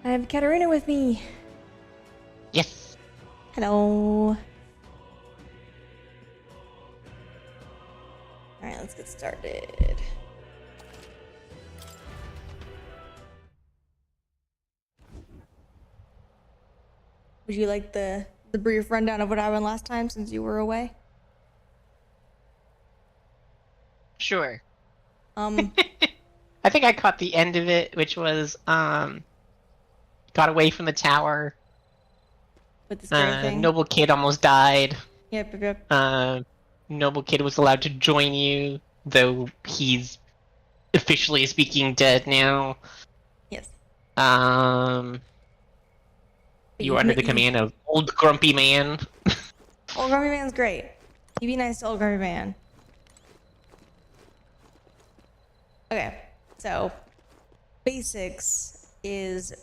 I have Katarina with me. Yes. Hello. Alright, let's get started. Would you like the brief rundown of what happened last time since you were away? Sure. I think I caught the end of it, which was got away from the tower. With the scary thing? Noble Kid almost died. Yep. Noble Kid was allowed to join you, though he's officially speaking dead now. Yes. You are under the command of Old Grumpy Man. Old Grumpy Man's great. You be nice to Old Grumpy Man. Okay, so basics is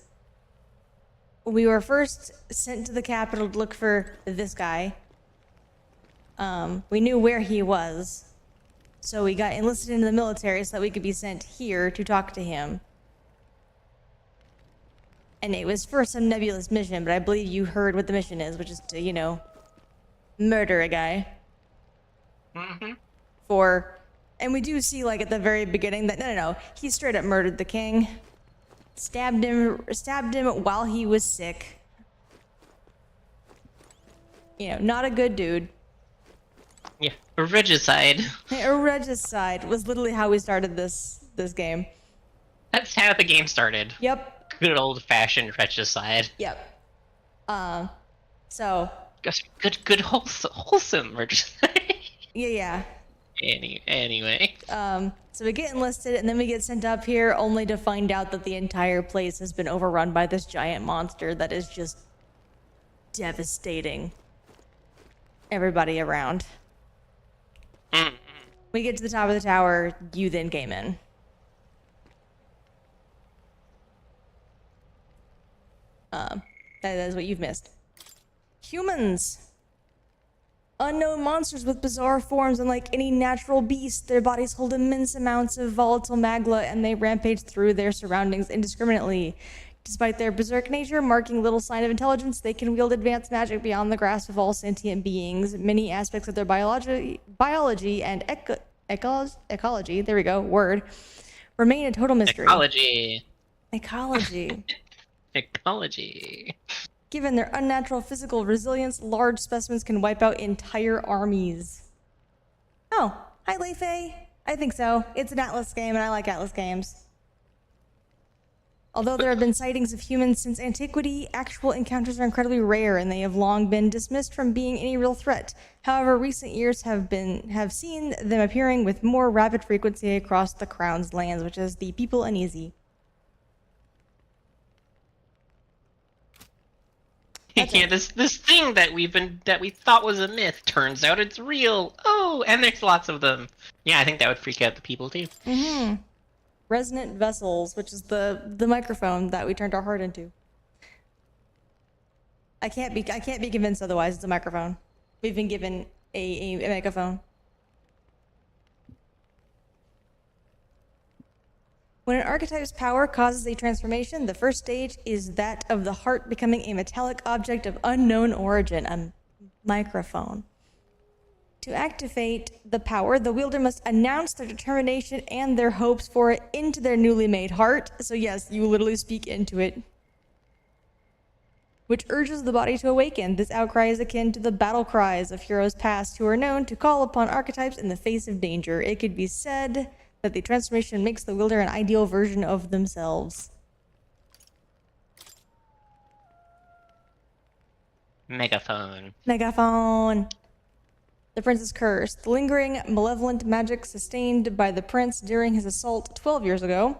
we were first sent to the capital to look for this guy. We knew where he was, so we got enlisted into the military so that we could be sent here to talk to him. And it was for some nebulous mission, but I believe you heard what the mission is, which is to, you know, murder a guy. Mm-hmm. And we do see, like, at the very beginning that, no, he straight up murdered the king. Stabbed him while he was sick. You know, not a good dude. Yeah, a regicide. A regicide was literally how we started this game. That's how the game started. Yep. Good old-fashioned regicide. Yep. So. Good wholesome regicide. Yeah. Anyway. So we get enlisted and then we get sent up here only to find out that the entire place has been overrun by this giant monster that is just devastating everybody around. Mm-hmm. We get to the top of the tower, you then came in. That is what you've missed. Humans. Unknown monsters with bizarre forms, unlike any natural beast. Their bodies hold immense amounts of volatile magma, and they rampage through their surroundings indiscriminately. Despite their berserk nature, marking little sign of intelligence, they can wield advanced magic beyond the grasp of all sentient beings. Many aspects of their biology and ecology, there we go, word, remain a total mystery. Ecology. Given their unnatural physical resilience, large specimens can wipe out entire armies. Oh, hi Leifei. I think so. It's an Atlas game, and I like Atlas games. Although there have been sightings of humans since antiquity, actual encounters are incredibly rare, and they have long been dismissed from being any real threat. However, recent years have seen them appearing with more rapid frequency across the Crown's lands, which is the people uneasy. Yeah, this thing that we thought was a myth turns out it's real. Oh, and there's lots of them. Yeah, I think that would freak out the people too. Mm-hmm. Resonant vessels, which is the microphone that we turned our heart into. I can't be convinced otherwise. It's a microphone. We've been given a megaphone. When an archetype's power causes a transformation, the first stage is that of the heart becoming a metallic object of unknown origin, a microphone. To activate the power, the wielder must announce their determination and their hopes for it into their newly made heart. So yes, you literally speak into it. Which urges the body to awaken. This outcry is akin to the battle cries of heroes past who are known to call upon archetypes in the face of danger. It could be said that the transformation makes the wielder an ideal version of themselves. Megaphone. The prince's curse. The lingering, malevolent magic sustained by the prince during his assault 12 years ago.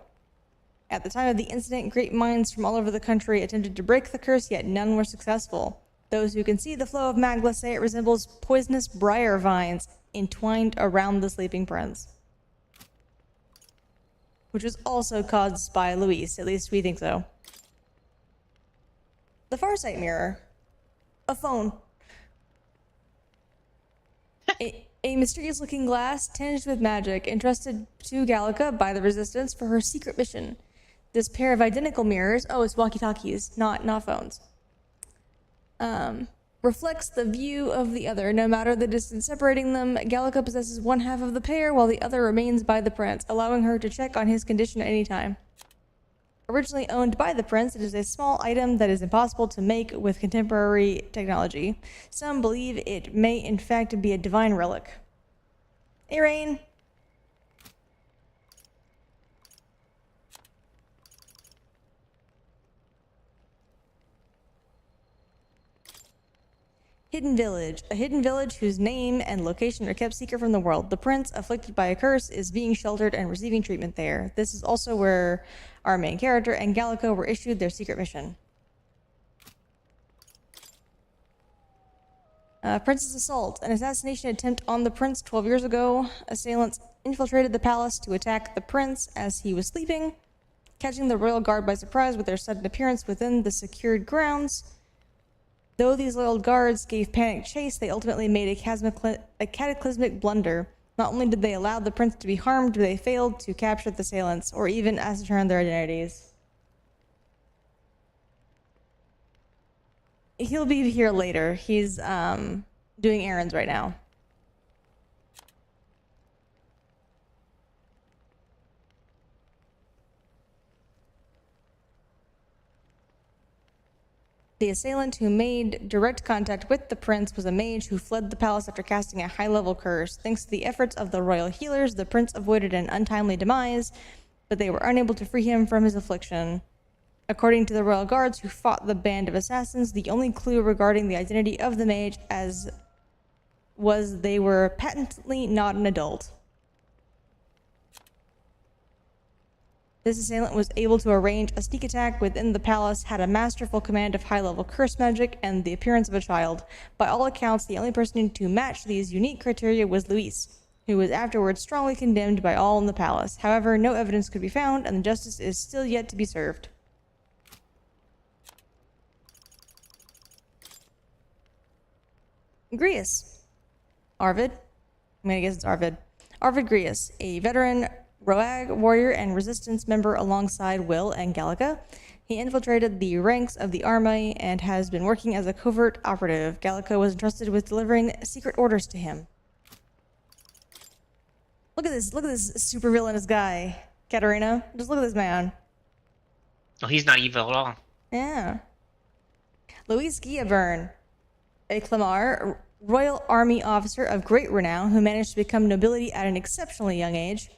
At the time of the incident, great minds from all over the country attempted to break the curse, yet none were successful. Those who can see the flow of magma say it resembles poisonous briar vines entwined around the sleeping prince. Which was also caused by Luis, at least we think so. The Farsight Mirror. A phone. A mysterious-looking glass tinged with magic, entrusted to Gallica by the Resistance for her secret mission. This pair of identical mirrors, oh, it's walkie-talkies, not phones, reflects the view of the other. No matter the distance separating them, Gallica possesses one half of the pair while the other remains by the prince, allowing her to check on his condition at any time. Originally owned by the prince, it is a small item that is impossible to make with contemporary technology. Some believe it may in fact be a divine relic. Hey, Rain. Hidden Village. A hidden village whose name and location are kept secret from the world. The prince, afflicted by a curse, is being sheltered and receiving treatment there. This is also where our main character and Gallica were issued their secret mission. Prince's Assault. An assassination attempt on the prince 12 years ago. Assailants infiltrated the palace to attack the prince as he was sleeping, catching the royal guard by surprise with their sudden appearance within the secured grounds. Though these loyal guards gave panic chase, they ultimately made a cataclysmic blunder. Not only did they allow the prince to be harmed, but they failed to capture the assailants, or even ascertain their identities. He'll be here later. He's doing errands right now. The assailant who made direct contact with the prince was a mage who fled the palace after casting a high-level curse. Thanks to the efforts of the royal healers, the prince avoided an untimely demise, but they were unable to free him from his affliction. According to the royal guards who fought the band of assassins, the only clue regarding the identity of the mage was they were patently not an adult. This assailant was able to arrange a sneak attack within the palace, had a masterful command of high-level curse magic, and the appearance of a child. By all accounts, the only person to match these unique criteria was Luis, who was afterwards strongly condemned by all in the palace. However, no evidence could be found, and justice is still yet to be served. Grius. Arvid. I'm gonna guess it's Arvid. Arvid Grius, a veteran Roag warrior and resistance member alongside Will and Gallica. He infiltrated the ranks of the army and has been working as a covert operative. Gallica was entrusted with delivering secret orders to him. Look at this super villainous guy, Katarina. Just look at this man. Oh, he's not evil at all. Yeah. Luis Guillaburn, a Clamar, royal army officer of great renown who managed to become nobility at an exceptionally young age.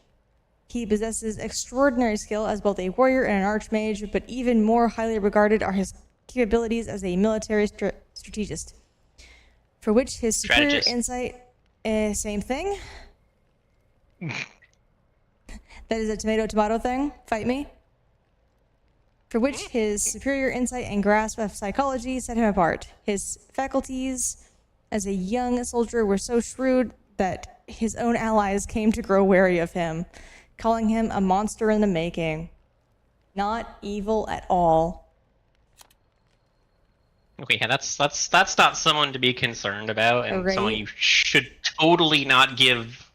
He possesses extraordinary skill as both a warrior and an archmage, but even more highly regarded are his capabilities as a military strategist, for which his superior insight... same thing? That is a tomato thing? Fight me? For which his superior insight and grasp of psychology set him apart. His faculties as a young soldier were so shrewd that his own allies came to grow wary of him, calling him a monster in the making. Not evil at all. Okay, yeah, that's not someone to be concerned about, and someone you should totally not give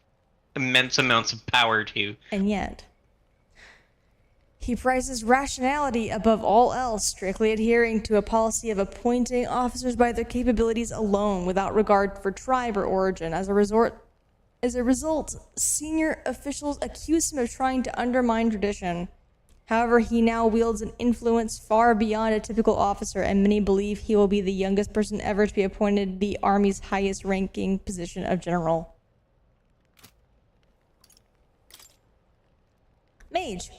immense amounts of power to. And yet, he prizes rationality above all else, strictly adhering to a policy of appointing officers by their capabilities alone, without regard for tribe or origin. As a result, senior officials accuse him of trying to undermine tradition. However, he now wields an influence far beyond a typical officer, and many believe he will be the youngest person ever to be appointed the Army's highest-ranking position of general. Mage.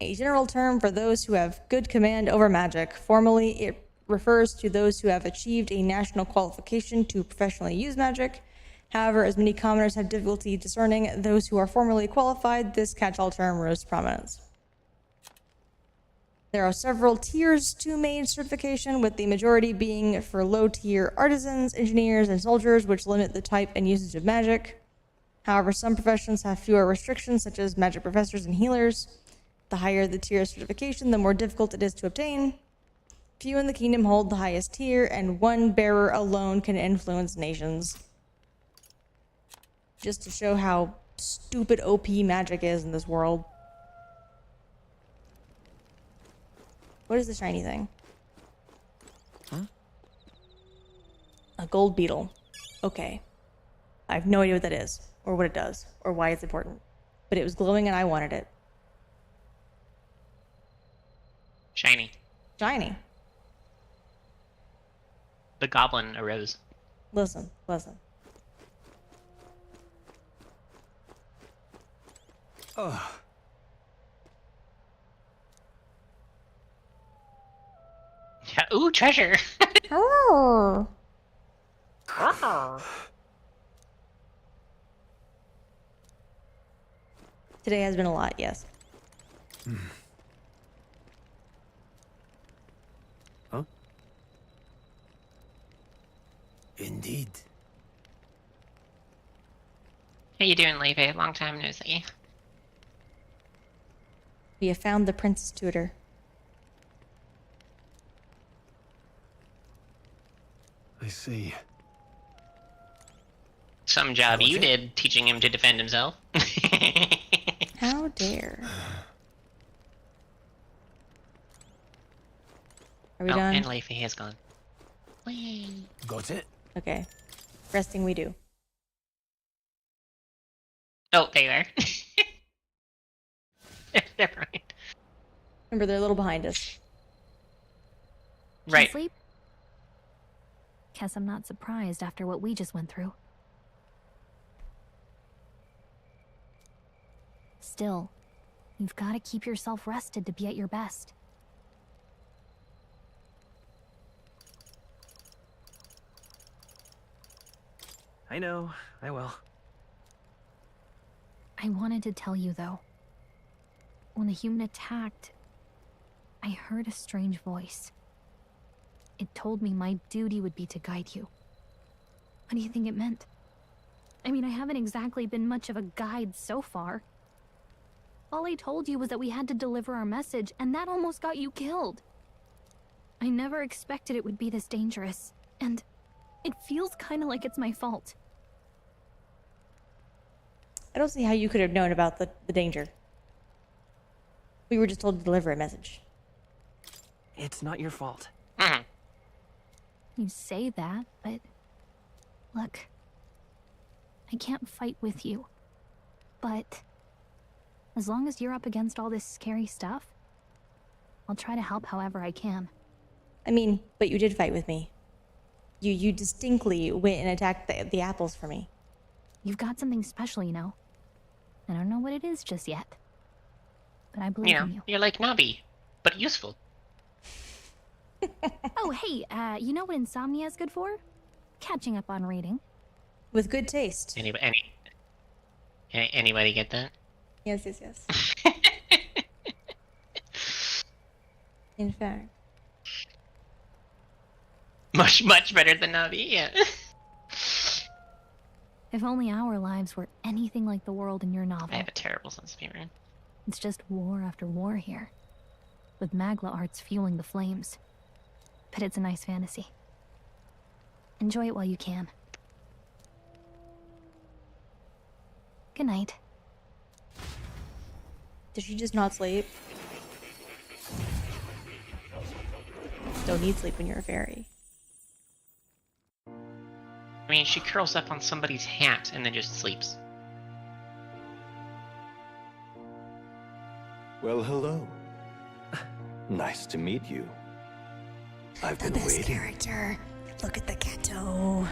A general term for those who have good command over magic. Formally, it refers to those who have achieved a national qualification to professionally use magic. However, as many commoners have difficulty discerning those who are formally qualified, this catch-all term rose to prominence. There are several tiers to mage certification, with the majority being for low-tier artisans, engineers, and soldiers, which limit the type and usage of magic. However, some professions have fewer restrictions, such as magic professors and healers. The higher the tier of certification, the more difficult it is to obtain. Few in the kingdom hold the highest tier, and one bearer alone can influence nations. Just to show how stupid OP magic is in this world. What is the shiny thing? Huh? A gold beetle. Okay. I have no idea what that is, or what it does, or why it's important. But it was glowing and I wanted it. Shiny. Shiny. The goblin arose. Listen, listen. Ugh. Yeah, ooh, treasure! Oh. Today has been a lot, yes. Huh? Indeed. How you doing, Leve? Long time no see. We have found the princess tutor. I see. Some job you Okay. did teaching him to defend himself. How dare. Are we done? And Leve has gone. Whee. Got it. Okay. Resting we do. Oh, there you are. Never mind. Remember, they're a little behind us. Right. Sleep? Guess I'm not surprised after what we just went through. Still, you've got to keep yourself rested to be at your best. I know. I will. I wanted to tell you, though. When the human attacked, I heard a strange voice. It told me my duty would be to guide you. What do you think it meant? I mean, I haven't exactly been much of a guide so far. All I told you was that we had to deliver our message, and that almost got you killed. I never expected it would be this dangerous, and it feels kind of like it's my fault. I don't see how you could have known about the danger. We were just told to deliver a message. It's not your fault. Mhm. You say that, but look, I can't fight with you. But as long as you're up against all this scary stuff, I'll try to help however I can. I mean, but you did fight with me. You distinctly went and attacked the apples for me. You've got something special, you know. I don't know what it is just yet, but I believe You know, in you. you're like Navi, but useful. Oh, hey, you know what insomnia is good for? Catching up on reading. With good taste. Anybody get that? Yes, yes, yes. In fact. Much better than Navi, yeah. If only our lives were anything like the world in your novel. I have a terrible sense of humor. It's just war after war here, with Magla arts fueling the flames. But it's a nice fantasy. Enjoy it while you can. Good night. Did she just not sleep? Don't need sleep when you're a fairy. I mean, she curls up on somebody's hat and then just sleeps. Well, hello. Nice to meet you. I've been waiting. Character. Look at the Kato.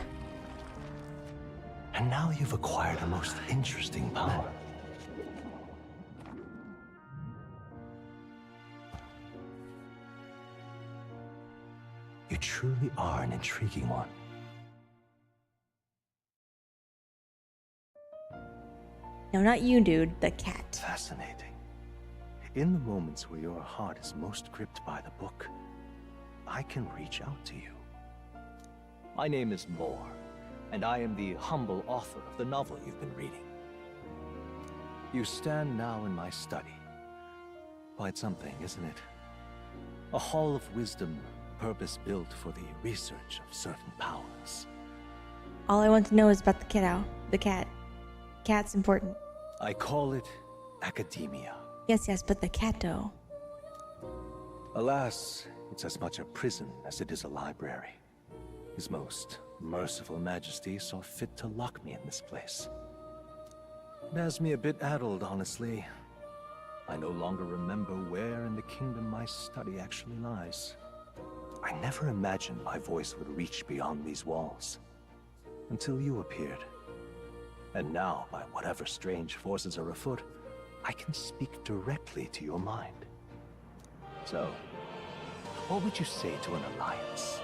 And now you've acquired a most interesting power. You truly are an intriguing one. No, not you, dude. The cat. Fascinating. In the moments where your heart is most gripped by the book, I can reach out to you. My name is Moore, and I am the humble author of the novel you've been reading. You stand now in my study. Quite something, isn't it? A hall of wisdom, purpose-built for the research of certain powers. All I want to know is about the kiddo. The cat. Cat's important. I call it academia. Yes, yes, but the Kato. Alas, it's as much a prison as it is a library. His most merciful majesty saw fit to lock me in this place. It has me a bit addled, honestly. I no longer remember where in the kingdom my study actually lies. I never imagined my voice would reach beyond these walls. Until you appeared. And now, by whatever strange forces are afoot, I can speak directly to your mind. So, what would you say to an alliance?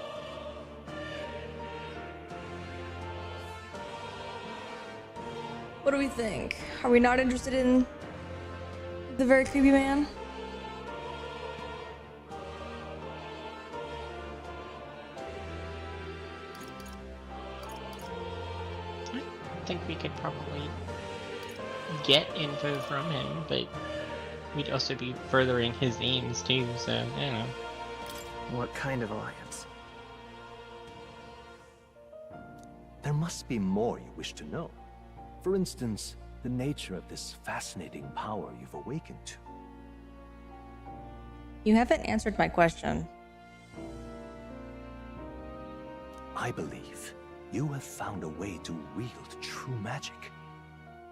What do we think? Are we not interested in the very creepy man? I think we could probably get info from him, but we'd also be furthering his aims too, so I don't know. What kind of alliance? There must be more you wish to know. For instance, the nature of this fascinating power you've awakened to. You haven't answered my question. I believe you have found a way to wield true magic.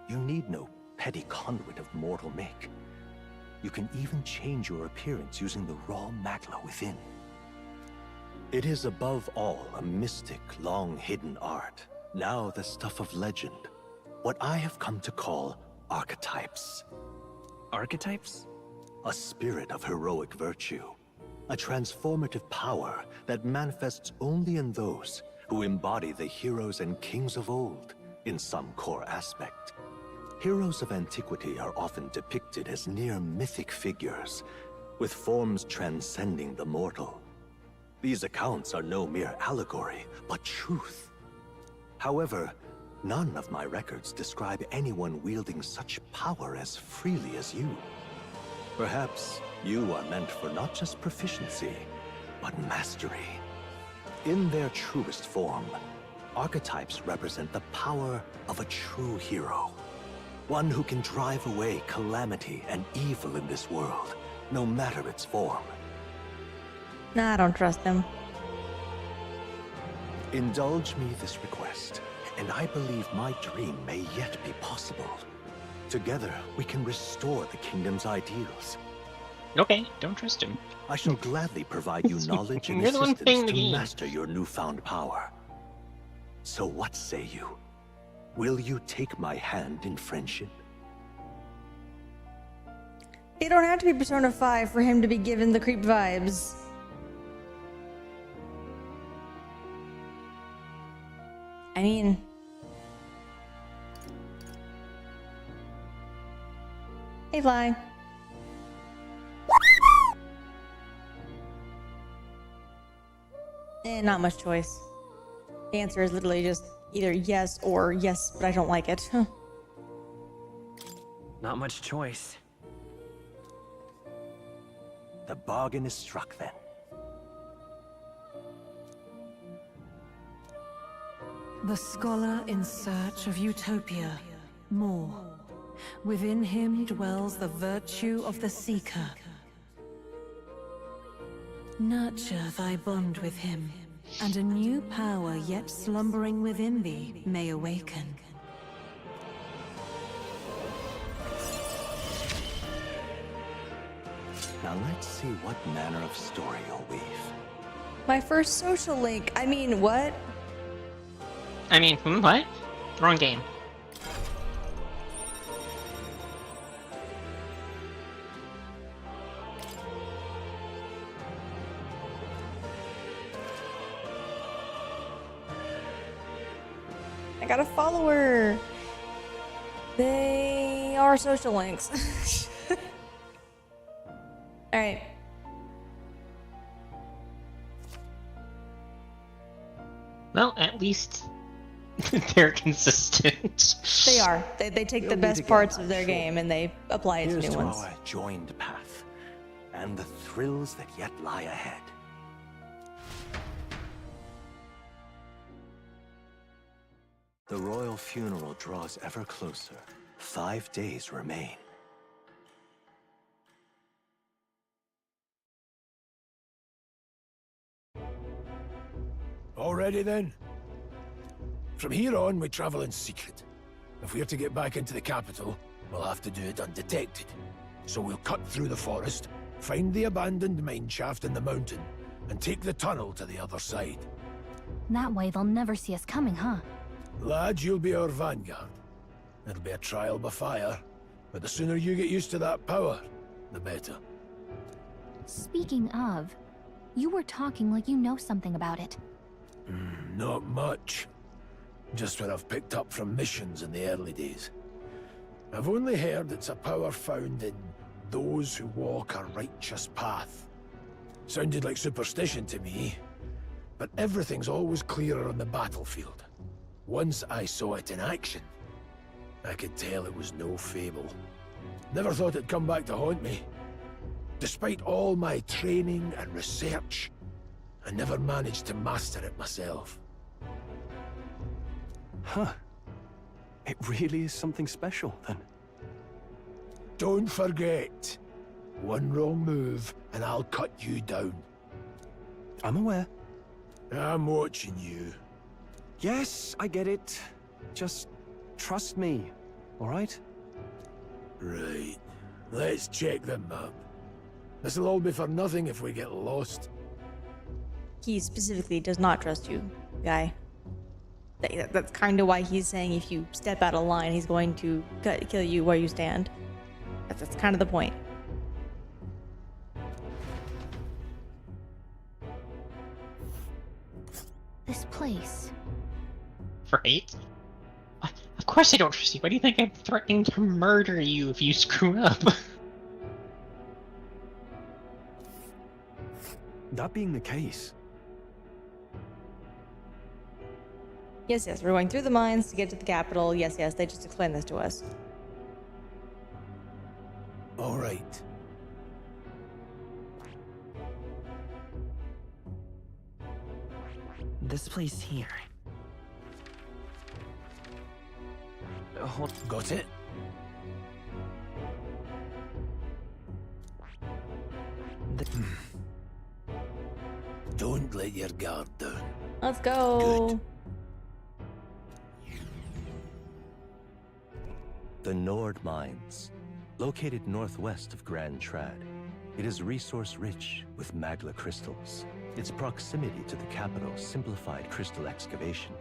You need no petty conduit of mortal make. You can even change your appearance using the raw magla within. It is above all a mystic, long-hidden art, now the stuff of legend. What I have come to call archetypes. Archetypes? A spirit of heroic virtue. A transformative power that manifests only in those who embody the heroes and kings of old in some core aspect. Heroes of antiquity are often depicted as near mythic figures, with forms transcending the mortal. These accounts are no mere allegory, but truth. However, none of my records describe anyone wielding such power as freely as you. Perhaps you are meant for not just proficiency, but mastery. In their truest form, archetypes represent the power of a true hero. One who can drive away calamity and evil in this world, no matter its form. Nah, I don't trust him. Indulge me this request, and I believe my dream may yet be possible. Together, we can restore the kingdom's ideals. Okay, don't trust him. I shall gladly provide you knowledge and You're the one playing assistance the to game. master your newfound power. So what say you? Will you take my hand in friendship? It don't have to be Persona 5 for him to be given the creep vibes. I mean... Hey, Fly. Not much choice. The answer is literally just either yes or yes, but I don't like it. Not much choice. The bargain is struck then. The scholar in search of utopia, more. Within him dwells the virtue of the seeker. Nurture thy bond with him, and a new power yet slumbering within thee may awaken. Now let's see what manner of story you'll weave. My first social link. I mean, what? What? Wrong game. I got a follower. They are social links. Alright. Well, at least they're consistent. They are. They take the We'll meet best again, parts I'm of their sure. game and they apply it to Here's new to ones. our joined path, and the thrills that yet lie ahead. The royal funeral draws ever closer. 5 days remain. Already then? From here on, we travel in secret. If we're to get back into the capital, we'll have to do it undetected. So we'll cut through the forest, find the abandoned mine shaft in the mountain, and take the tunnel to the other side. That way they'll never see us coming, huh? Lad, you'll be our vanguard. It'll be a trial by fire, but the sooner you get used to that power, the better. Speaking of, you were talking like you know something about it. Not much. Just what I've picked up from missions in the early days. I've only heard it's a power found in those who walk a righteous path. Sounded like superstition to me, but everything's always clearer on the battlefield. Once I saw it in action, I could tell it was no fable. Never thought it'd come back to haunt me. Despite all my training and research, I never managed to master it myself. Huh. It really is something special, then. Don't forget, one wrong move and I'll cut you down. I'm aware. I'm watching you. Yes, I get it. Just trust me, all right? Right. Let's check the map. This'll all be for nothing if we get lost. He specifically does not trust you, guy. That's kind of why he's saying if you step out of line, he's going to kill you where you stand. That's kind of the point. This place. Right? Of course I don't trust you. Why do you think I'm threatening to murder you if you screw up? That being the case, Yes, we're going through the mines to get to the capital. Yes, they just explained this to us. All right. This place here. Hold. Got it? Don't let your guard down. Let's go. Good. the Nord Mines, located northwest of Grand Trad. It is resource-rich with magla crystals. Its proximity to the capital simplified crystal excavation,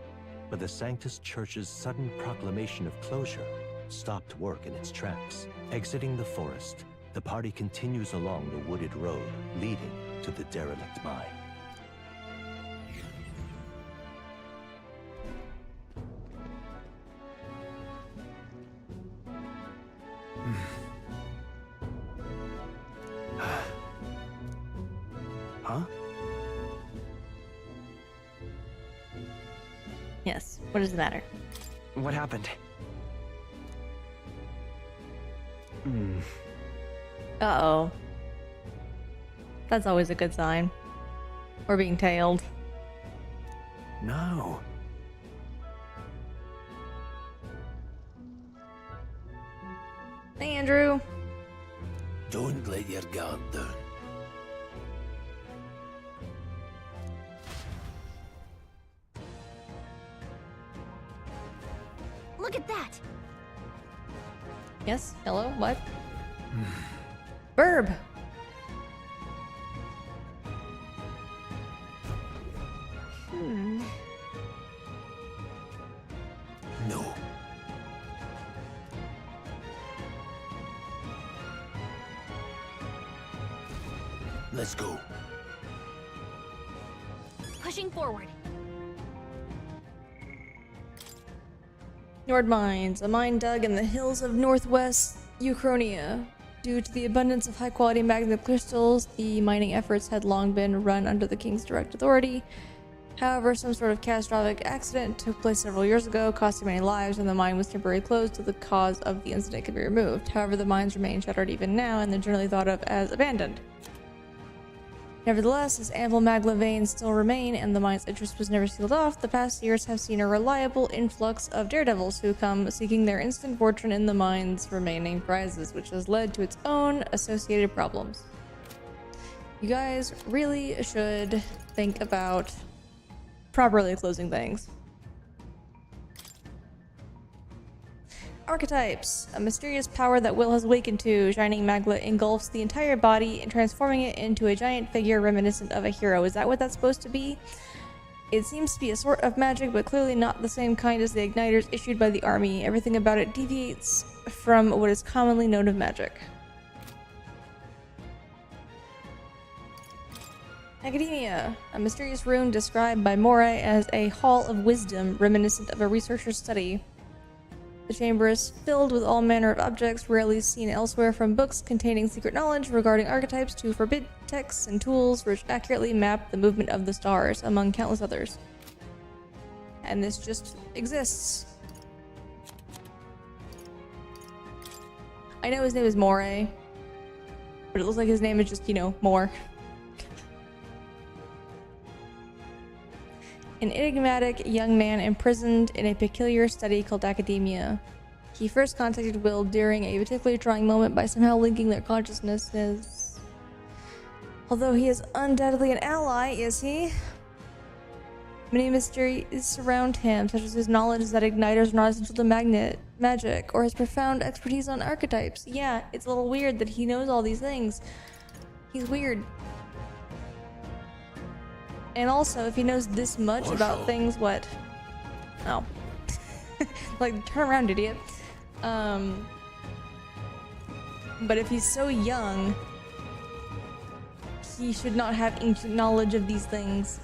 but the Sanctus Church's sudden proclamation of closure stopped work in its tracks. Exiting the forest, the party continues along the wooded road leading to the derelict mine. Huh? Yes. What does it matter? What happened? Uh-oh. That's always a good sign. We're being tailed. No. Hey, Andrew. Don't let your guard down. Look at that! Yes? Hello? What? Verb. No. Let's go. Pushing forward. Nord Mines, a mine dug in the hills of northwest Uchronia. Due to the abundance of high-quality magnet crystals, the mining efforts had long been run under the King's direct authority. However, some sort of catastrophic accident took place several years ago, costing many lives, and the mine was temporarily closed till the cause of the incident could be removed. However, the mines remain shuttered even now, and they're generally thought of as abandoned. Nevertheless, as ample magma veins still remain and the mine's interest was never sealed off, the past years have seen a reliable influx of daredevils who come seeking their instant fortune in the mine's remaining prizes, which has led to its own associated problems. You guys really should think about properly closing things. Archetypes. A mysterious power that Will has awakened to. Shining magma engulfs the entire body and transforming it into a giant figure reminiscent of a hero. Is that what that's supposed to be? It seems to be a sort of magic, but clearly not the same kind as the igniters issued by the army. Everything about it deviates from what is commonly known of magic. Academia. A mysterious room described by Moray as a hall of wisdom, reminiscent of a researcher's study. The chamber is filled with all manner of objects rarely seen elsewhere, from books containing secret knowledge regarding archetypes to forbidden texts and tools which accurately map the movement of the stars, among countless others. And this just exists. I know his name is Moray, but it looks like his name is just, you know, More. An enigmatic young man imprisoned in a peculiar study called academia. He first contacted Will during a particularly trying moment by somehow linking their consciousnesses. Although he is undoubtedly an ally, is he? Many mysteries surround him, such as his knowledge that igniters are not essential to magic, or his profound expertise on archetypes. Yeah, it's a little weird that he knows all these things. He's weird. And also, if he knows this much about things, what? Oh. Like, turn around, idiot. But if he's so young, he should not have ancient knowledge of these things.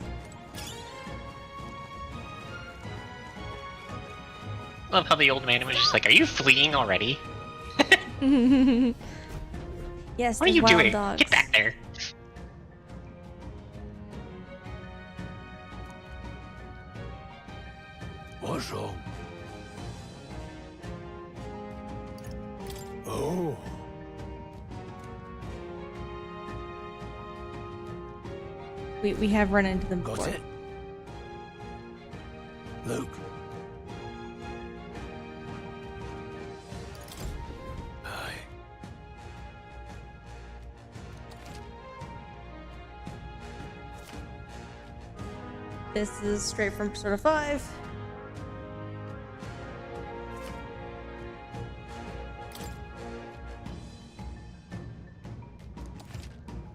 I love how the old man was just like, "Are you fleeing already? Yes, What are you wild doing? dogs. Get back there!" What's wrong? Oh. We have run into them Got before. it. Look. Aye. This is straight from Persona 5.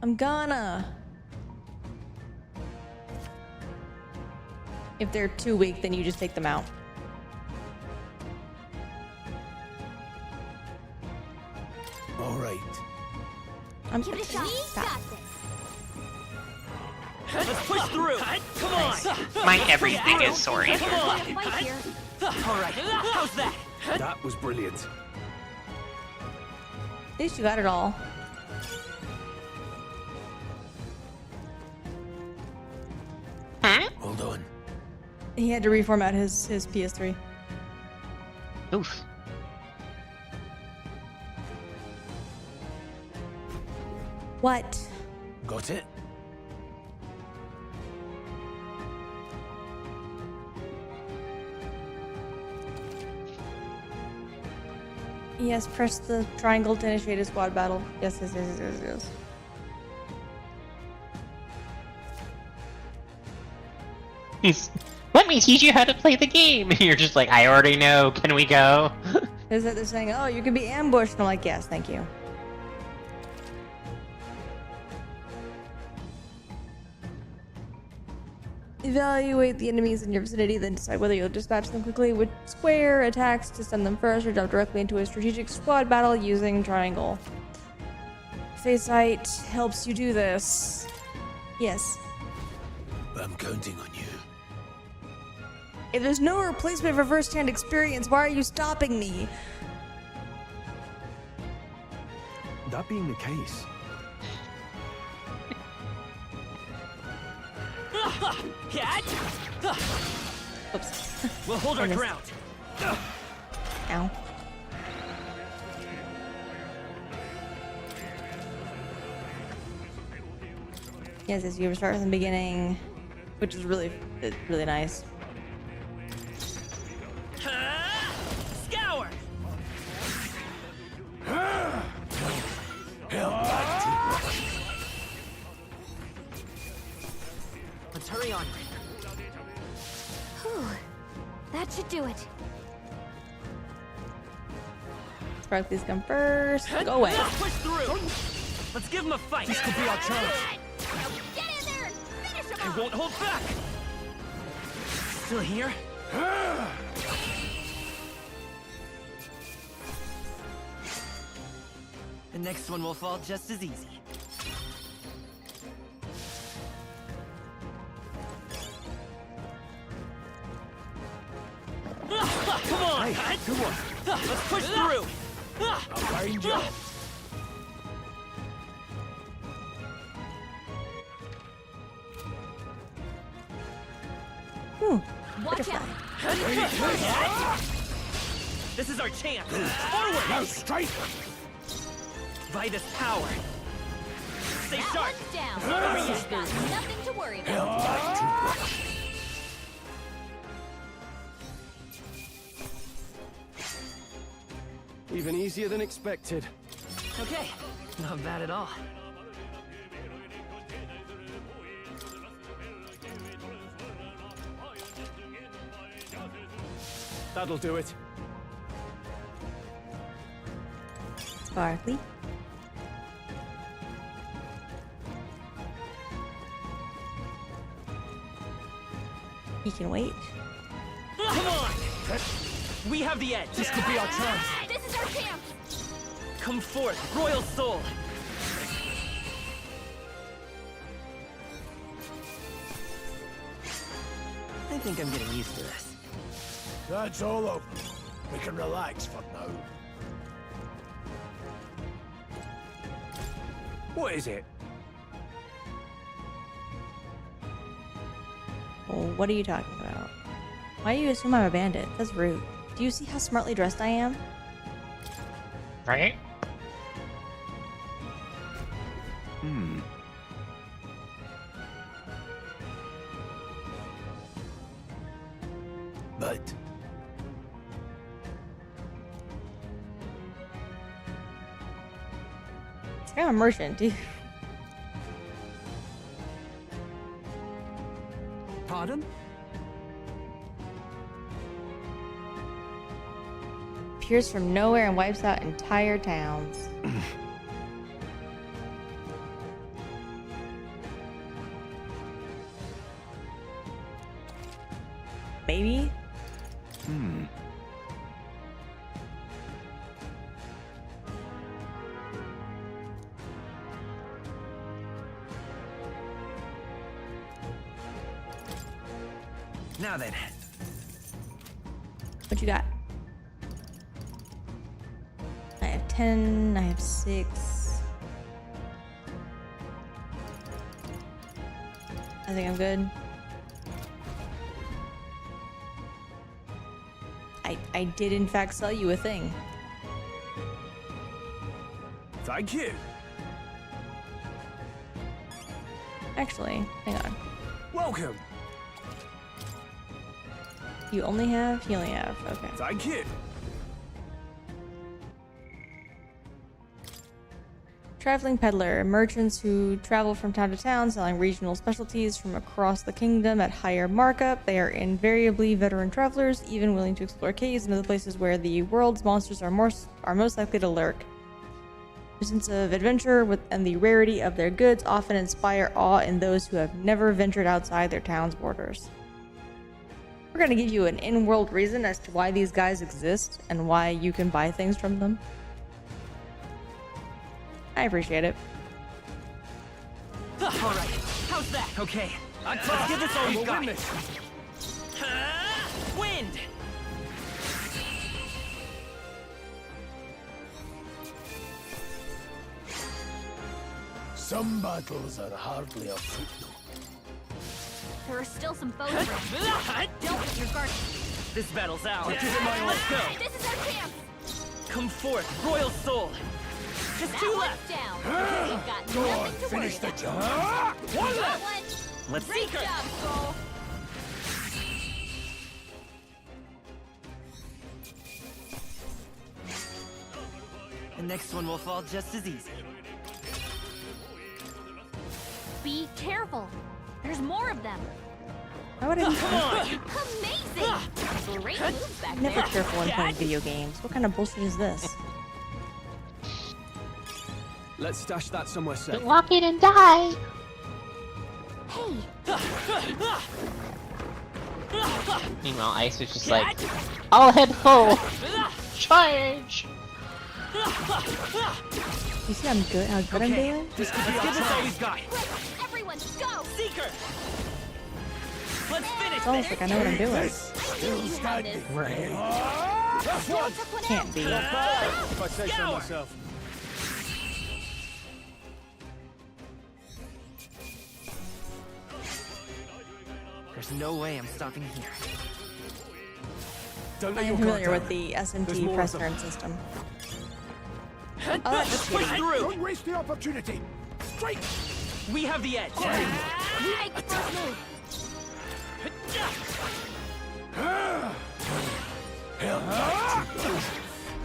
I'm gonna. If they're too weak, then you just take them out. All right. I'm Give it a shot. Stop. Got this. Let's push through. Come on. My everything is sorry. Fight here. All right. How's that? That was brilliant. At least you got it all. Hold on. He had to reformat his PS3. Oof. What? Got it? Yes, press the triangle to initiate a squad battle. Yes. Let me teach you how to play the game. You're just like, I already know. Can we go? Is that they're saying, oh, you can be ambushed? And I'm like, yes, thank you. Evaluate the enemies in your vicinity, then decide whether you'll dispatch them quickly with square attacks to send them first, or jump directly into a strategic squad battle using triangle. Faceit helps you do this. Yes. I'm counting on you. If there's no replacement for first-hand experience, why are you stopping me? That being the case, Oops. we'll hold our Goodness. ground. Ow. Yes, you start from the beginning, which is really nice. Scour. Let's hurry on. Whew. That should do it. Sparkly's come first. Go away. Push through! Let's give him a fight! This could be our chance! Get in there and finish him I off! won't hold back! Still here? The next one will fall just as easy. Come on! Hey, good one. Let's push through! I'll wind you up. Watch out! This is our chance! Forward! Now strike! By this power! Stay That sharp! one's down. You've got nothing to worry about. Even easier than expected. Okay, not bad at all. That'll do it. Sparkly. He can wait. Come on! We have the edge! This could be our chance! This is our chance! Come forth, royal soul! I think I'm getting used to this. That's all of them. We can relax for now. What is it? Well, what are you talking about? Why do you assume I'm a bandit? That's rude. Do you see how smartly dressed I am? Right? But It's kind of a merchant, dude. Pardon? Appears from nowhere and wipes out entire towns. Maybe? Now then, What you got? I have 10, I have 6. I think I'm good. I did in fact sell you a thing. Thank you. Actually, hang on. Welcome. You only have? You only have. Okay. Thank you. Traveling peddler. Merchants who travel from town to town selling regional specialties from across the kingdom at higher markup. They are invariably veteran travelers, even willing to explore caves and other places where the world's monsters are most likely to lurk. Their sense of adventure and the rarity of their goods often inspire awe in those who have never ventured outside their town's borders. We're going to give you an in-world reason as to why these guys exist and why you can buy things from them. I appreciate it. all right. How's that? Okay, let's give this all you got. Wind! some battles are hardly a footnote. There are still some foes around. Don't get your guard. This battle's out. Give it my all. Let's go. This is our chance. Come forth, royal soul. Just That two one's left. down. We've got nothing to worry Finish the about. job. One That left. one. Let's Great seek her. job, Soul. The next one will fall just as easy. Be careful. There's more of them. Why would I be Amazing! Great move back never there. careful when playing video games? What kind of bullshit is this? Let's stash that somewhere safe. Walk in and die! Hey, Meanwhile, Ice was just like, I'll head full! Charge! You see how good I'm doing? Let's give this all we've got. everyone, go! Seeker! Let's finish It's almost like I know what I'm doing. I think you have this. Right. Took one Can't out. be. If I say so Scour. myself. There's no way I'm stopping here. Don't I let am your familiar guard with down. the There's SMT more press of them. turn system. Let's push through! Don't waste the opportunity. Straight. We have the edge. You make the first move.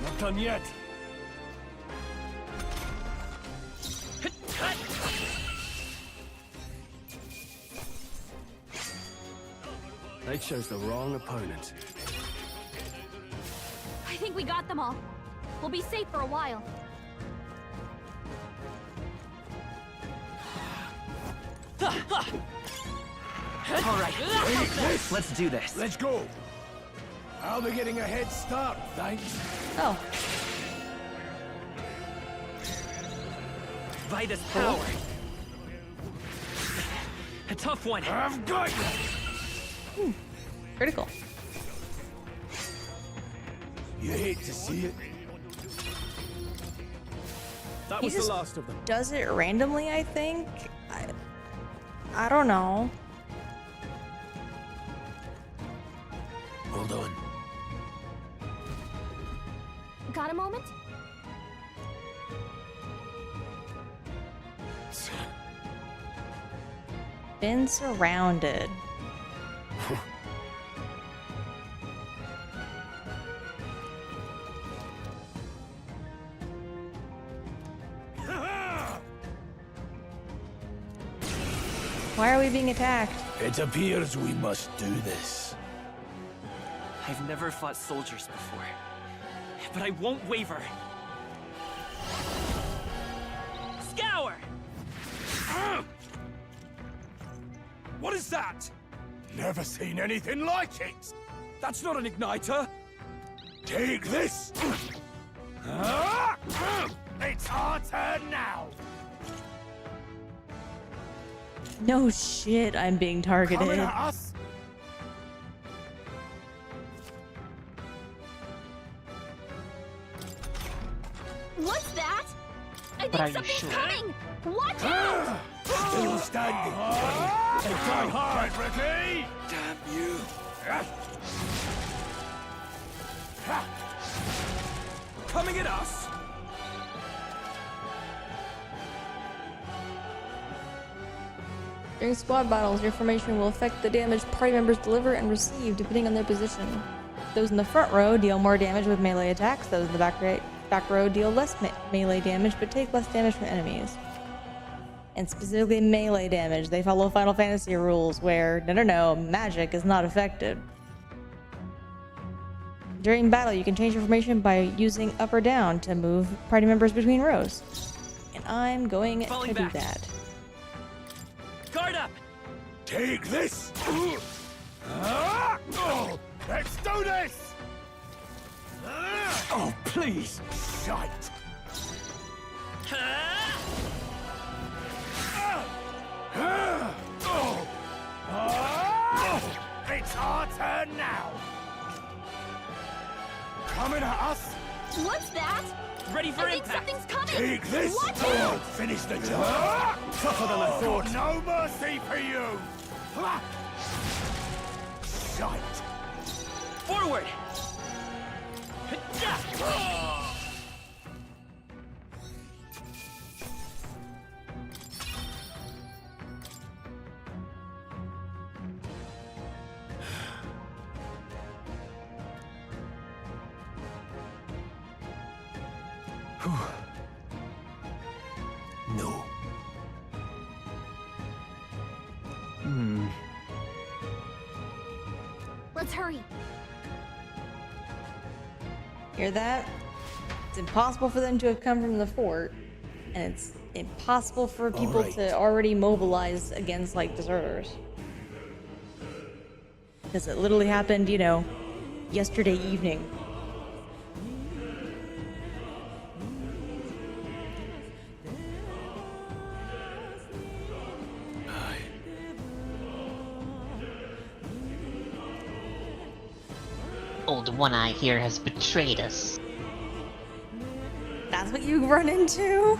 Not done yet. They chose the wrong opponent. I think we got them all. We'll be safe for a while. All right, let's do this. Let's go. I'll be getting a head start, thanks. Oh, Vitus power. A tough one. I've got you. critical. You hate to see it. That He was the just last of them. does it randomly, I think. I don't know. Hold on. Got a moment? Been surrounded. Why are we being attacked? It appears we must do this. I've never fought soldiers before, but I won't waver. Scour! What is that? Never seen anything like it. That's not an igniter. Take this. It's our turn now. No shit, I'm being targeted. Coming at us. What's that? I But are think you something's sure? coming! Watch out! Still standing. Try hard, Ricky. Damn you. Coming at us? During squad battles, your formation will affect the damage party members deliver and receive, depending on their position. Those in the front row deal more damage with melee attacks. Those in the back row deal less melee damage, but take less damage from enemies. And specifically melee damage. They follow Final Fantasy rules where, no, magic is not affected. During battle, you can change your formation by using up or down to move party members between rows. And I'm going Falling to do back. that. Guard up! Take this. Let's do this. Oh, please. Shite. It's our turn now. Coming at us. What's that? Ready for I think impact! something's coming! Take this. Watch out! Finish the job. Tougher than I thought. No mercy for you. Shite. Forward! Hmm. Let's hurry. Hear that? It's impossible for them to have come from the fort, and it's impossible for people to already mobilize against, like, deserters. Because it literally happened, you know, yesterday evening. Old One-Eye here has betrayed us. That's what you run into?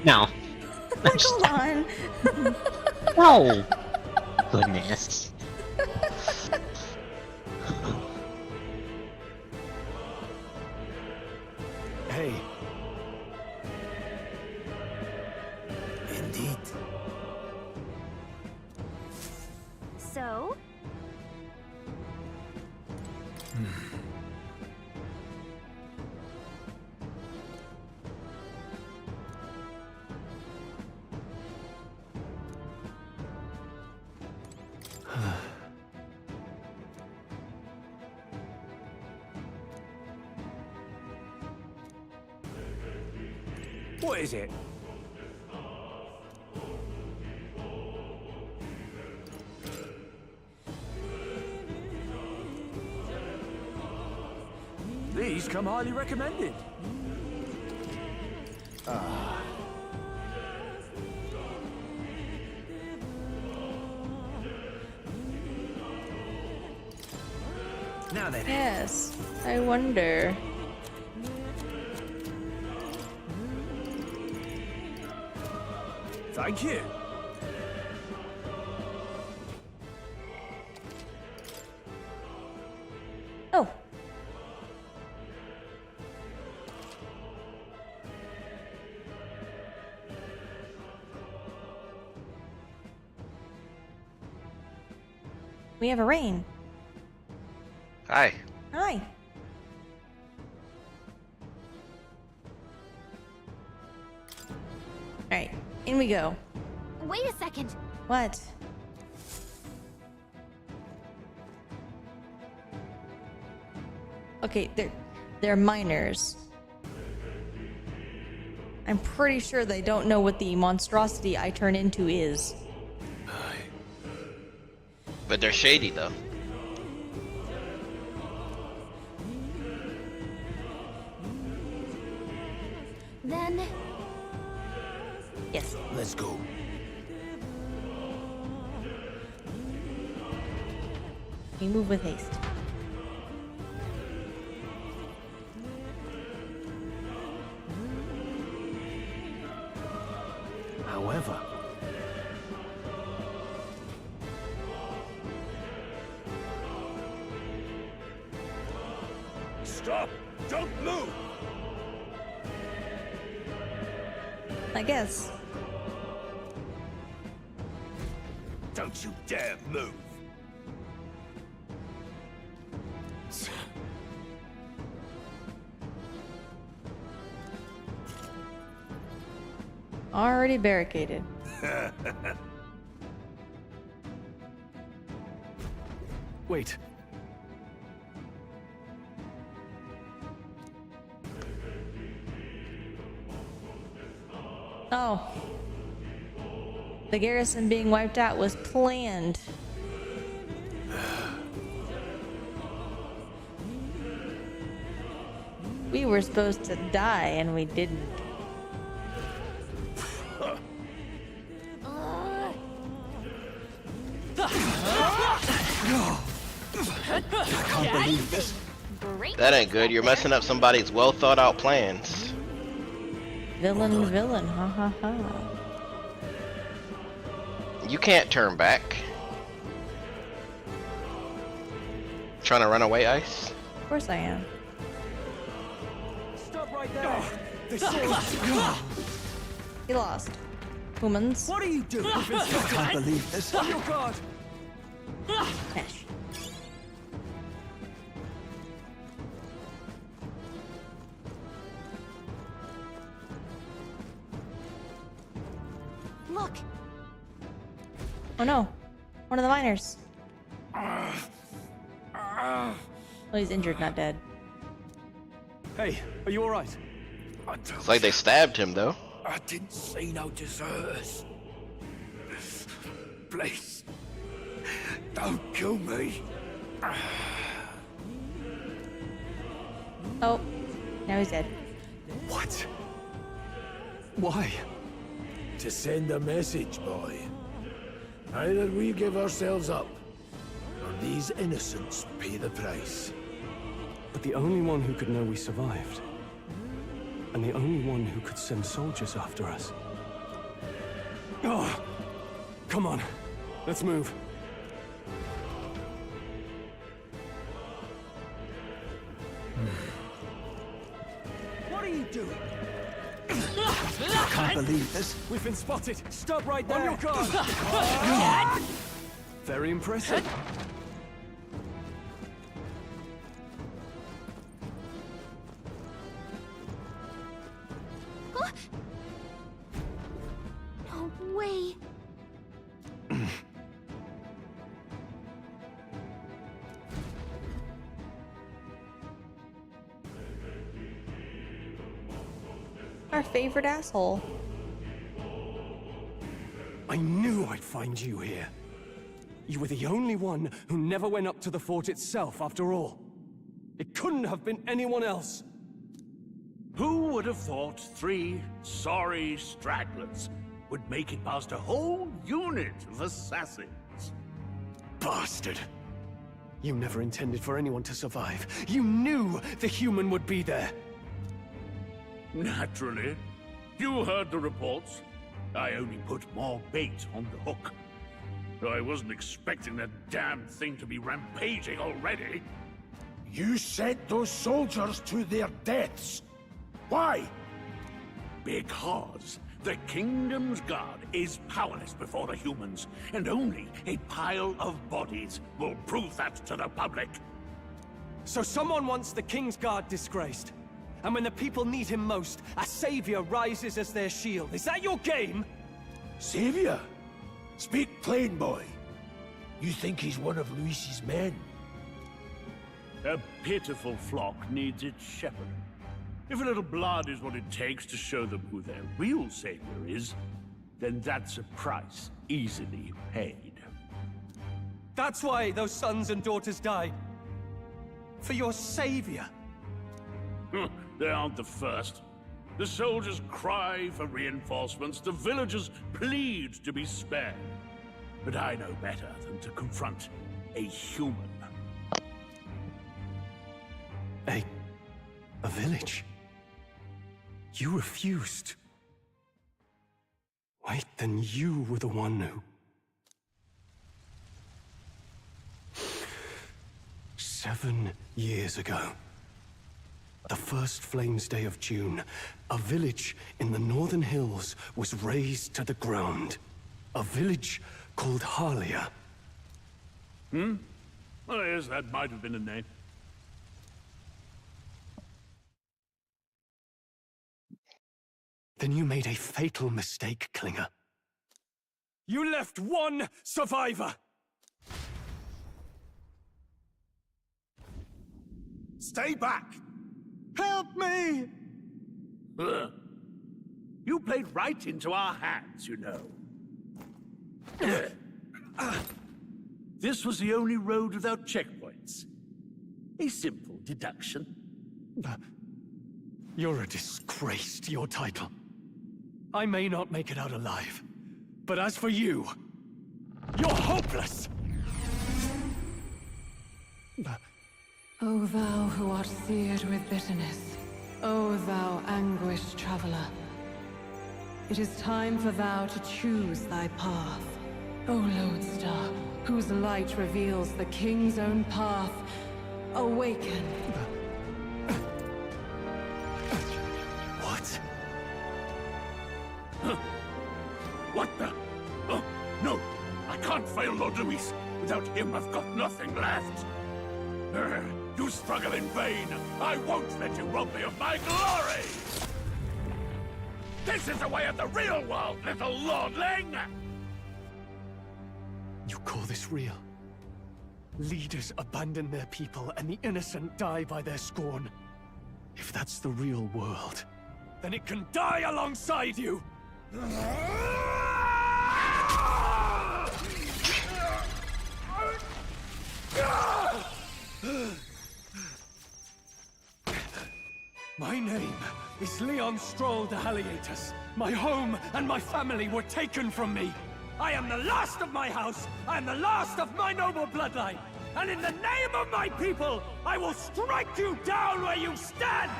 No. Like, hold on. No! Goodness. Hey. Indeed. So? What is it? These come highly recommended. Now then. Yes, I wonder. Thank you. Oh. We have a rain. Hi. Hi. Alright, in we go. Wait a second. What? Okay, they're minors. I'm pretty sure they don't know what the monstrosity I turn into is. But they're shady though. Then Yes. Let's go. We move with haste. However, Stop! Don't move! I guess. Don't you dare move! Already barricaded. Wait. Oh. The garrison being wiped out was planned. We were supposed to die and we didn't. I can't believe this. break. That ain't good. You're messing up somebody's well thought out plans. Villain, villain, ha ha ha. You can't turn back. Trying to run away, Ice? Of course I am. Stop right there. He lost. Humans. What are you doing? I can't believe this. On your guard. Smash. Look, Oh no. One of the miners. Well, he's injured, not dead. Hey, are you alright? It's like they stabbed him, though. I didn't see no deserters. Please, don't kill me. Oh, now he's dead. What? Why? To send a message, boy. Either we give ourselves up, or these innocents pay the price. But the only one who could know we survived, and the only one who could send soldiers after us. Oh, come on, let's move. What are you doing? I can't believe this. We've been spotted. Stop right there. On your guard. Very impressive. No way. Our favorite asshole. I knew I'd find you here. You were the only one who never went up to the fort itself, after all. It couldn't have been anyone else. Who would have thought 3 sorry stragglers would make it past a whole unit of assassins? Bastard. You never intended for anyone to survive. You knew the human would be there. Naturally. You heard the reports. I only put more bait on the hook. I wasn't expecting that damn thing to be rampaging already. You sent those soldiers to their deaths. Why? Because the Kingdom's Guard is powerless before the humans, and only a pile of bodies will prove that to the public. So someone wants the King's Guard disgraced. And when the people need him most, a savior rises as their shield. Is that your game? Savior? Speak plain, boy. You think he's one of Luis's men? A pitiful flock needs its shepherd. If a little blood is what it takes to show them who their real savior is, then that's a price easily paid. That's why those sons and daughters died. For your savior. They aren't the first. The soldiers cry for reinforcements, the villagers plead to be spared. But I know better than to confront a human. A village? You refused. Wait, then you were the one who... 7 years ago. The first Flames Day of June, a village in the northern hills was razed to the ground. A village called Harlia. Well, yes, that might have been a name. Then you made a fatal mistake, Klinger. You left one survivor! Stay back! Help me! You played right into our hands, you know. This was the only road without checkpoints. A simple deduction. You're a disgrace to your title. I may not make it out alive, but as for you, you're hopeless! O thou who art seared with bitterness, O thou anguished traveler, it is time for thou to choose thy path. O lodestar, whose light reveals the king's own path, awaken. What? What the? Oh, no! I can't fail Lord Luis. Without him, I've got nothing left. You struggle in vain. I won't let you rob me of my glory! This is the way of the real world, little lordling! You call this real? Leaders abandon their people and the innocent die by their scorn. If that's the real world, then it can die alongside you! My name is Leon Stroll de Haliatus. My home and my family were taken from me. I am the last of my house. I am the last of my noble bloodline. And in the name of my people, I will strike you down where you stand!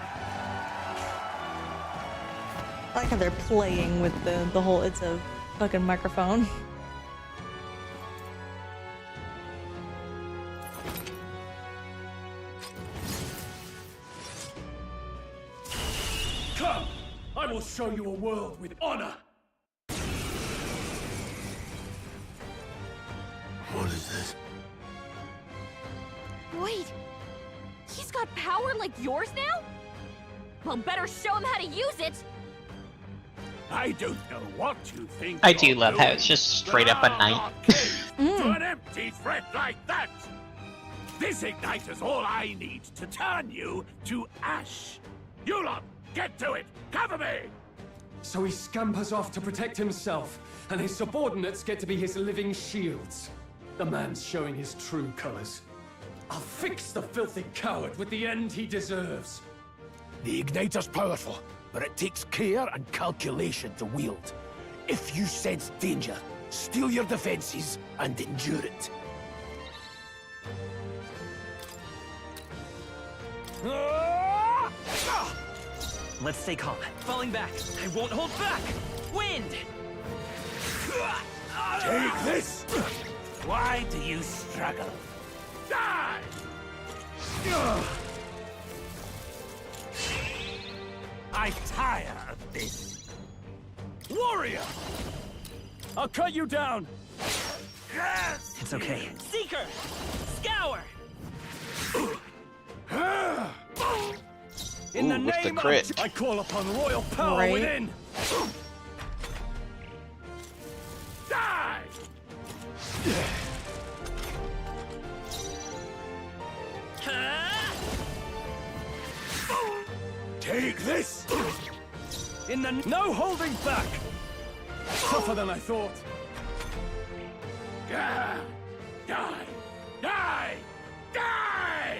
I like how they're playing with the whole it's a fucking microphone. Come! I will show you a world with honor! What is this? Wait, he's got power like yours now? Well, better show him how to use it! I don't know what you think. I do you're love how doing, it's just but straight up a I'll knight. not cave to an empty threat like that! This ignite is all I need to turn you to ash. You lot, get to it! Cover me! So he scampers off to protect himself, and his subordinates get to be his living shields. The man's showing his true colors. I'll fix the filthy coward with the end he deserves. The igniter's powerful, but it takes care and calculation to wield. If you sense danger, steel your defenses and endure it. Let's stay calm. Falling back. I won't hold back. Wind! Take this! Why do you struggle? Die! I tire of this. Warrior! I'll cut you down! Yes! It's okay. Seeker! Scour! In the Ooh, what's the name crit? of I call upon royal power Right. within! Die! Take this! In the no holding back! Tougher than I thought. Die! Die! Die! Die!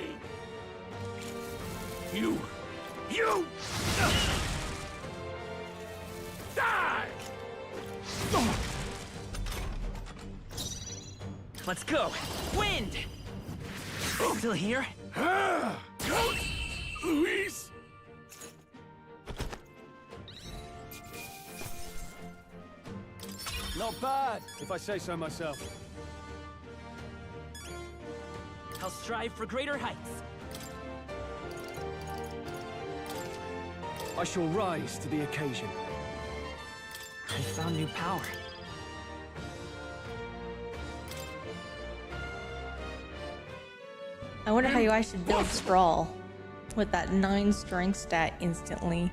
You! Die! Let's go. Wind! Still here? Luis! Not bad, if I say so myself. I'll strive for greater heights. I shall rise to the occasion. I found new power. I wonder how I should build Sprawl with that 9 strength stat instantly.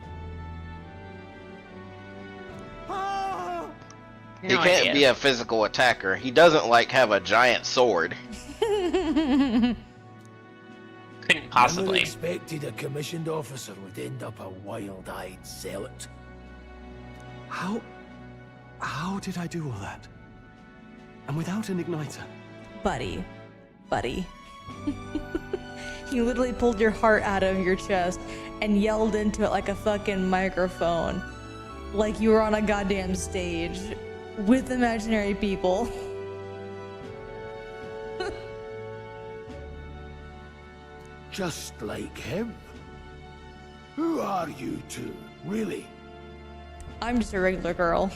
He can't be a physical attacker. He doesn't like have a giant sword. Couldn't Never possibly. expected a commissioned officer would end up a wild-eyed zealot. How did I do all that? And without an igniter? Buddy. You literally pulled your heart out of your chest and yelled into it like a fucking microphone. Like you were on a goddamn stage with imaginary people. Just like him. Who are you two, really? I'm just a regular girl.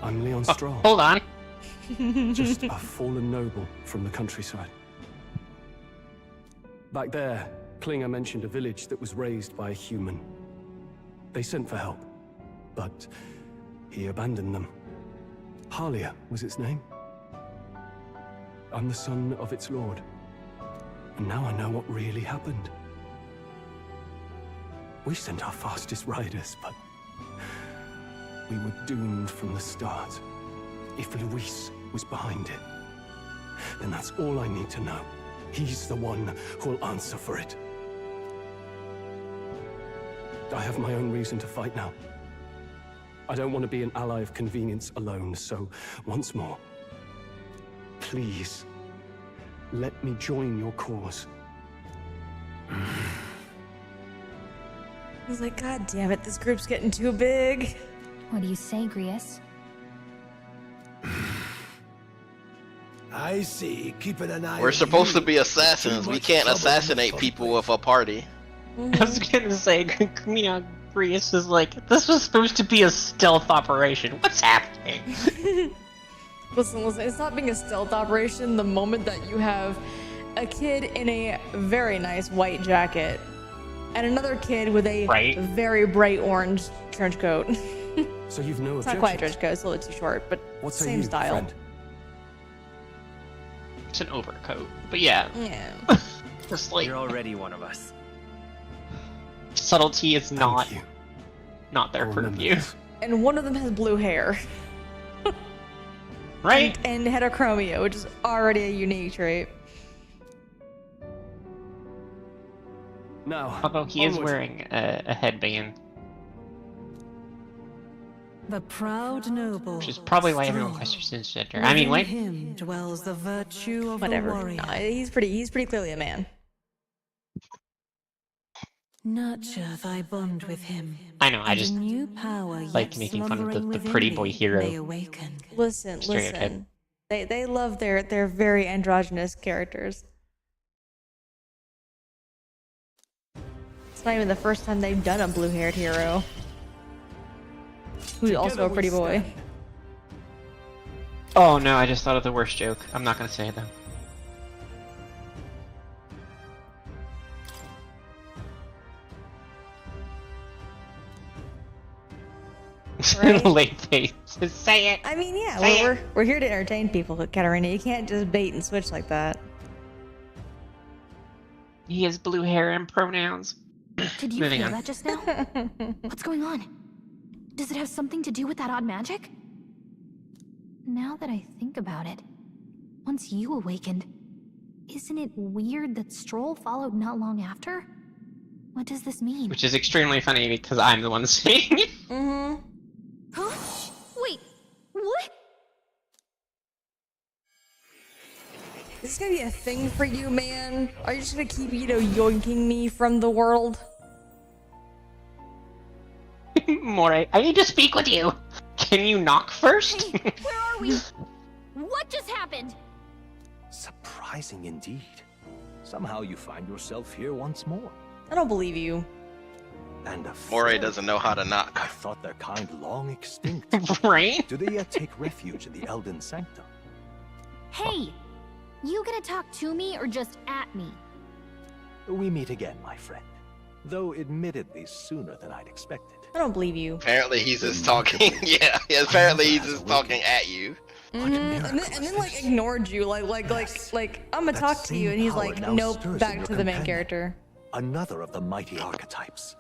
I'm Leon Stroll. Hold on. Just a fallen noble from the countryside. Back there, Klinger mentioned a village that was raised by a human. They sent for help, but he abandoned them. Halia was its name. I'm the son of its lord. And now I know what really happened. We sent our fastest riders, but we were doomed from the start. If Luis was behind it, then that's all I need to know. He's the one who'll answer for it. I have my own reason to fight now. I don't want to be an ally of convenience alone, so once more, please, let me join your cause. He's like, God damn it, this group's getting too big. What do you say, Grius? I see. Keeping an eye We're on supposed you. to be assassins. We can't assassinate people with a party. I was gonna say, Grius is like, this was supposed to be a stealth operation. What's happening? Listen, it's not being a stealth operation the moment that you have a kid in a very nice white jacket and another kid with a very bright orange trench coat. So you've no It's not quite a trench coat, it's a little too short, but What say same you, style. friend? It's an overcoat. But yeah. Yeah. Just like, You're already one of us. subtlety is not Thank you. not their I'll remember purview. this. And one of them has blue hair. Right? And heterochromia, which is already a unique trait. Now, Although he is onward. wearing a headband, The proud noble. which is probably why everyone strong. questions his gender. I mean, Within like, him dwells the virtue of Whatever. the warrior. No, he's pretty clearly a man. Nurture thy bond with him. I know, I and just a new power like yet making fun of the slumbering pretty within boy thee hero may awaken. Listen. stereotype. They love their very androgynous characters. It's not even the first time they've done a blue-haired hero. Who's also a pretty boy. Oh no, I just thought of the worst joke. I'm not gonna say it though. Right. Late face. Just say it. I mean, yeah, Say we're here to entertain people, Katarina. You can't just bait and switch like that. He has blue hair and pronouns. Did you Moving feel on. that just now? What's going on? Does it have something to do with that odd magic? Now that I think about it, once you awakened, isn't it weird that Stroll followed not long after? What does this mean? Which is extremely funny because I'm the one saying it. Mm-hmm. Huh? Wait, what? Is this gonna be a thing for you, man? Are you just gonna keep, yoinking me from the world? Moray, I need to speak with you. Can you knock first? Hey, where are we? What just happened? Surprising indeed. Somehow you find yourself here once more. I don't believe you. And a Moray friend. doesn't know how to I knock. thought their kind long extinct. Right? Do they yet take refuge in the Elden Sanctum? Hey, you gonna talk to me or just at me? We meet again, my friend. Though admittedly sooner than I'd expected. I don't believe you. Apparently he's just talking. Yeah, apparently he's just talking at you. And then like ignored you, like I'm gonna talk to you, and he's like, nope, back to the main character. Another of the mighty archetypes.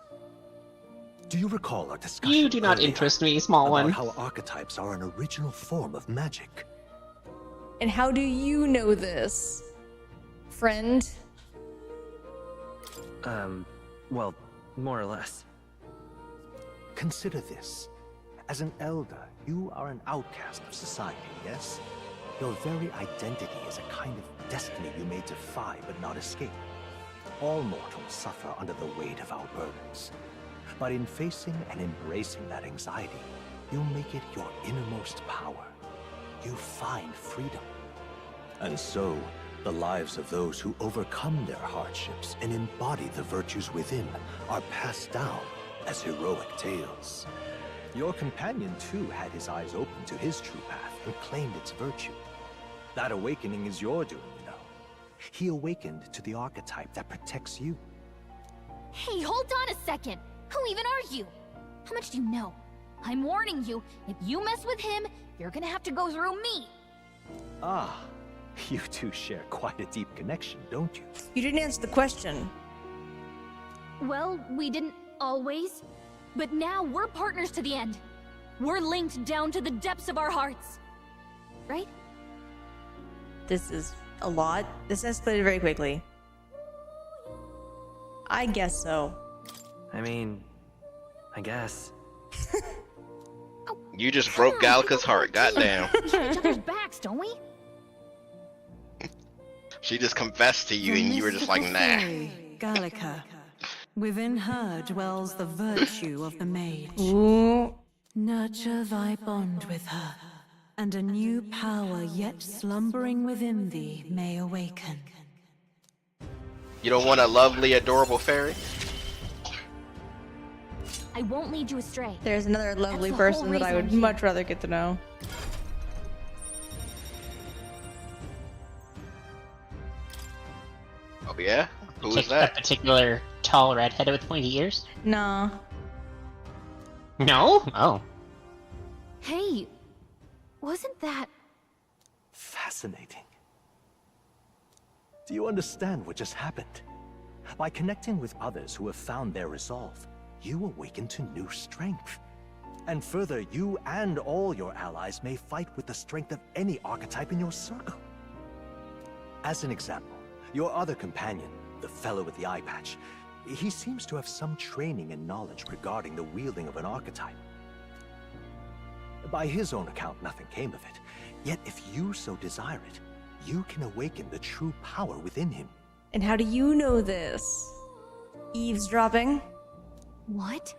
Do you recall our discussion? You do not earlier interest me, small about one. how archetypes are an original form of magic? And how do you know this, friend? Well, more or less. Consider this. As an elder, you are an outcast of society, yes? Your very identity is a kind of destiny you may defy but not escape. All mortals suffer under the weight of our burdens. But in facing and embracing that anxiety, you make it your innermost power. You find freedom. And so, the lives of those who overcome their hardships and embody the virtues within are passed down as heroic tales. Your companion, too, had his eyes open to his true path and claimed its virtue. That awakening is your doing, you know. He awakened to the archetype that protects you. Hey, hold on a second. Who even are you? How much do you know? I'm warning you, if you mess with him, you're gonna have to go through me. Ah, you two share quite a deep connection, don't you? You didn't answer the question. Well, we didn't always, but now we're partners to the end. We're linked down to the depths of our hearts. Right? This is a lot. This escalated very quickly. I guess so. I mean, I guess. You just broke Gallica's heart. Goddamn. We have each other's backs, don't we? She just confessed to you, The and you were just like, mystical nah. fairy, Gallica. Within her dwells the virtue of the mage. Ooh. Nurture thy bond with her, and a new power yet slumbering within thee may awaken. You don't want a lovely, adorable fairy? I won't lead you astray. There's another lovely That's the whole person that I reason would I'm here. much rather get to know. Oh yeah? Who is Take that? particular tall redhead with pointy ears? Nah. No? Oh. Hey, wasn't that... Fascinating. Do you understand what just happened? By connecting with others who have found their resolve, you awaken to new strength. And further, you and all your allies may fight with the strength of any archetype in your circle. As an example, your other companion, the fellow with the eye patch, he seems to have some training and knowledge regarding the wielding of an archetype. By his own account, nothing came of it. Yet if you so desire it, you can awaken the true power within him. And how do you know this? Eavesdropping? What?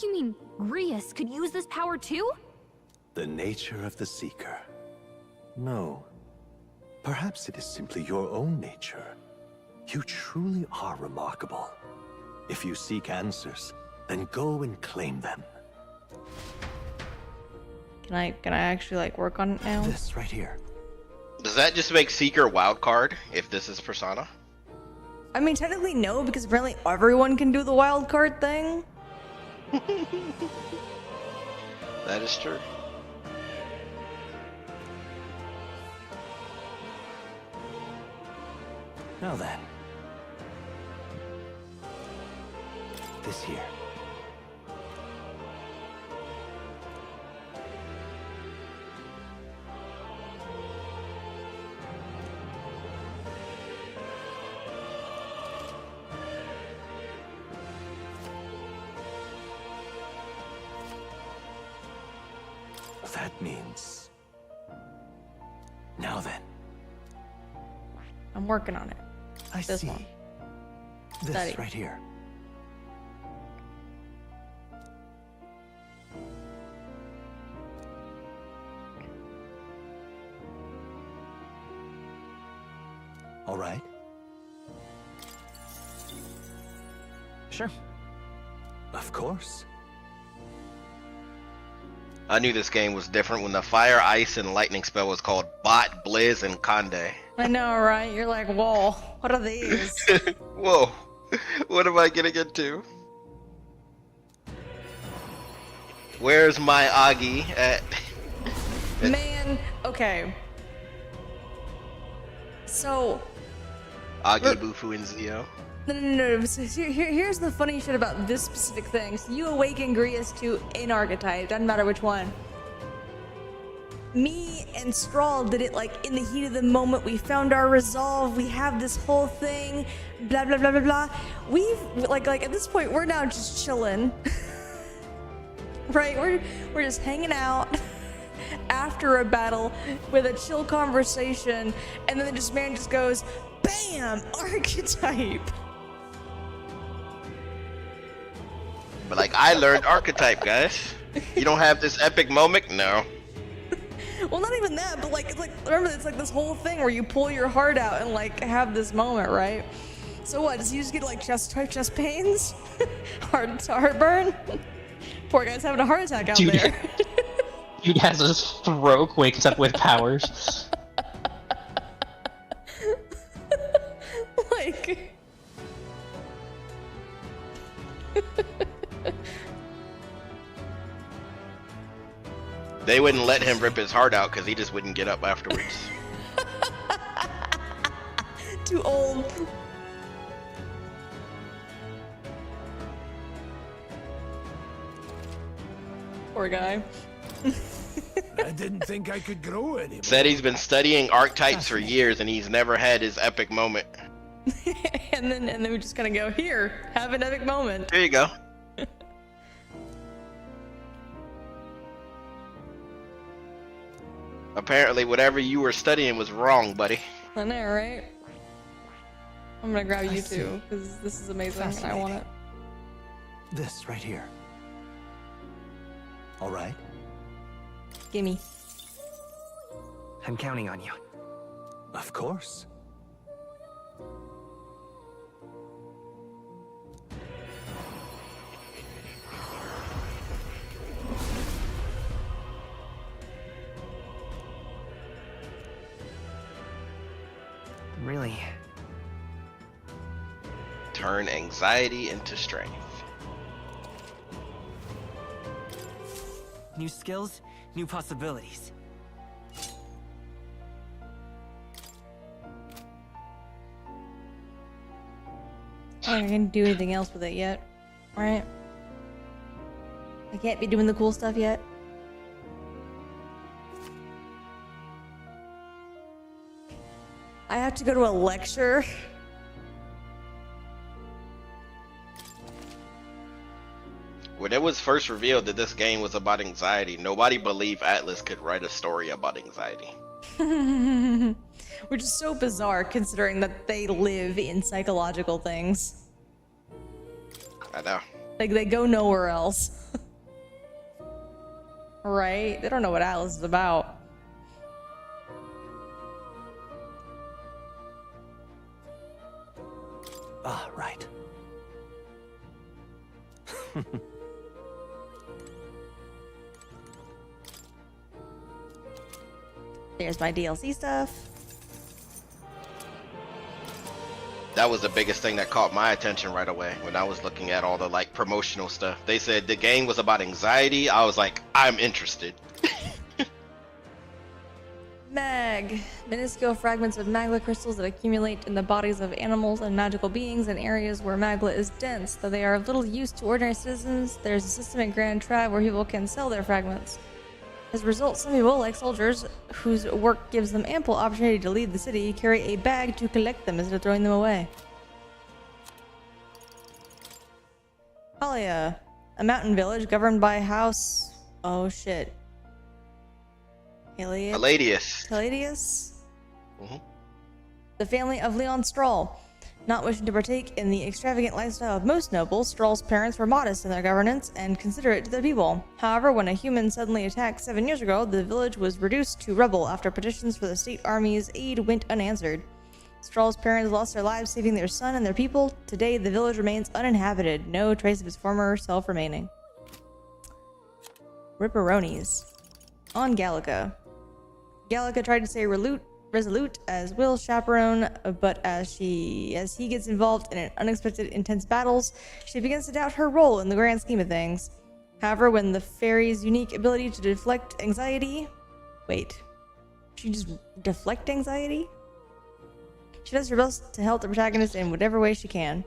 You mean Grius could use this power too? The nature of the Seeker. No. Perhaps it is simply your own nature. You truly are remarkable. If you seek answers, then go and claim them. Can I actually like work on it now? This right here. Does that just make Seeker wild card if this is Persona? I mean, technically no, because apparently everyone can do the wild card thing. That is true. Now then. This here. That means... Now then. I'm working on it. I This see. one. This Study. right here. All right. Sure. Of course. I knew this game was different when the fire, ice, and lightning spell was called Bot, Blizz, and Conde. I know, right? You're like, whoa, what are these? Whoa, what am I getting into? Where's my Agi at? Man, okay. So, Agi, Bufu, and Zio. no. So here's the funny shit about this specific thing. So you awaken Grius to an archetype, doesn't matter which one. Me and Strahl did it like in the heat of the moment. We found our resolve. We have this whole thing. Blah blah blah blah blah. We've like at this point we're now just chilling. Right? We're just hanging out after a battle with a chill conversation, and then this man just goes, BAM! Archetype! But like, I learned Archetype, guys. You don't have this epic moment? No. Well, not even that, but like remember, it's like this whole thing where you pull your heart out and like have this moment, right? So what? Does he just get like chest pains? Heartburn? Poor guy's having a heart attack out Dude. there. Dude has a stroke, wakes up with powers. Like. They wouldn't let him rip his heart out because he just wouldn't get up afterwards. Too old. Poor guy. I didn't think I could grow anymore. Said he's been studying archetypes for years and he's never had his epic moment. and then we just kind of go, here, have an epic moment. Here you go. Apparently whatever you were studying was wrong, buddy. I know, right? I'm gonna grab you too, because this is amazing and I want it. This right here. All right. Gimme. I'm counting on you. Of course. Really? Turn anxiety into strength. New skills, new possibilities. I can't do anything else with it yet, right? I can't be doing the cool stuff yet. I have to go to a lecture. When it was first revealed that this game was about anxiety, nobody believed Atlas could write a story about anxiety. Which is so bizarre considering that they live in psychological things. I know. Like, they go nowhere else. Right? They don't know what Atlas is about. Ah, right. There's my DLC stuff. That was the biggest thing that caught my attention right away when I was looking at all the like promotional stuff. They said the game was about anxiety. I was like, I'm interested. Mag. Minuscule fragments of magla crystals that accumulate in the bodies of animals and magical beings in areas where magla is dense. Though they are of little use to ordinary citizens, there's a system in Grand Tribe where people can sell their fragments. As a result, some people, like soldiers, whose work gives them ample opportunity to leave the city, carry a bag to collect them instead of throwing them away. Halia, a mountain village governed by House... Oh shit. Caladius? The family of Leon Stroll. Not wishing to partake in the extravagant lifestyle of most nobles, Stroll's parents were modest in their governance and considerate to their people. However, when a human suddenly attacked 7 years ago, the village was reduced to rubble after petitions for the state army's aid went unanswered. Stroll's parents lost their lives saving their son and their people. Today, the village remains uninhabited, no trace of its former self remaining. Ripperonis. On Gallica. Gallica tried to stay resolute as Will's chaperone, but as he gets involved in unexpected intense battles, she begins to doubt her role in the grand scheme of things. However, when the fairy's unique ability to deflect anxiety... Wait. She just deflect anxiety? She does her best to help the protagonist in whatever way she can.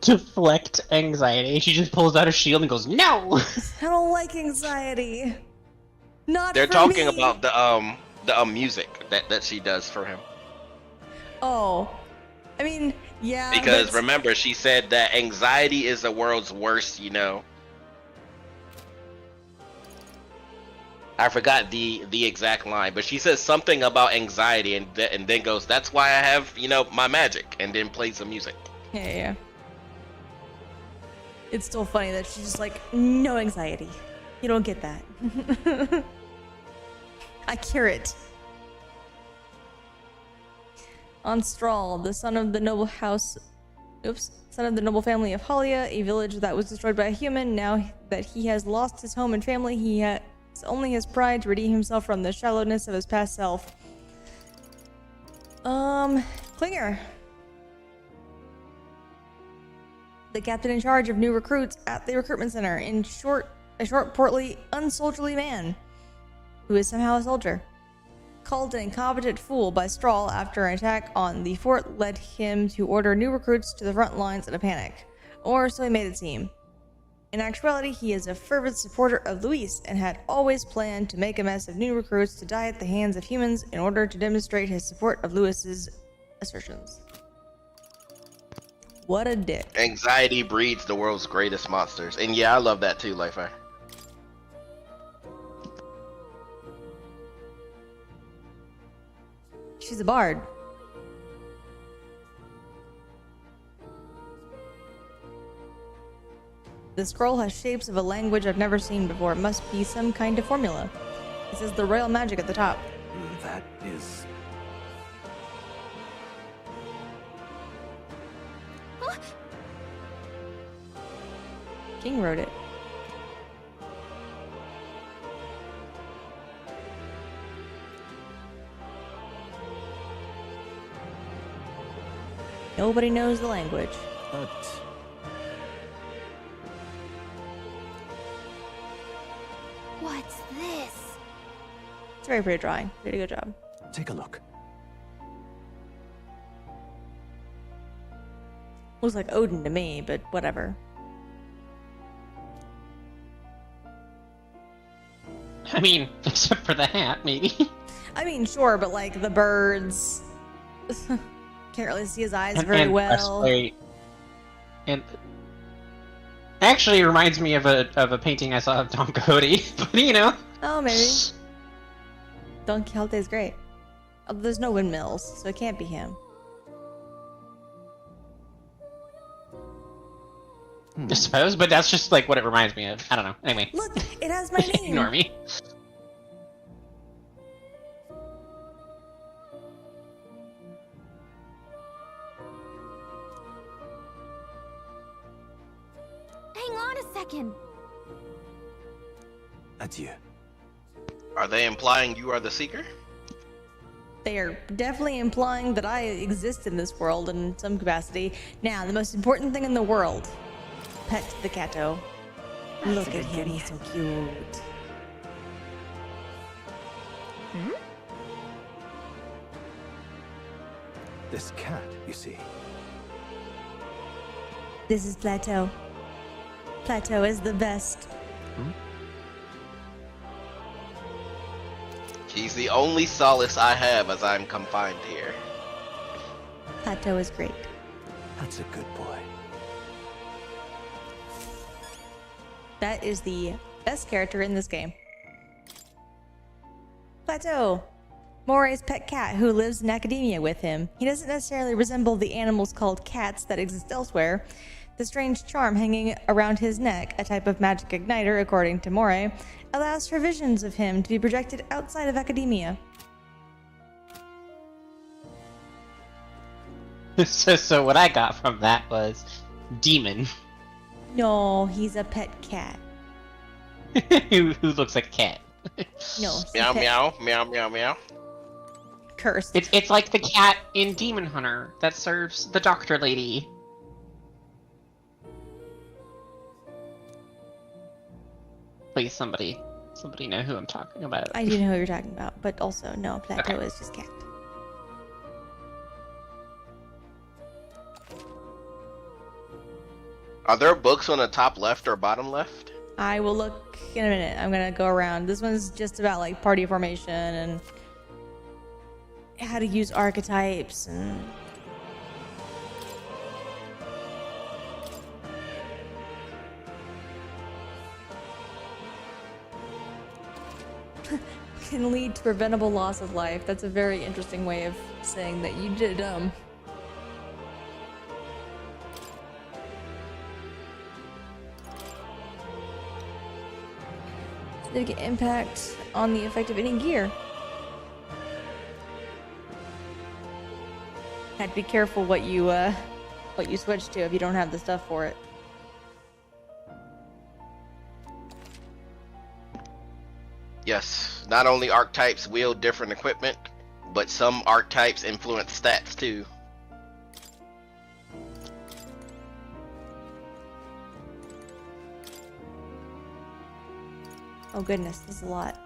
Deflect anxiety. She just pulls out a shield and goes, no! I don't like anxiety. Not They're for talking me. about the music that she does for him. Oh. I mean, yeah. Because but... remember, she said that anxiety is the world's worst, you know. I forgot the exact line, but she says something about anxiety and then goes, that's why I have, you know, my magic, and then plays some music. Yeah. It's still funny that she's just like, no anxiety. You don't get that. I cure it. On Strahl, the son of the noble family of Halia, a village that was destroyed by a human. Now that he has lost his home and family, he has only his pride to redeem himself from the shallowness of his past self. Klinger. The captain in charge of new recruits at the recruitment center. In short, a short, portly, unsoldierly man who is somehow a soldier. Called an incompetent fool by Strahl after an attack on the fort led him to order new recruits to the front lines in a panic. Or so he made it seem. In actuality, he is a fervent supporter of Luis and had always planned to make a mess of new recruits to die at the hands of humans in order to demonstrate his support of Luis's assertions. What a dick. Anxiety breeds the world's greatest monsters. And yeah, I love that too, Lifer. She's a bard. The scroll has shapes of a language I've never seen before. It must be some kind of formula. It says the royal magic at the top. That is... King wrote it. Nobody knows the language. But... What's this? It's a very pretty drawing. Did a good job. take a look. Looks like Odin to me, but whatever. I mean, except for the hat, maybe. I mean, sure, but like the birds. Can't really see his eyes very well. And actually reminds me of a painting I saw of Don Quixote, but you know. Oh, maybe. Don Quixote is great. Although there's no windmills, so it can't be him. I suppose, but that's just like what it reminds me of. I don't know. Anyway. Look, it has my name. Ignore me. Hang on a second. Adieu. Are they implying you are the Seeker? They are definitely implying that I exist in this world in some capacity. Now, the most important thing in the world. Pet the Cato. Look at him, he's so cute. This cat, you see. This is Plateau. Plateau is the best. He's the only solace I have as I'm confined here. Plateau is great. That's a good boy. That is the best character in this game. Plateau. Moray's pet cat who lives in academia with him. He doesn't necessarily resemble the animals called cats that exist elsewhere. The strange charm hanging around his neck, a type of magic igniter according to Moray, allows for visions of him to be projected outside of academia. So what I got from that was demon. No, he's a pet cat. who looks like a cat. No, he's Meow a pet. meow meow meow meow. Cursed. It's like the cat in Demon Hunter that serves the doctor lady. Please, somebody know who I'm talking about. I do know who you're talking about, but also, no, Plateau Okay. is just cat. Are there books on the top left or bottom left? I will look in a minute. I'm gonna go around. This one's just about like party formation and how to use archetypes and can lead to preventable loss of life. That's a very interesting way of saying that you did significant impact on the effect of any gear. Had to be careful what you switch to if you don't have the stuff for it. Yes, not only archetypes wield different equipment, but some archetypes influence stats too. Oh goodness, this is a lot.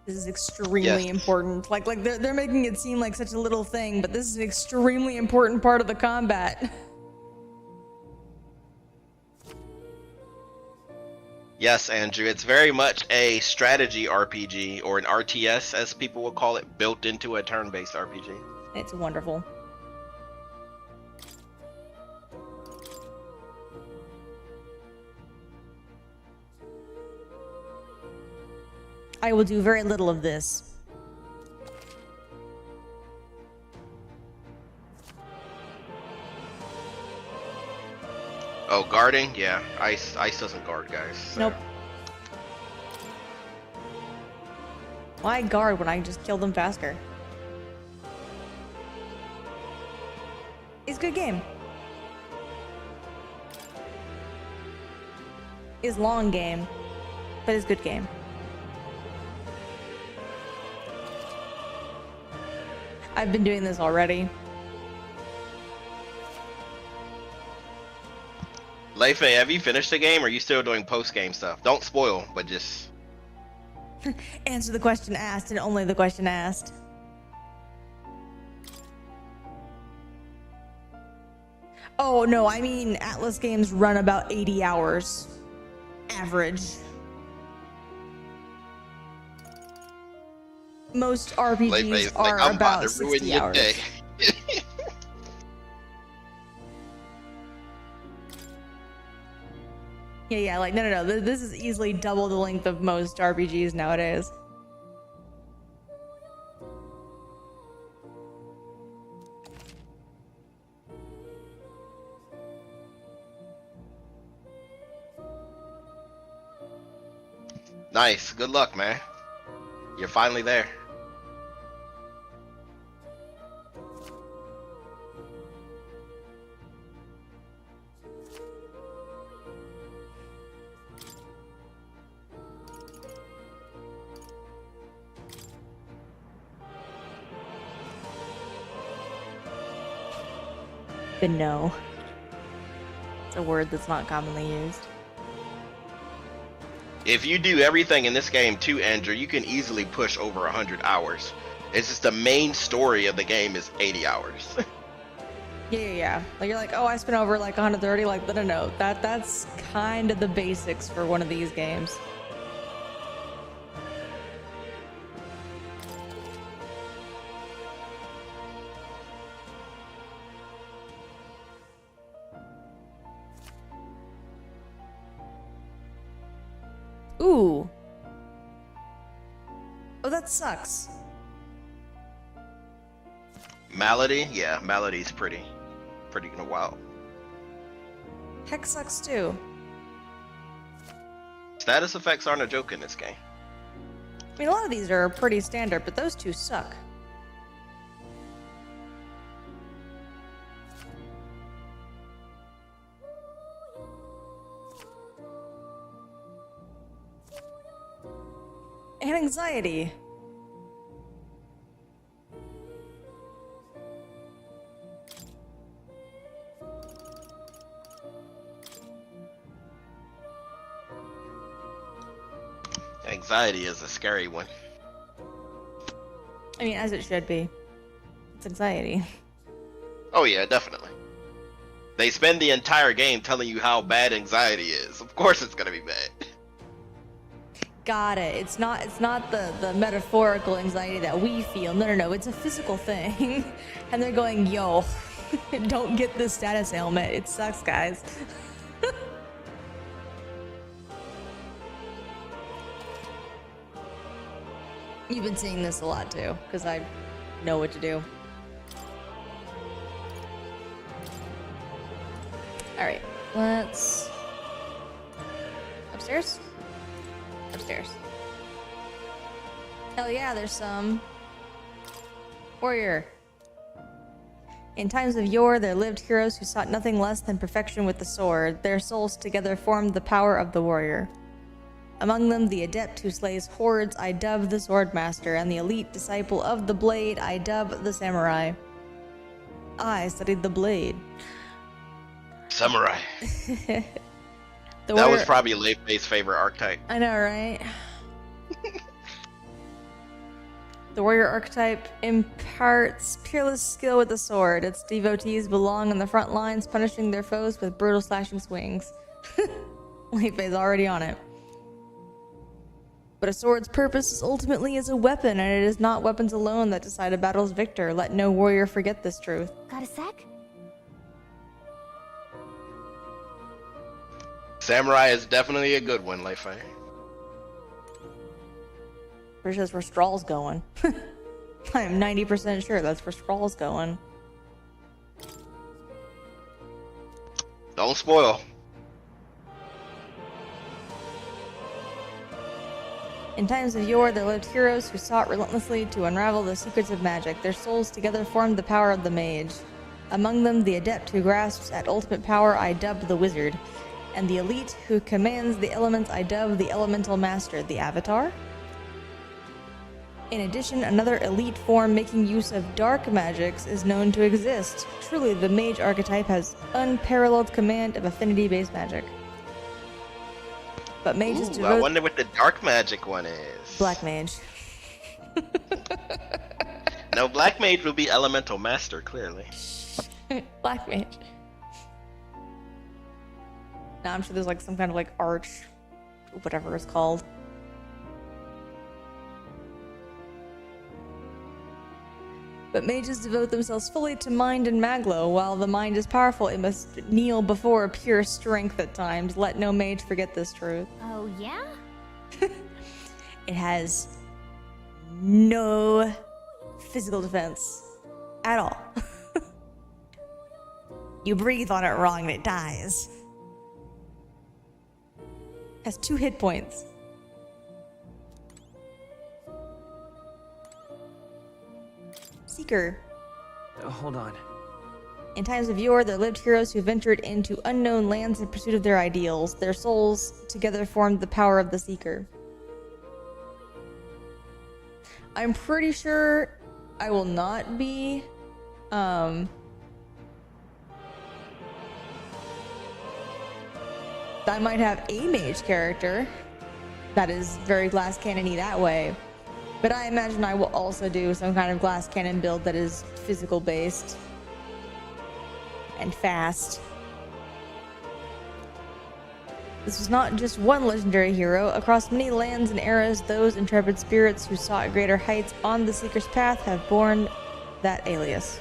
This is extremely Yes. important. Like they're making it seem like such a little thing, but this is an extremely important part of the combat. Yes, Andrew, it's very much a strategy RPG, or an RTS as people will call it, built into a turn-based RPG. It's wonderful. I will do very little of this. Oh, guarding? Yeah, ice doesn't guard, guys. So. Nope. Why guard when I can just kill them faster? It's a good game. It's long game, but it's a good game. I've been doing this already. Leife, have you finished the game, or are you still doing post-game stuff? Don't spoil, but just... Answer the question asked and only the question asked. Oh, no, I mean Atlas games run about 80 hours. Average. Most RPGs Leife's are like, I'm about to ruin 60 your hours. day. Yeah, like, no. This is easily double the length of most RPGs nowadays. Nice. Good luck, man. You're finally there. But no. It's a word that's not commonly used. If you do everything in this game too, Andrew, you can easily push over 100 hours. It's just the main story of the game is 80 hours. Yeah. Like, you're like, oh, I spent over like 130. Like, no. That's kind of the basics for one of these games. Ooh. Oh, that sucks. Malady? Yeah, Malady's pretty wild. Heck sucks too. Status effects aren't a joke in this game. I mean, a lot of these are pretty standard, but those two suck. And anxiety. Anxiety is a scary one. I mean, as it should be. It's anxiety. Oh yeah, definitely. They spend the entire game telling you how bad anxiety is. Of course it's gonna be bad. Got it. It's not the metaphorical anxiety that we feel. No. It's a physical thing. And they're going, yo, don't get this status ailment. It sucks, guys. You've been seeing this a lot too, because I know what to do. Alright, let's... Upstairs? Upstairs. Hell yeah, there's some... Warrior. In times of yore, there lived heroes who sought nothing less than perfection with the sword. Their souls together formed the power of the warrior. Among them, the adept who slays hordes I dub the swordmaster, and the elite disciple of the blade I dub the samurai. I studied the blade. Samurai. That was probably Leifei's favorite archetype. I know, right? The warrior archetype imparts peerless skill with the sword. Its devotees belong on the front lines, punishing their foes with brutal slashing swings. Leifei's already on it. But a sword's purpose is ultimately as a weapon, and it is not weapons alone that decide a battle's victor. Let no warrior forget this truth. Got a sec? Samurai is definitely a good one, Leifei. Pretty sure that's where Strawl's going. I am 90% sure that's where Strawl's going. Don't spoil. In times of yore, there lived heroes who sought relentlessly to unravel the secrets of magic. Their souls together formed the power of the mage. Among them, the adept who grasps at ultimate power I dubbed the wizard, and the elite who commands the elements I dubbed the elemental master, the avatar. In addition, another elite form making use of dark magics is known to exist. Truly, the mage archetype has unparalleled command of affinity-based magic. But mages devote... I wonder what the dark magic one is. Black mage. No, black mage will be elemental master, clearly. Black mage. Now I'm sure there's like some kind of like arch, whatever it's called. But mages devote themselves fully to mind and maglo. While the mind is powerful, it must kneel before pure strength at times. Let no mage forget this truth. Oh, yeah? It has no physical defense at all. You breathe on it wrong and it dies. Has 2 hit points. Seeker. Hold on. In times of yore, there lived heroes who ventured into unknown lands in pursuit of their ideals. Their souls together formed the power of the Seeker. I'm pretty sure I will not be, I might have a mage character that is very glass cannon-y that way. But I imagine I will also do some kind of glass cannon build that is physical based and fast. This was not just one legendary hero. Across many lands and eras, those intrepid spirits who sought greater heights on the Seeker's path have borne that alias.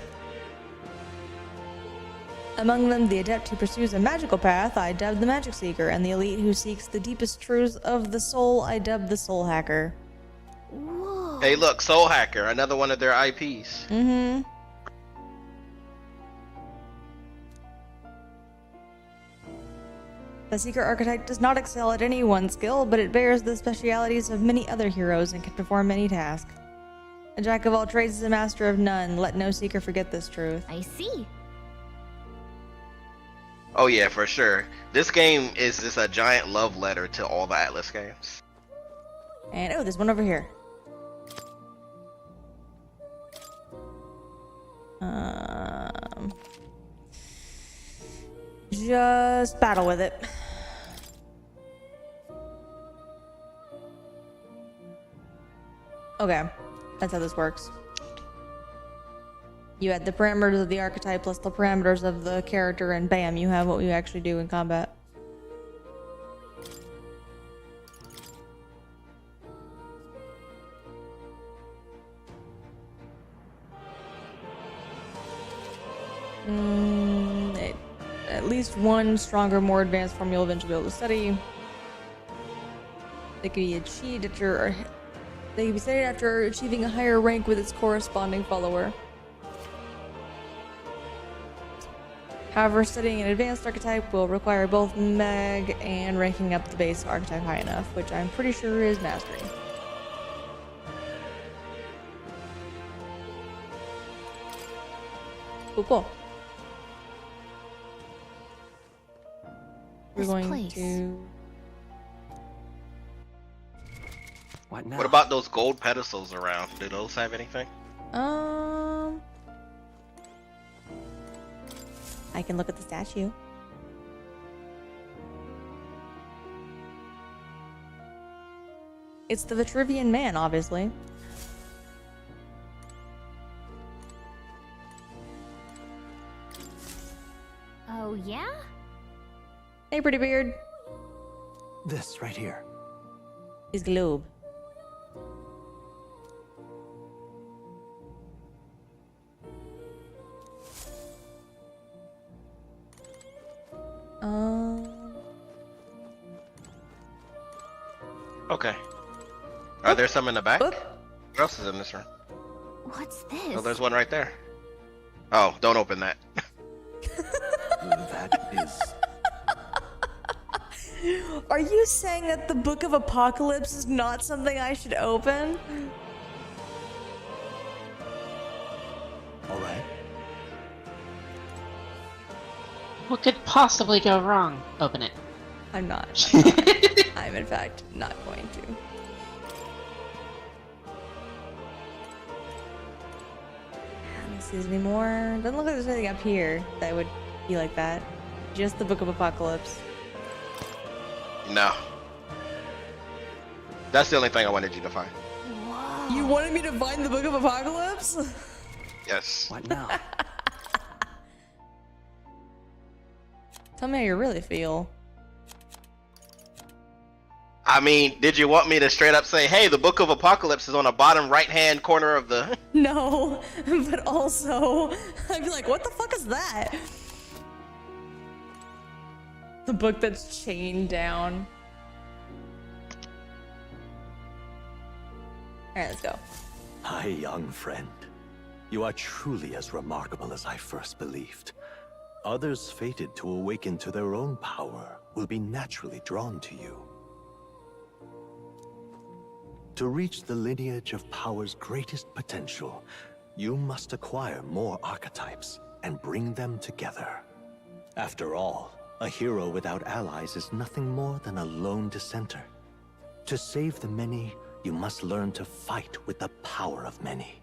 Among them, the adept who pursues a magical path, I dubbed the Magic Seeker, and the elite who seeks the deepest truths of the soul, I dubbed the Soul Hacker. Whoa. Hey, look, Soul Hacker, another one of their IPs. Mm-hmm. The Seeker archetype does not excel at any one skill, but it bears the specialities of many other heroes and can perform any task. A jack of all trades is a master of none. Let no Seeker forget this truth. I see. Oh yeah, for sure. This game is just a giant love letter to all the Atlas games. And oh, there's one over here. Just battle with it. Okay, that's how this works. You add the parameters of the archetype plus the parameters of the character, and bam, you have what you actually do in combat. At least one stronger, more advanced form you'll eventually be able to study. They can be achieved after, they can be studied after achieving a higher rank with its corresponding follower. However, studying an advanced archetype will require both mag and ranking up the base archetype high enough, which I'm pretty sure is mastery. Cool. We're going to... What now? What about those gold pedestals around? Do those have anything? I can look at the statue. It's the Vitruvian man, obviously. Oh, yeah? Hey, pretty beard. This right here. His globe. Okay. Are there some in the back? Book? What else is in this room? What's this? Oh, there's one right there. Oh, don't open that. That is... Are you saying that the Book of Apocalypse is not something I should open? All right. What could possibly go wrong? Open it. I'm not. I'm in fact not going to. Let me see, is there any more? Doesn't look like there's anything up here that would be like that. Just the Book of Apocalypse. No. That's the only thing I wanted you to find. Whoa. You wanted me to find the Book of Apocalypse? Yes. What now? Tell me how you really feel. I mean, did you want me to straight up say, hey, the Book of Apocalypse is on the bottom right-hand corner of the... No, but also, I'd be like, what the fuck is that? The book that's chained down. Alright, let's go. My young friend, you are truly as remarkable as I first believed. Others fated to awaken to their own power will be naturally drawn to you. To reach the lineage of power's greatest potential, you must acquire more archetypes and bring them together. After all, a hero without allies is nothing more than a lone dissenter. To save the many, you must learn to fight with the power of many.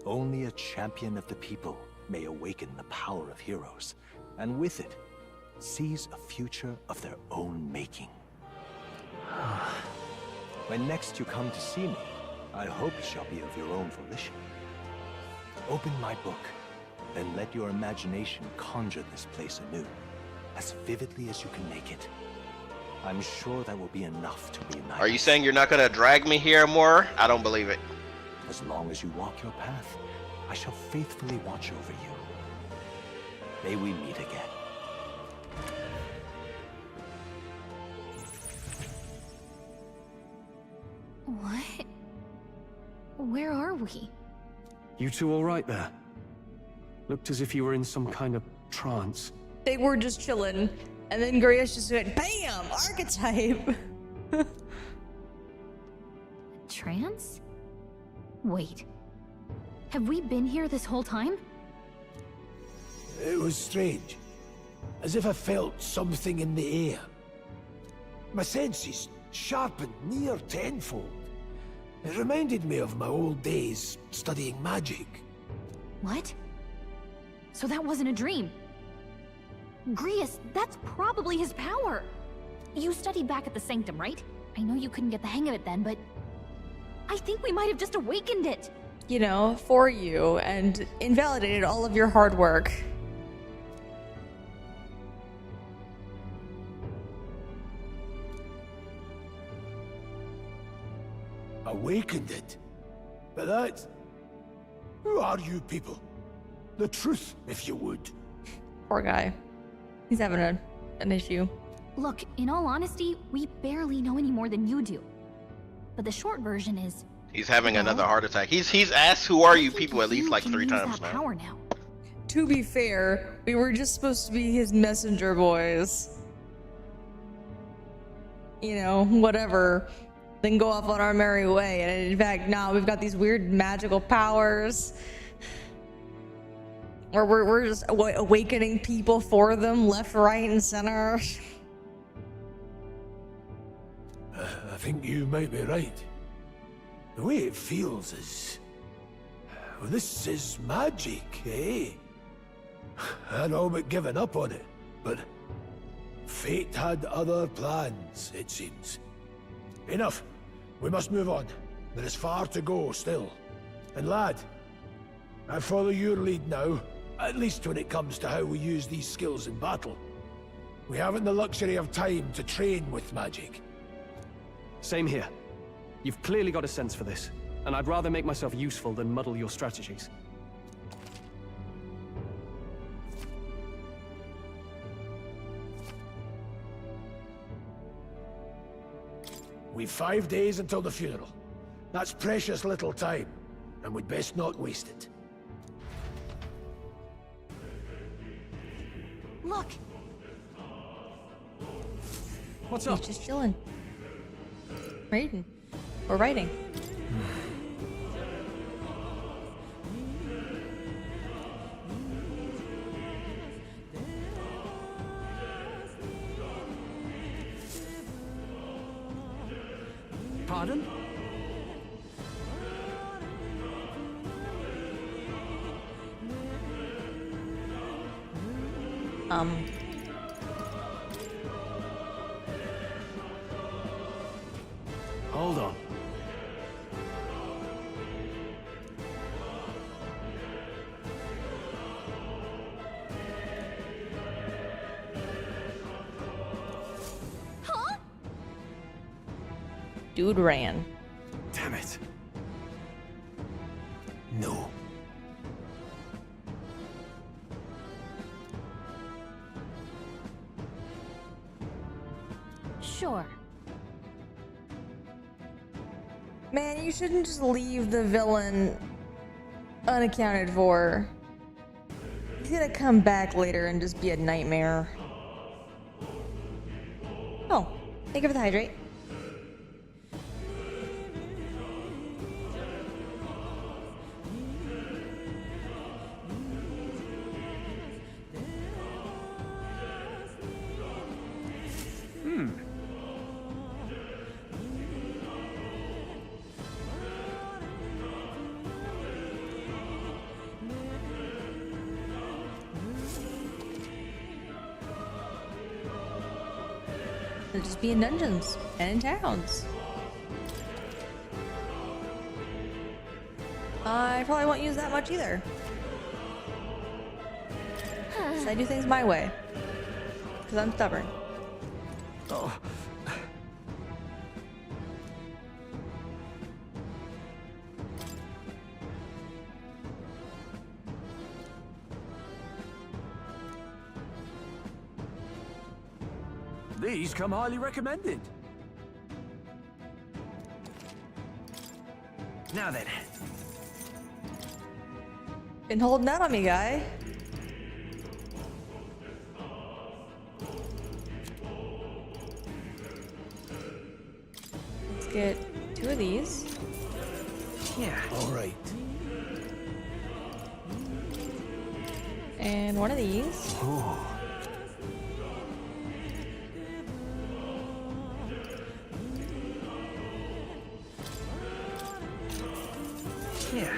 Only a champion of the people may awaken the power of heroes, and with it, seize a future of their own making. When next you come to see me, I hope it shall be of your own volition. Open my book, then let your imagination conjure this place anew, as vividly as you can make it. I'm sure that will be enough to reunite. Are you saying you're not gonna drag me here more? I don't believe it. As long as you walk your path, I shall faithfully watch over you. May we meet again. What? Where are we? You two all right there? Looked as if you were in some kind of trance. They were just chilling, and then Grace just went, BAM! Archetype! Trance? Wait. Have we been here this whole time? It was strange. As if I felt something in the air. My senses sharpened near tenfold. It reminded me of my old days studying magic. What? So that wasn't a dream. Grius, that's probably his power. You studied back at the Sanctum, right? I know you couldn't get the hang of it then, but I think we might have just awakened it. You know, for you, and invalidated all of your hard work. Awakened it? But that... Who are you people? The truth, if you would. Poor guy. He's having an issue. Look, in all honesty, we barely know any more than you do. But the short version is... He's having well, another heart attack. He's asked who are you I think people at least you like can 3 use times that now. power now. To be fair, we were just supposed to be his messenger boys. You know, whatever. Then go off on our merry way. And in fact, now we've got these weird magical powers. Or we're just awakening people for them, left, right, and center. I think you might be right. The way it feels is... Well, this is magic, eh? I'd all but given up on it, but... Fate had other plans, it seems. Enough. We must move on. There is far to go still. And lad, I follow your lead now. At least when it comes to how we use these skills in battle. We haven't the luxury of time to train with magic. Same here. You've clearly got a sense for this, and I'd rather make myself useful than muddle your strategies. We've 5 days until the funeral. That's precious little time, and we'd best not waste it. Look! What's He's up? just chilling. Reading. Or writing. Pardon? Hold on. Dude ran. Damn it. No. Sure. Man, you shouldn't just leave the villain unaccounted for. He's gonna come back later and just be a nightmare. Oh, thank you for the hydrate. They'll just be in dungeons and in towns. I probably won't use that much either. So I do things my way. Because I'm stubborn. Oh. These come highly recommended. Now then. Been holding out on me, guy. Let's get 2 of these. Yeah. All right. And 1 of these. Oh. Yeah.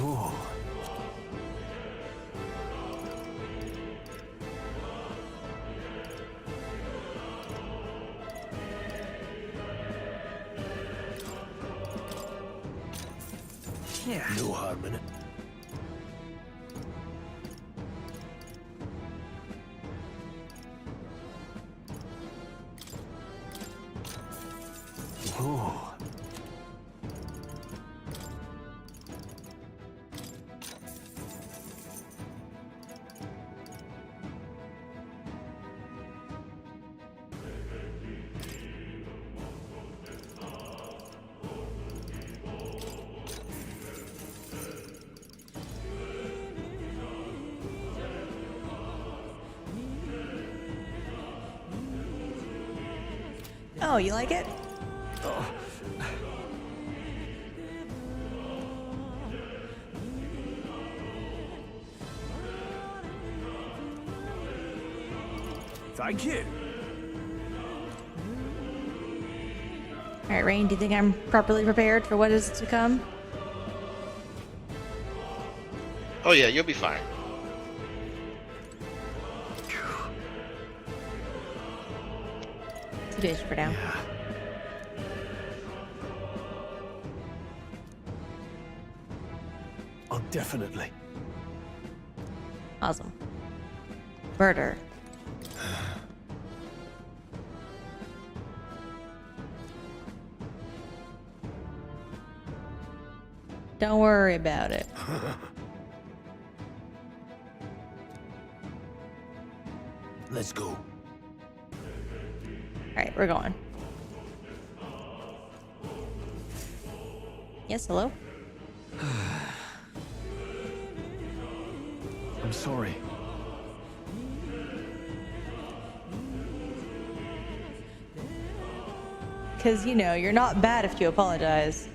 Oh. Yeah. No harm in it. Oh. Oh, you like it? Oh. Thank you. Alright, Rain, do you think I'm properly prepared for what is to come? Oh yeah, you'll be fine. So Fish for now. Yeah. Oh, definitely. Awesome. Birder. Don't worry about it. Let's go. Alright, we're going. Yes, hello? I'm sorry. Because, you know, you're not bad if you apologize.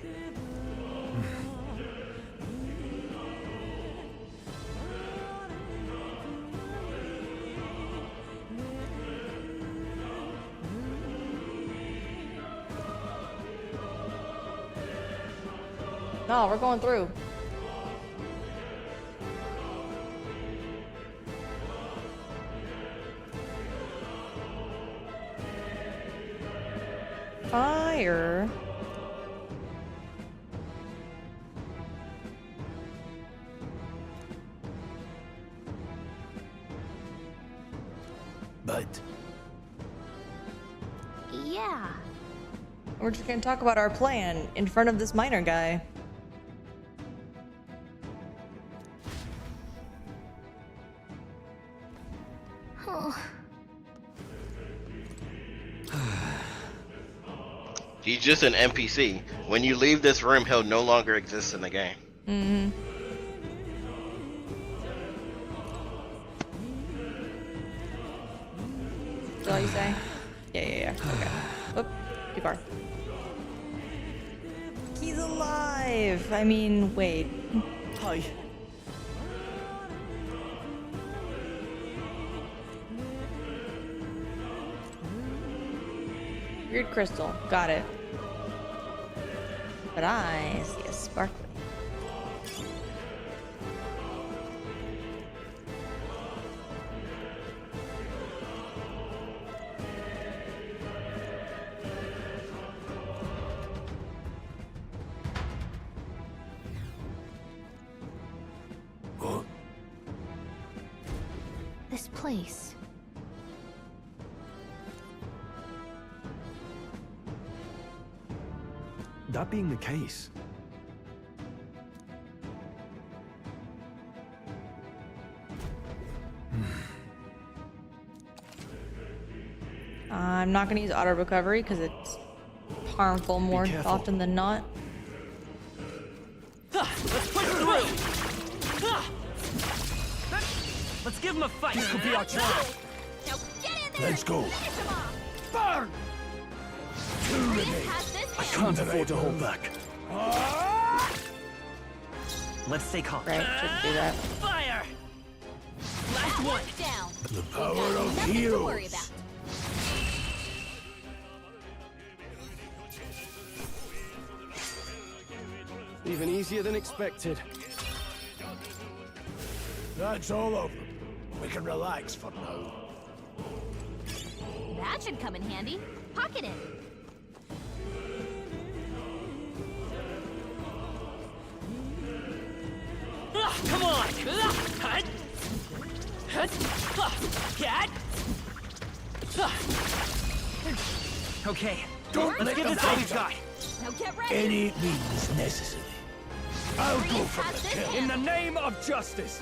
No, we're going through. Fire. But Yeah. We're just gonna talk about our plan in front of this miner guy. Oh. He's just an NPC. When you leave this room, he'll no longer exist in the game. Mm-hmm. Is that all you say? Yeah. Okay. Oop, too far. He's alive! I mean, wait. Hi. Weird crystal. Got it. But I see a sparkly. This place. That being the case, I'm not gonna use auto recovery because it's harmful more careful. often than not. Let's push through! Let's give him a fight! This could be our chance! Now get in there! Let's go. Finish him off! Burn! This has this I hit. can't afford to hold back. Let's stay calm. Right, shouldn't do that. Fire! Last one! Down. The power Got of nothing to worry heroes. about. Even easier than expected. That's all of them. We can relax for now. That should come in handy. Pocket it. Come on! Okay, Don't let's let give them this all we've fight got. Now get ready. Any means necessary. I'll go This for has the this kill. In the name of justice!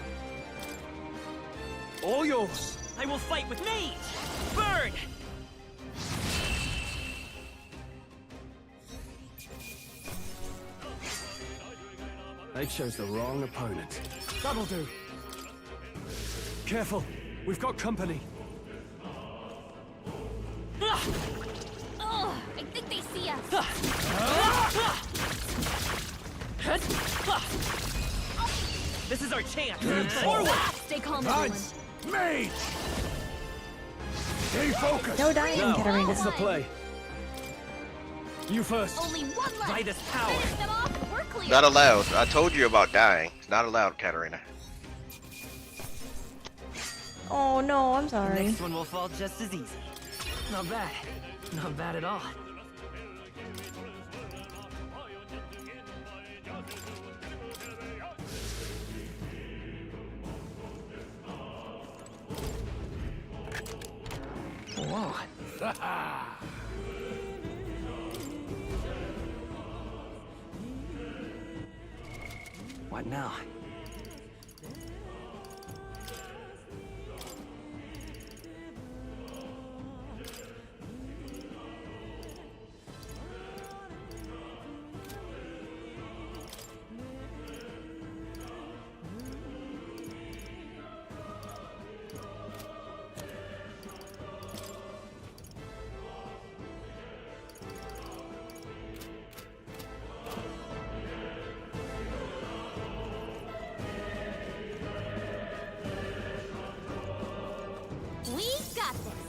All yours! I will fight with me! Burn! They chose the wrong opponent. That'll do. Careful, we've got company. Oh, I think they see us. This is our chance! Forward! Stay calm, everyone. Lads, mage! Stay focused! No dying, Now, Katarina. what's the play? You first. Only one left. By this power! Finish them off and we're clear. Not allowed. I told you about dying. It's not allowed, Katarina. Oh no, I'm sorry. Next one will fall just as easy. Not bad. Not bad at all. Whoa. What now? We got this.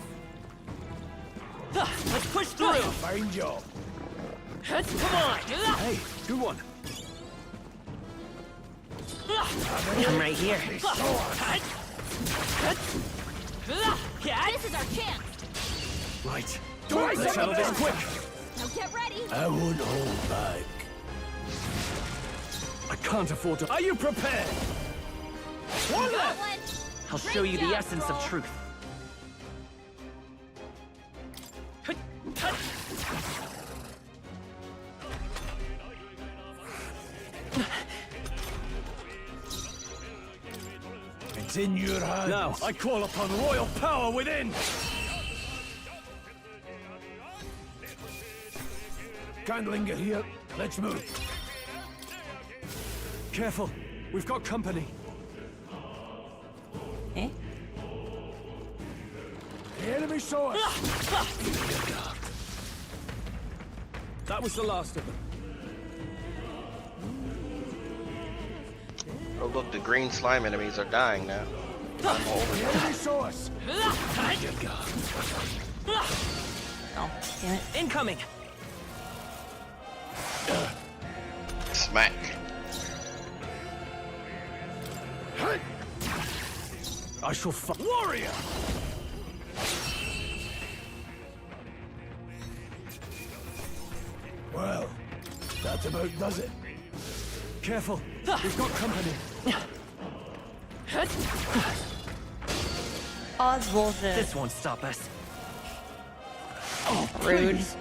Let's push through! Fine job. Come on! Hey, good one. I'm right here. This is our chance. Right. Let's settle this quick. Now get ready. I won't hold back. I can't afford to. Are you prepared? One Got left! one. I'll Great show you the job, essence Troll. of truth. It's in your hands. Now, I call upon royal power within. Can't linger here. Let's move. Careful, we've got company. Eh? The enemy saw us. That was the last of them. Oh look, the green slime enemies are dying now. The enemy saw us. Oh, damn it. Incoming! Smack. I shall warrior! Well, that about does it. Careful, we've got company. Oh, that's bullshit. This won't stop us. Oh, Rude. please.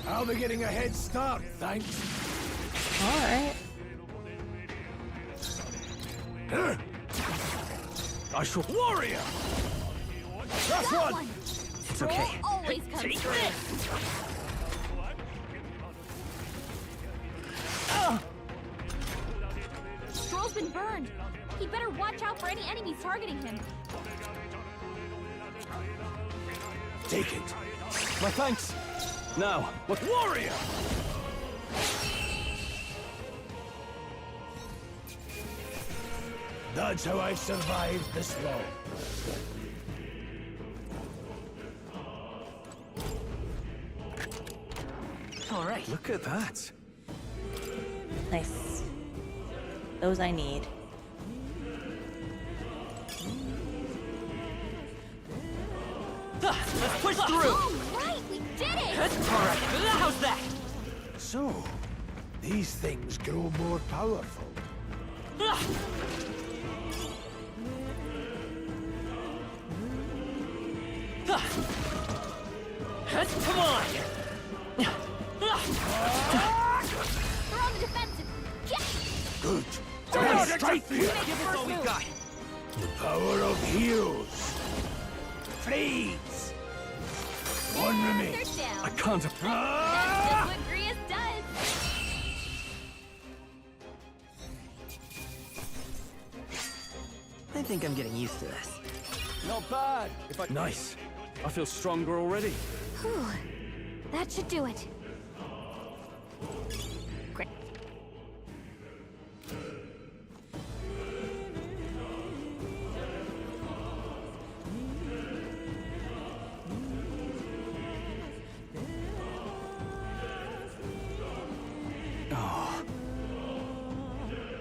I'll be getting a head start, thanks. Alright. I shall warrior! That's Got one. It's okay. Troll always comes through. Stroll's been burned. He better watch out for any enemies targeting him. Take it. My thanks. Now, what warrior? That's how I've survived this long. All right. Look at that. Nice. Those I need. Let's push through! All right, we did it. All right, how's that? So, these things grow more powerful. Come on! They're on the defensive. Good. Straight through! Give us all we got. The power of heroes. Freeze. One They're remains. down. I can't. That's just what Grius does. I think I'm getting used to this. Not bad. Nice. I feel stronger already. Whew. That should do it. Great.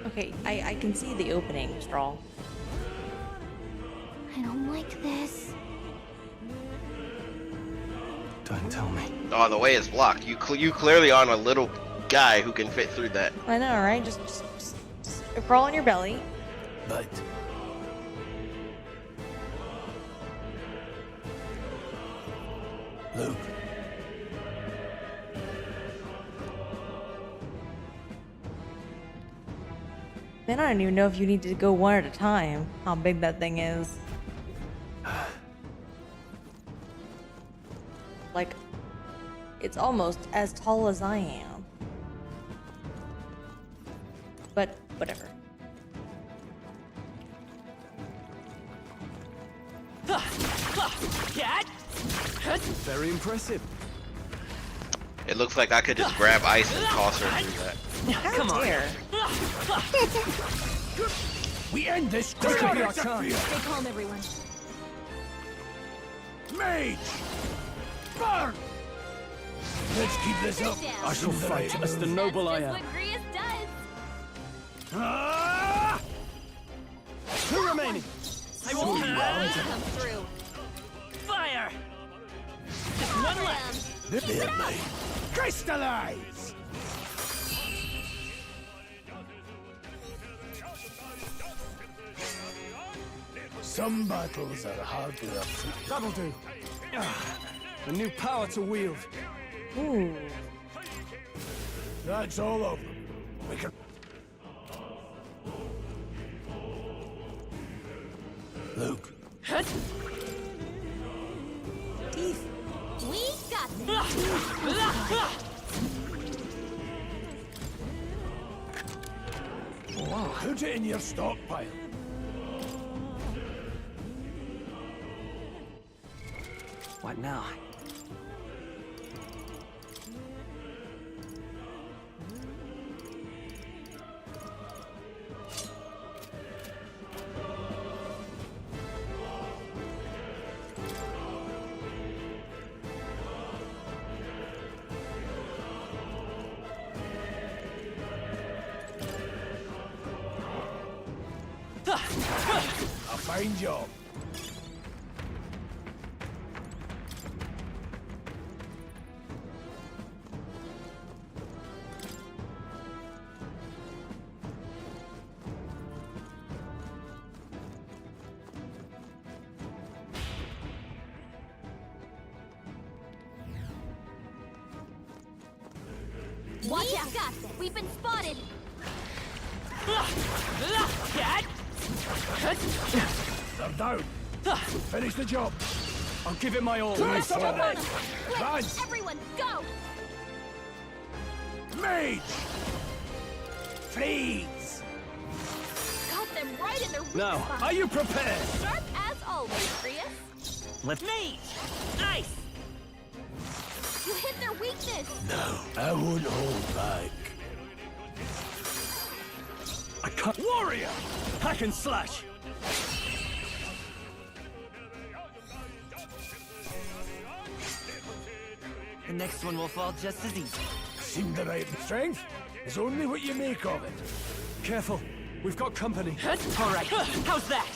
Okay, I can see the opening, Straw. I don't like like this. Don't tell me. Oh, the way it's blocked. You clearly aren't a little guy who can fit through that. I know, right? Just crawl on your belly. But Luke, Man, I don't even know if you need to go one at a time. How big that thing is. Like, it's almost as tall as I am. But, whatever. Very impressive. It looks like I could just grab ice and toss her through that. Come on. we end this This could be our quick. chance. Stay calm, everyone. Mage! Burn! Let's keep this up. I shall fight as the noble I That's am. just what Grius does. Ah! Two remaining. I will come through. Fire! Just one left. There, mate. Crystallize! Some battles are hardly up to. That'll do. A new power to wield. Ooh. That's all of them. We can. Luke. Teeth. We got this. Put it in your stockpile. What now? A fine job. Watch out. Got this. We've been spotted. They're down. Finish the job. I'll give it my all. Move forward. Quick, Advance. everyone, go! Mage! Freeze! Got them right in their weak Now, spot. are you prepared? Sharp as always, Grius. Left. Me! Ice! You hit their weakness. No, I won't hold back. I can't. Warrior! Hack and slash! The next one will fall just as easy. Seem the right strength is only what you make of it. Careful, we've got company. All right, how's that?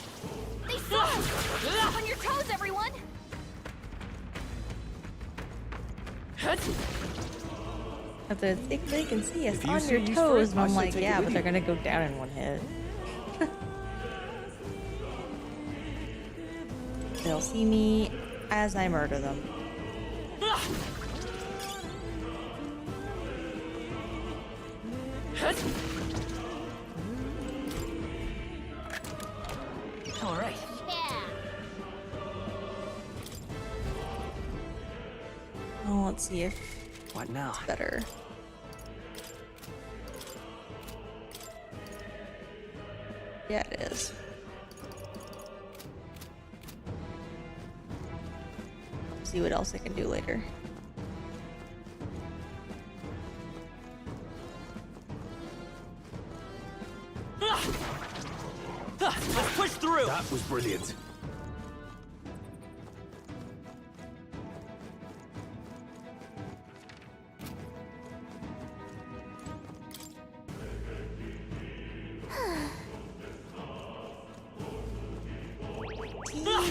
They saw us. On your toes, everyone. If they can see us If you on see your use for toes, it, and I I'm shall like, take it yeah, with but you. they're gonna go down in one hit. They'll see me as I murder them. All right. Yeah. Oh, let's see if What now? it's better. Yeah, it is. See what else I can do later. Let's push through. That was brilliant.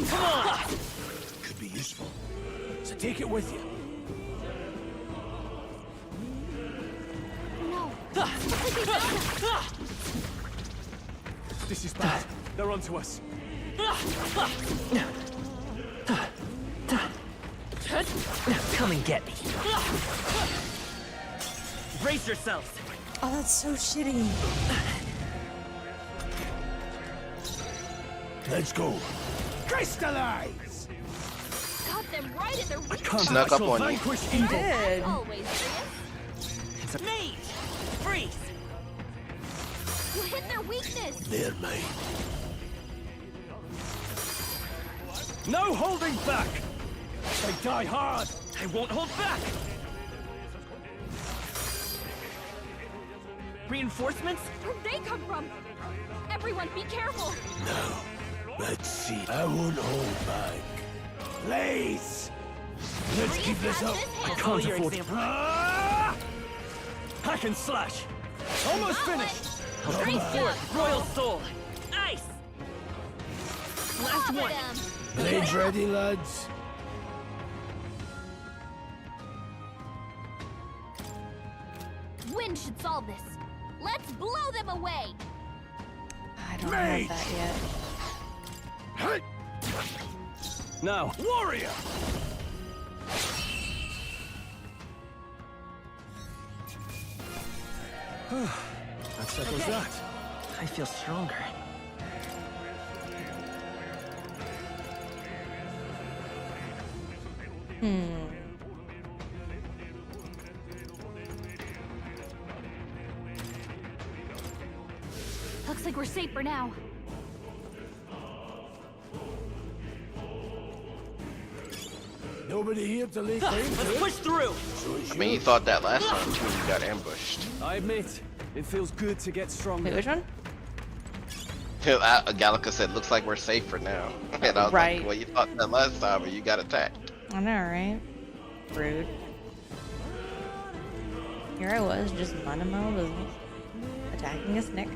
Come on! so take it with you. No. Looks like they found us. This is bad. They're onto us. Come and get me. Brace yourselves. Oh, that's so shitty. Let's go. Crystallize! Got them right at their weak Snuck up on you. Vanquish You evil. did. Always, Reyes. It's a mage. Freeze. You hit their weakness. They're mine. No holding back. They die hard. I won't hold back. Reinforcements? Where'd they come from? Everyone, be careful. Now, let's see. I won't hold back. Please! Let's Reyes keep this has up. this I hand. can't afford it. Hack and slash. Almost finished. Great job. Royal Soul. Ice. Last Clobbered one. him. Blades ready, lads. Wind should solve this. Let's blow them away. I don't Mate. have that yet. Now, warrior. That settles that. I feel stronger. Looks like we're safe for now. Nobody here to lay claim to Let's it. push through. So it's I mean, you thought that last time too. You got ambushed. I admit, it feels good to get stronger. Wait, which one? Gallica said, "Looks like we're safe for now." And I was Right. like, "Well, you thought that last time, but you got attacked." I know, right? Rude. Here I was, just minding my own business. Attacking a snick.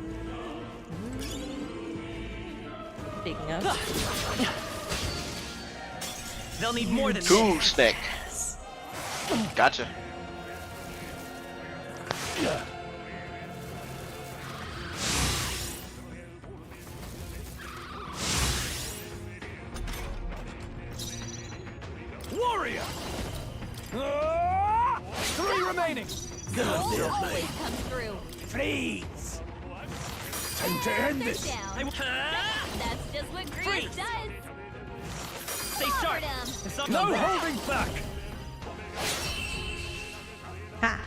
Speaking of. They'll need more than Two snake. Gotcha. warrior. Three remaining. Gold always comes through. Freeze! Time to end They're this. down. That's just what Grease Freeze. does. Stay sharp. Clobbered 'em. No holding back. Ha!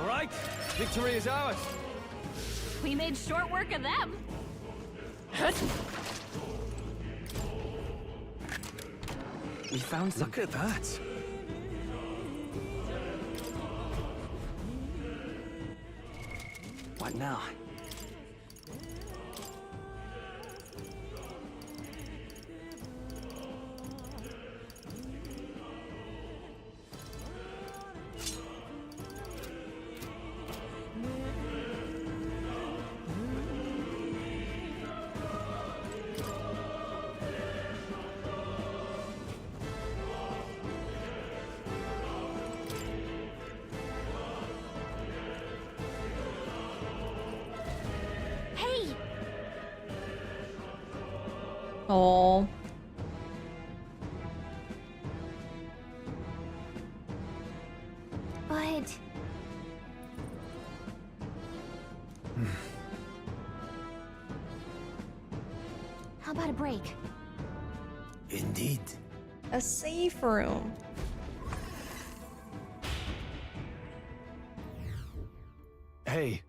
All right, victory is ours. We made short work of them. We found some. Look at that. What now? Hey, Oh. but how about a break? Indeed. A safe room. Hey.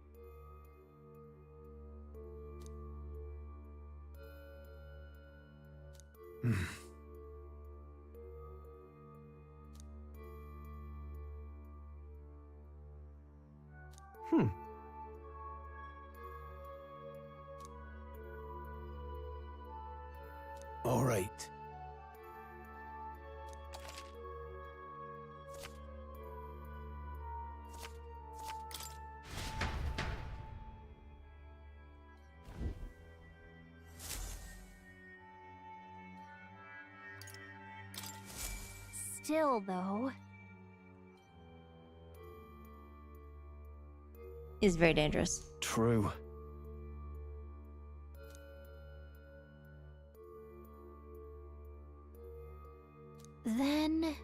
All right. Still, though. Is very dangerous. True. Then...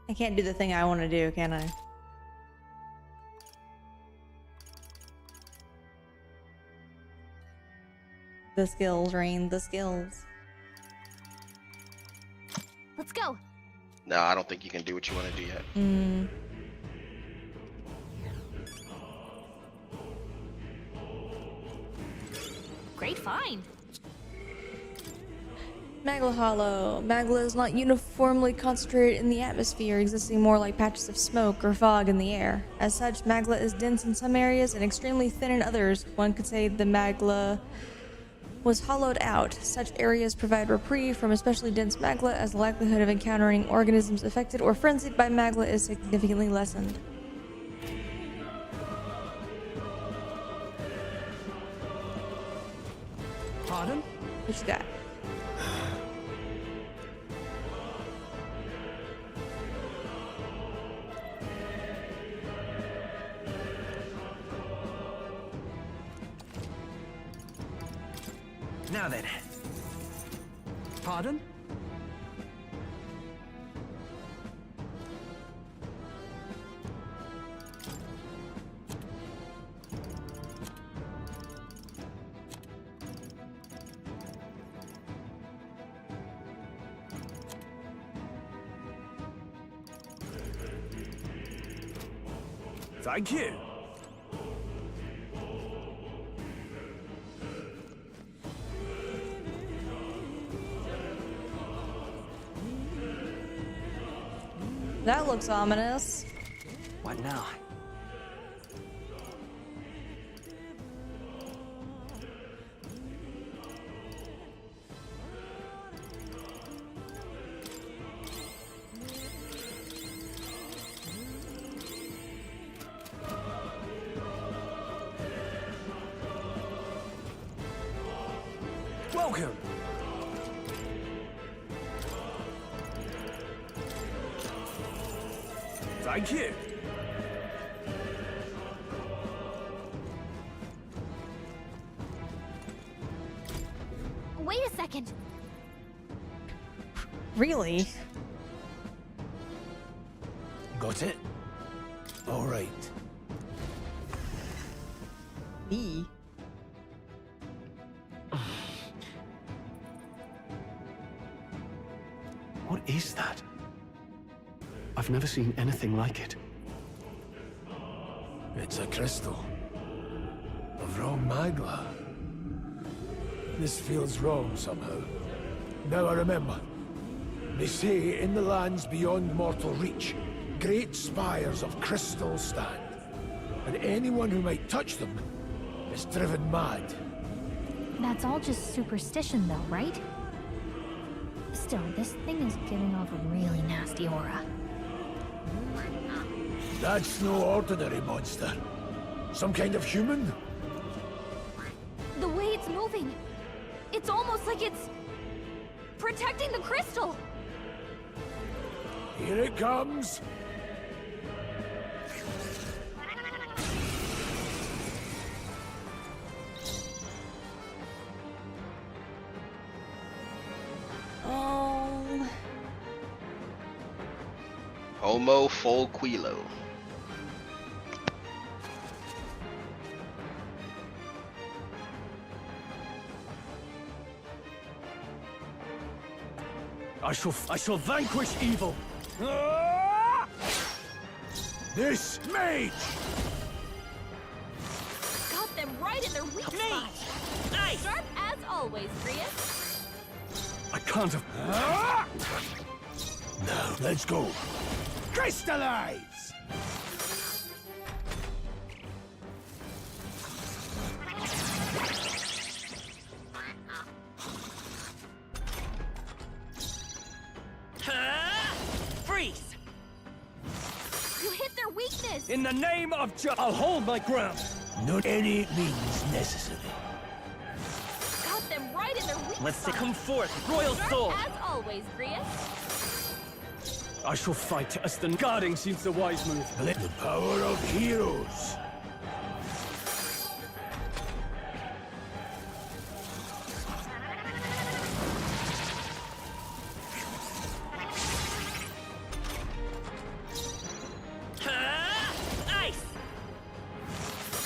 I can't do the thing I want to do, can I? The skills, Rain, the skills. Let's go. No, I don't think you can do what you want to do yet. Great find. Magla Hollow. Magla is not uniformly concentrated in the atmosphere, existing more like patches of smoke or fog in the air. As such, Magla is dense in some areas and extremely thin in others. One could say the Magla was hollowed out. Such areas provide reprieve from especially dense Magla, as the likelihood of encountering organisms affected or frenzied by Magla is significantly lessened. Pardon? What you got? Now then. Pardon? Thank you. That looks ominous. What now? Welcome. Thank you. Wait a second. Really? Got it? All right. Me? What is that? I've never seen anything like it. It's a crystal. Of raw magla. This feels wrong somehow. Now I remember. They say in the lands beyond mortal reach, great spires of crystal stand. And anyone who might touch them is driven mad. That's all just superstition though, right? Still, this thing is giving off a really nasty aura. That's no ordinary monster. Some kind of human? The way it's moving. It's almost like it's protecting the crystal. Here it comes. Homo folquilo. I shall vanquish evil. This mage! Got them right in their weak spot. Nice. Sharp as always, Prius. I can't have... Now, let's go. Crystallize! weakness! In the name of I'll hold my ground! Not any means necessary. Got them right in their weak Let's spot. come forth, royal soul! As always, Grius. I shall fight as the guarding seems the wise move. The power of heroes. Ice!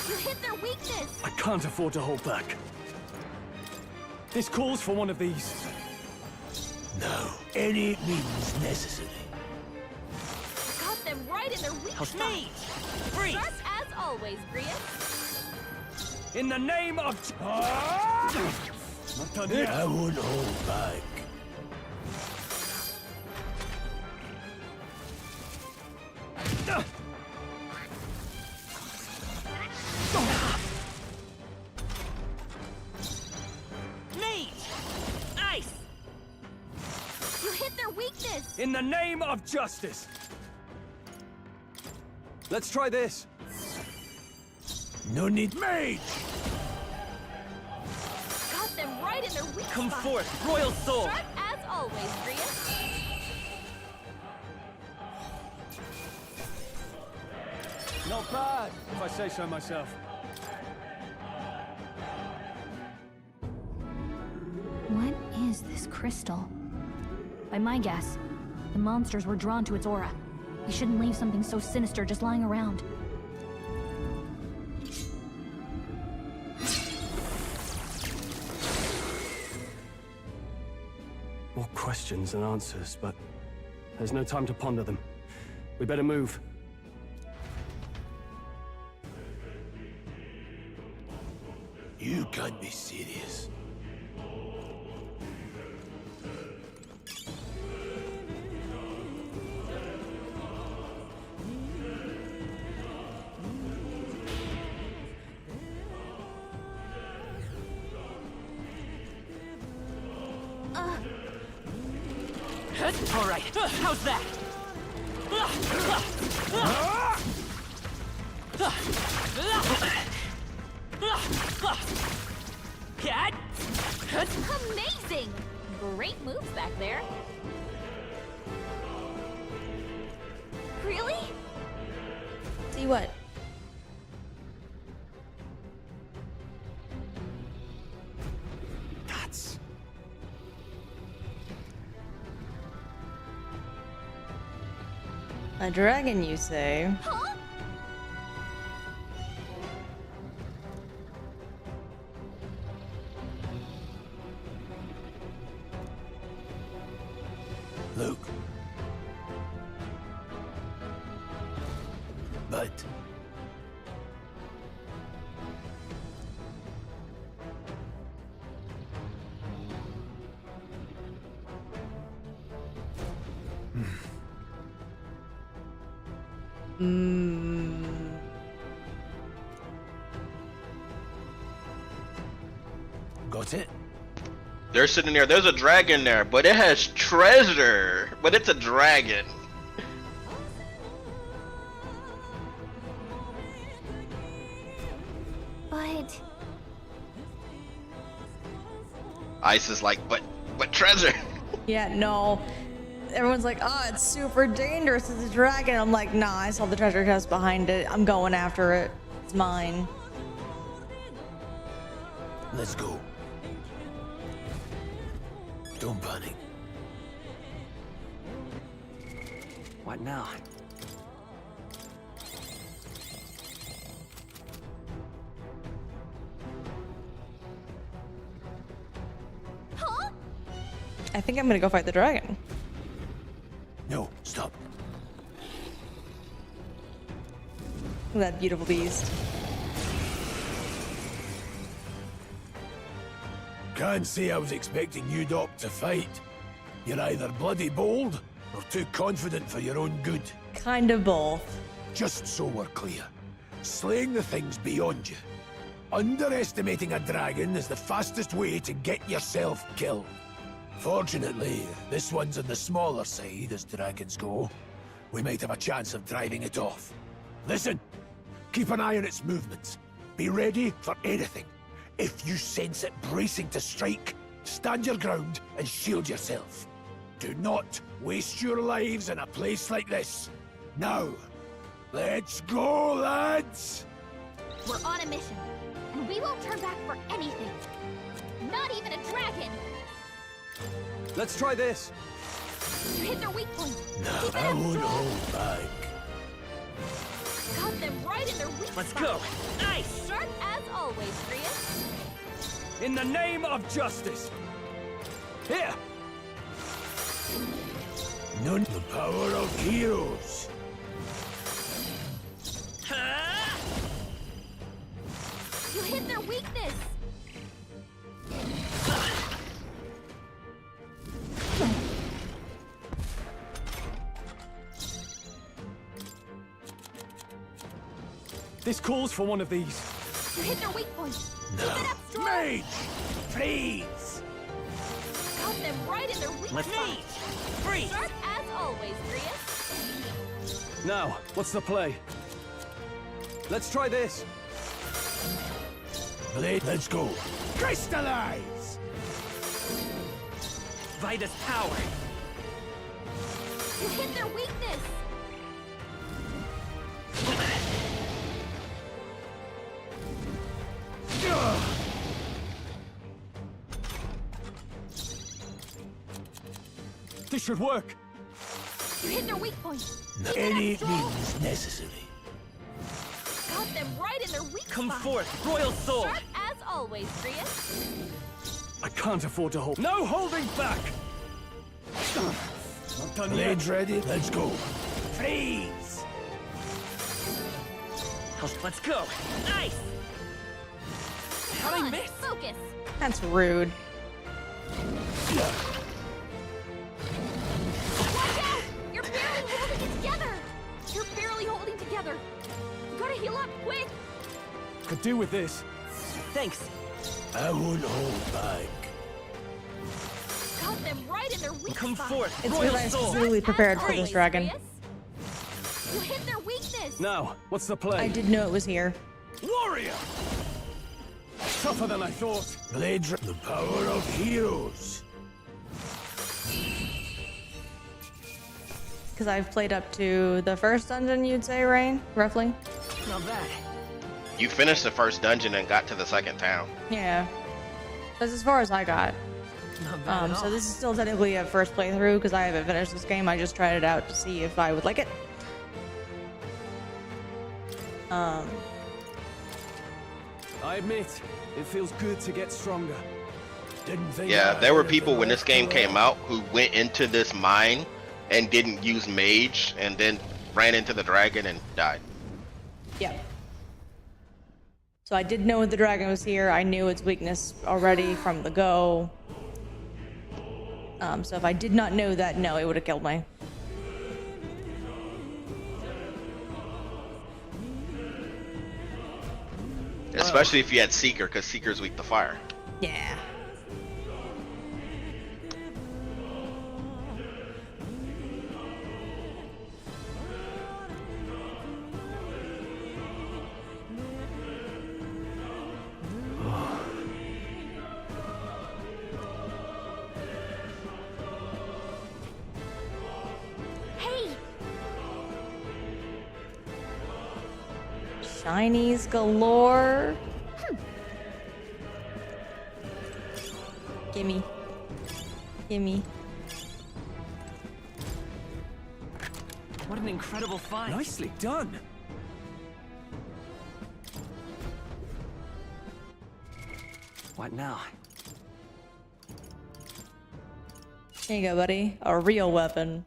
You hit their weakness! I can't afford to hold back. This calls for one of these. No, any means necessary. Got them right in their weak spot. Free! Just as always, Grius. In the name of Not done yet. I won't hold back. Ice! You hit their weakness! In the name of justice! Let's try this. No need. Mage! Got them right in their weak Come spot. forth, royal soul! Just as always, Grius. Not bad, if I say so myself. What is this crystal? By my guess, the monsters were drawn to its aura. We shouldn't leave something so sinister just lying around. More questions than answers, but there's no time to ponder them. We better move. You can't be serious. All right, how's that? Amazing! Great moves back there. Really? See what? That's... A dragon, you say? Huh? Look. But... Got it? They're sitting there. There's a dragon there, but it has treasure. But it's a dragon. But... Ice is like, but treasure. Yeah, no. Everyone's like, oh, it's super dangerous. It's a dragon. I'm like, nah, I saw the treasure chest behind it. I'm going after it. It's mine. Let's go. Don't panic. What now? Huh? I think I'm gonna go fight the dragon. No, stop. Look at that beautiful beast. Can't say I was expecting you, Doc, to fight. You're either bloody bold or too confident for your own good. Kind of both. Just so we're clear, slaying the thing's beyond you. Underestimating a dragon is the fastest way to get yourself killed. Fortunately, this one's on the smaller side as dragons go. We might have a chance of driving it off. Listen, keep an eye on its movements. Be ready for anything. If you sense it bracing to strike, stand your ground and shield yourself. Do not waste your lives in a place like this. Now, let's go, lads! We're on a mission, and we won't turn back for anything. Not even a dragon! Let's try this. You hit their weak point. No, Keep it I up won't strong. hold back. Got them right in their weak Let's spot. go. Nice. Sharp as always, Prius. In the name of justice. Here. None the power of heroes. You hit their weakness. This calls for one of these. You hit their weak point. No. Keep it up strong. Mage! Freeze! Got them right in their weak Let's spot. freeze. Sharp as always, Prius. Now, what's the play? Let's try this. Blade, let's go. Crystallize! Vitus power. You hit their weakness. This should work. You hit their weak point. No. Keep it Any up strong. means necessary. Got them right in their weak Come spot. forth, royal soul. Sharp as always, Prius. I can't afford to hold. No holding back. Not done yet. Blades ready? Let's go. Freeze! Let's go. Nice. How'd I Come on, miss? focus. That's rude. Watch out! You're barely holding it together. You're barely holding together. You gotta heal up quick. Could do with this. Thanks. I won't hold back. Got them right in their weak Come spot. forth, It's royal because I soul. specifically prepared for this Always, dragon. Prius. You hit their weakness. Now, what's the play? I did know it was here. Warrior. Tougher than I thought. Blades, the power of heroes. Because I've played up to the first dungeon, you'd say, Rain? Roughly? Not bad. You finished the first dungeon and got to the second town. Yeah. That's as far as I got. Not bad at So all. this is still technically a first playthrough because I haven't finished this game. I just tried it out to see if I would like it. I admit, it feels good to get stronger. Didn't think Yeah, I there were had people when this left game to came out who went into this mine and didn't use mage and then ran into the dragon and died. Yeah. So I did know the dragon was here. I knew its weakness already from the go. So if I did not know that, no, it would have killed me. Especially if you had Seeker, because Seeker's weak to fire. Yeah. Hey, Shinies galore. Gimme. Gimme. What an incredible find. Nicely done. What now? Here you go, buddy. A real weapon.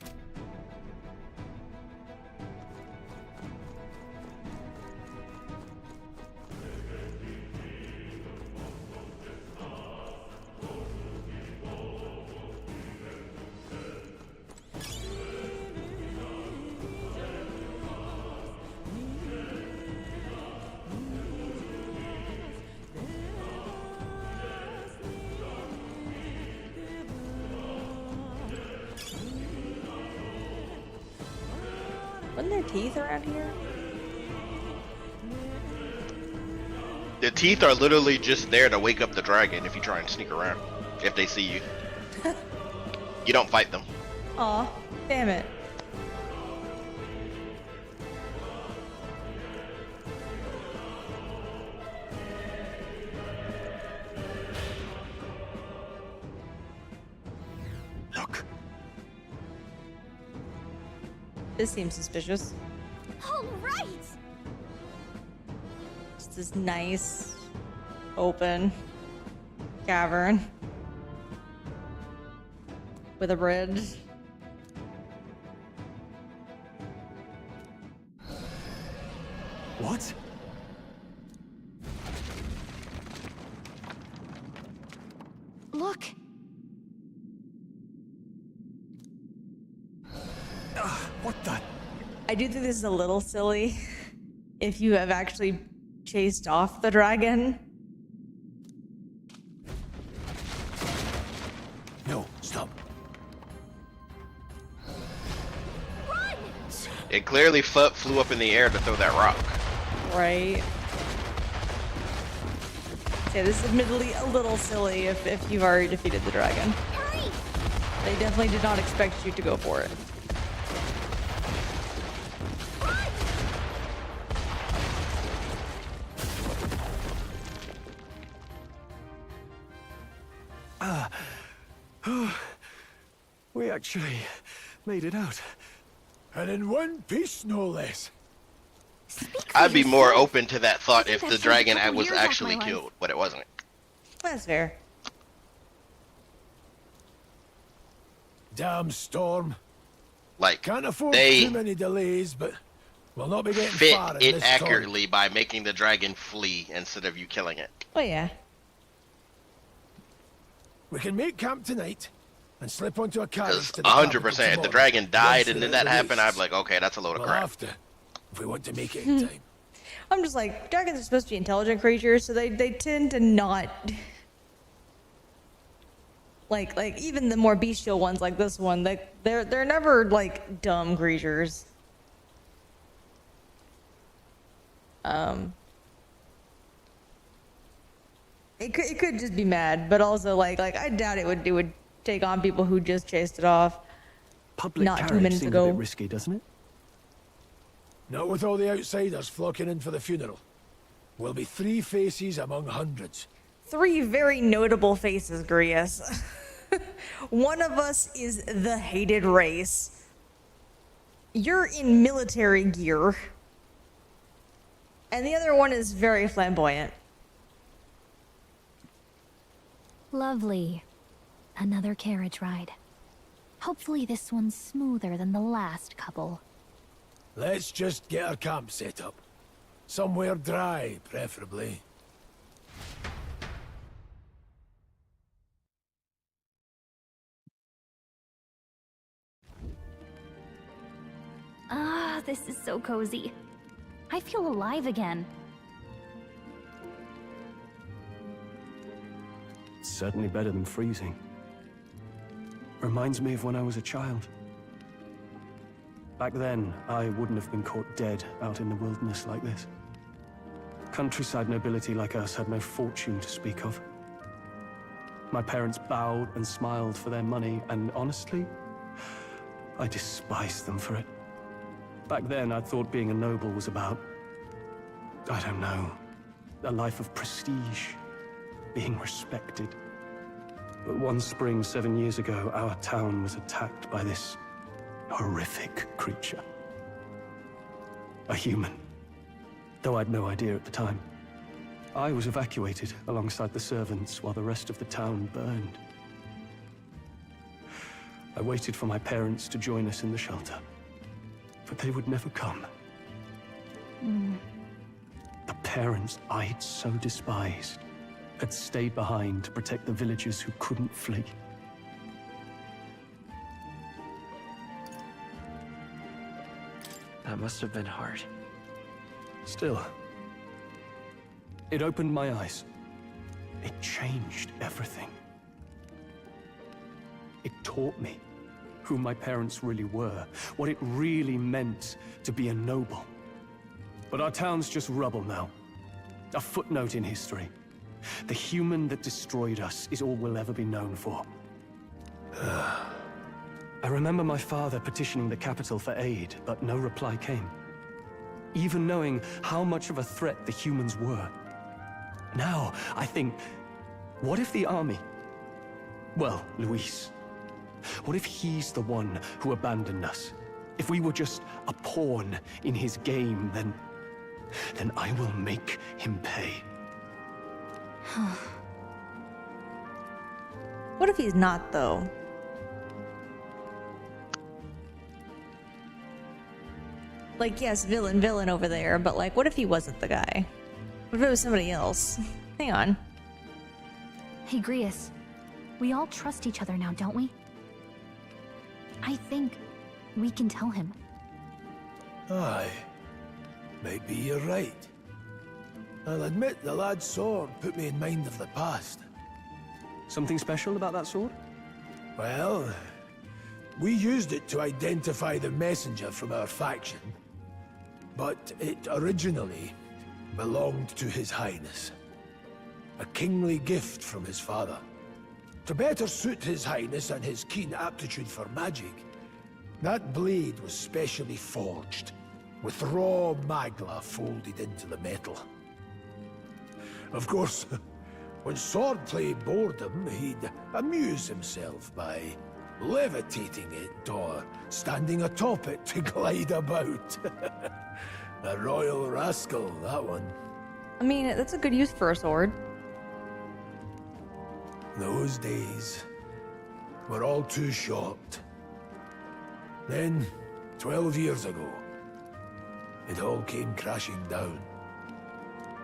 Wasn't there teeth around here? The teeth are literally just there to wake up the dragon if you try and sneak around. If they see you. You don't fight them. Aw, damn it. Look. This seems suspicious. All right. Just this nice, open cavern with a bridge. What? Look. What the? I do think this is a little silly if you have actually chased off the dragon. No, stop. Run! It clearly flew up in the air to throw that rock. Right. Yeah, this is admittedly a little silly if you've already defeated the dragon. Hurry! They definitely did not expect you to go for it. We actually made it out. And in one piece, no less. I'd be more open to that thought I if think the that saved a dragon couple was years off actually my life. killed, but it wasn't. That's fair. Damn storm. Like, Can't afford they too many delays, but we'll not be getting fit far in it this accurately by making the dragon flee instead of you killing it. Oh yeah. We can make camp tonight and slip onto a carriage Because to the capital 100%, if the tomorrow. dragon died Once and the then that release. happened, I'd be like, okay, that's a load of We'll crap. have to, if we want to make it in time. I'm just like, dragons are supposed to be intelligent creatures, so they tend to not like even the more bestial ones like this one, they're never like dumb creatures. It could just be mad, but also like I doubt it would take on people who just chased it off. Public Not 2 carriage minutes seems ago. a bit risky, doesn't it? Not with all the outsiders flocking in for the funeral. We'll be 3 faces among hundreds. 3 very notable faces, Grius. One of us is the hated race. You're in military gear. And the other one is very flamboyant. Lovely. Another carriage ride. Hopefully this one's smoother than the last couple. Let's just get our camp set up. Somewhere dry, preferably. Ah, this is so cozy. I feel alive again. It's certainly better than freezing. Reminds me of when I was a child. Back then, I wouldn't have been caught dead out in the wilderness like this. Countryside nobility like us had no fortune to speak of. My parents bowed and smiled for their money, and honestly, I despised them for it. Back then, I thought being a noble was about, I don't know, a life of prestige, being respected. But one spring 7 years ago, our town was attacked by this horrific creature. A human, though I'd no idea at the time. I was evacuated alongside the servants while the rest of the town burned. I waited for my parents to join us in the shelter, but they would never come. The parents I'd so despised had stayed behind to protect the villagers who couldn't flee. That must have been hard. Still, it opened my eyes. It changed everything. It taught me who my parents really were, what it really meant to be a noble. But our town's just rubble now. A footnote in history. The human that destroyed us is all we'll ever be known for. I remember my father petitioning the capital for aid, but no reply came. Even knowing how much of a threat the humans were. Now, I think, what if the army... Well, Luis. What if he's the one who abandoned us? If we were just a pawn in his game, then I will make him pay. What if he's not, though? Like, yes, villain over there, but like, what if he wasn't the guy? What if it was somebody else? Hang on. Hey, Grius. We all trust each other now, don't we? I think we can tell him. Aye. Maybe you're right. I'll admit the lad's sword put me in mind of the past. Something special about that sword? Well, we used it to identify the messenger from our faction. But it originally belonged to His Highness. A kingly gift from his father. To better suit His Highness and his keen aptitude for magic, that blade was specially forged, with raw magla folded into the metal. Of course, when swordplay bored him, he'd amuse himself by levitating it or standing atop it to glide about. A royal rascal, that one. I mean, that's a good use for a sword. Those days were all too short. Then, 12 years ago, it all came crashing down.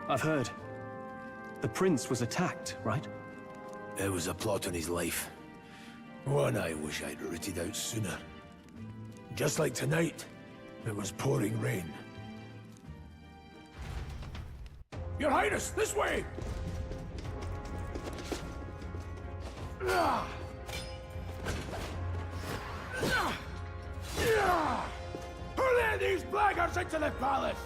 I've heard. The prince was attacked, right? There was a plot on his life. One I wish I'd rooted out sooner. Just like tonight, it was pouring rain. Your Highness, this way! Who let these blackguards into the palace?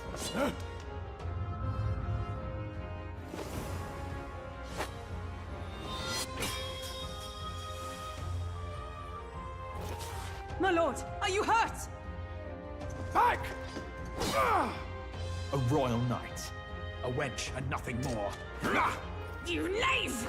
My lord, are you hurt? Back! A royal knight. A wench and nothing more. You knave!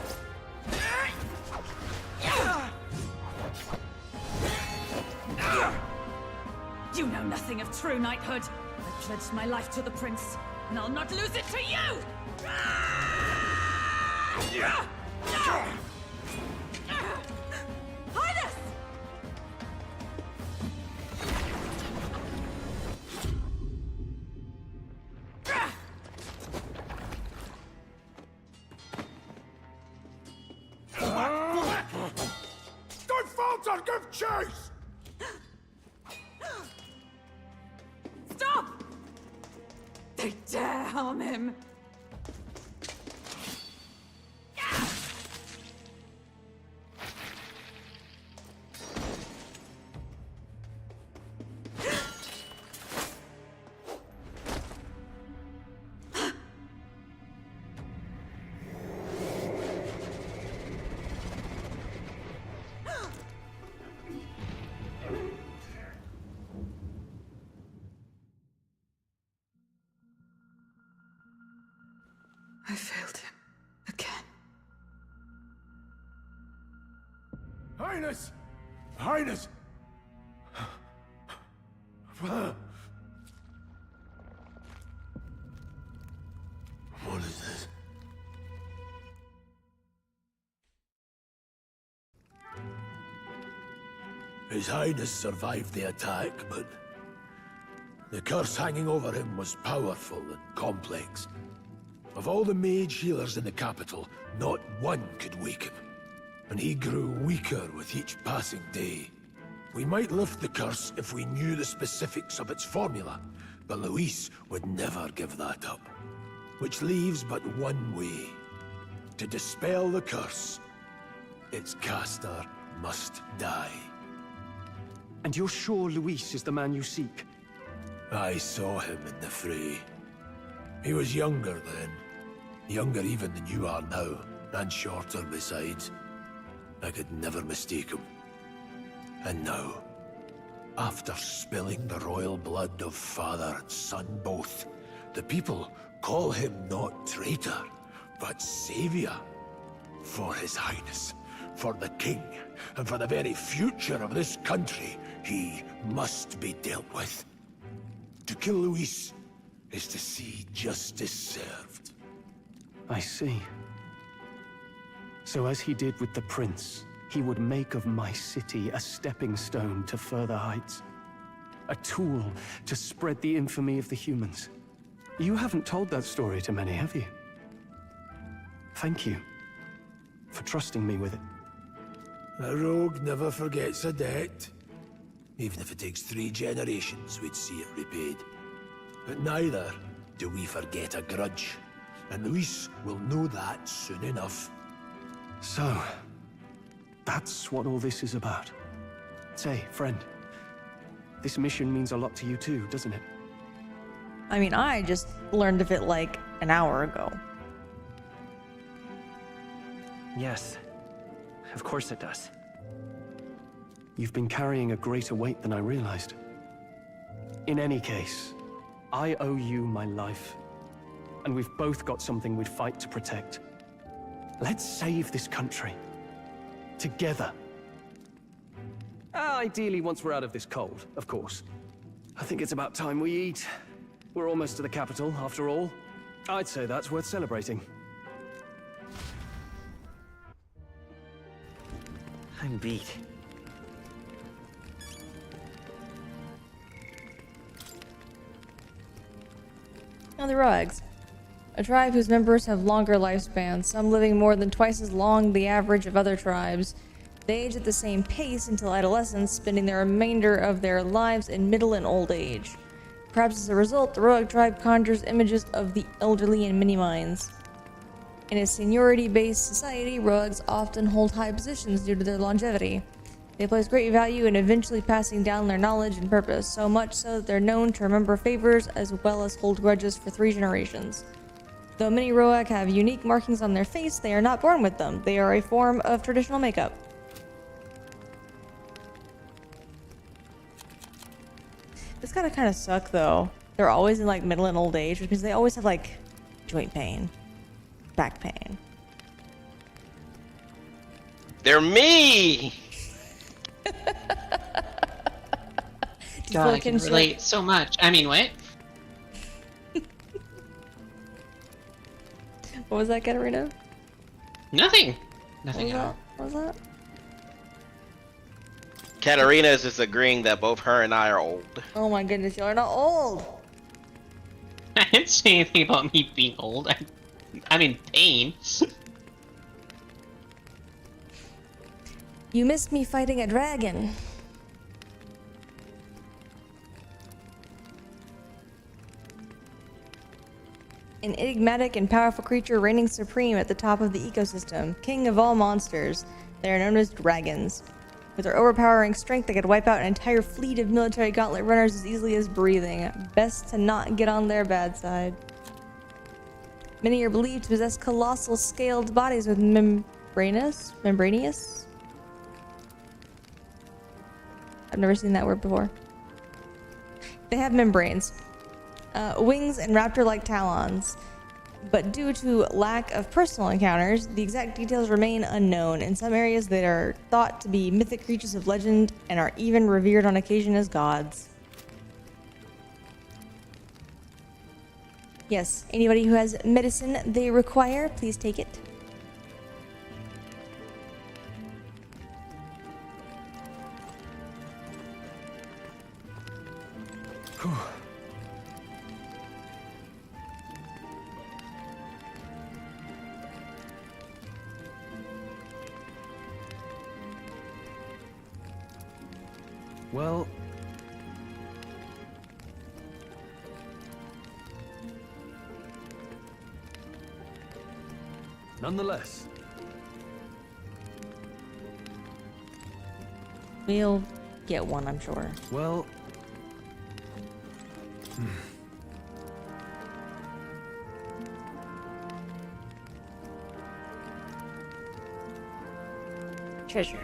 You know nothing of true knighthood. I pledged my life to the prince, and I'll not lose it to you! Highness! Don't falter! Give chase! Stop! They dare harm him! I failed him. Again. Highness! Highness! What is this? His Highness survived the attack, but the curse hanging over him was powerful and complex. Of all the mage healers in the capital, not one could wake him. And he grew weaker with each passing day. We might lift the curse if we knew the specifics of its formula, but Luis would never give that up. Which leaves but one way. To dispel the curse, its caster must die. And you're sure Luis is the man you seek? I saw him in the fray. He was younger then, Younger even than you are now, and shorter besides. I could never mistake him. And now, after spilling the royal blood of father and son both, the people call him not traitor, but savior. For his highness, for the king, and for the very future of this country, he must be dealt with. To kill Luis is to see justice served. I see. So as he did with the prince, he would make of my city a stepping stone to further heights. A tool to spread the infamy of the humans. You haven't told that story to many, have you? Thank you for trusting me with it. A rogue never forgets a debt. Even if it takes 3 generations, we'd see it repaid. But neither do we forget a grudge. And Luis will know that soon enough. So, that's what all this is about. Say, friend, this mission means a lot to you too, doesn't it? I mean, I just learned of it like an hour ago. Yes, of course it does. You've been carrying a greater weight than I realized. In any case, I owe you my life. And we've both got something we'd fight to protect. Let's save this country. Together. Ideally, once we're out of this cold, of course. I think it's about time we eat. We're almost to the capital, after all. I'd say that's worth celebrating. I'm beat. Now the Rugs. A tribe whose members have longer lifespans, some living more than twice as long the average of other tribes. They age at the same pace until adolescence, spending the remainder of their lives in middle and old age. Perhaps as a result, the Rogue tribe conjures images of the elderly in many minds. In a seniority-based society, Rogues often hold high positions due to their longevity. They place great value in eventually passing down their knowledge and purpose, so much so that they're known to remember favors as well as hold grudges for 3 generations. Though many Roag have unique markings on their face, they are not born with them. They are a form of traditional makeup. This gotta kind of suck, though. They're always in, like, middle and old age, which means they always have, like, joint pain, back pain. They're me! God, I can relate so much. I mean, what? What was that, Katarina? Nothing. Nothing at all. What was that? Katarina is just agreeing that both her and I are old. Oh my goodness, y'all are not old! I didn't say anything about me being old. I'm in pain. You missed me fighting a dragon. An enigmatic and powerful creature reigning supreme at the top of the ecosystem, king of all monsters. They are known as dragons. With their overpowering strength, they could wipe out an entire fleet of military gauntlet runners as easily as breathing. Best to not get on their bad side. Many are believed to possess colossal scaled bodies with membraneous? I've never seen that word before. They have membranes. Wings and raptor-like talons. But due to lack of personal encounters, the exact details remain unknown. In some areas, they are thought to be mythic creatures of legend and are even revered on occasion as gods. Yes, anybody who has medicine they require, please take it. Well, nonetheless, We'll get one, I'm sure. well, treasure.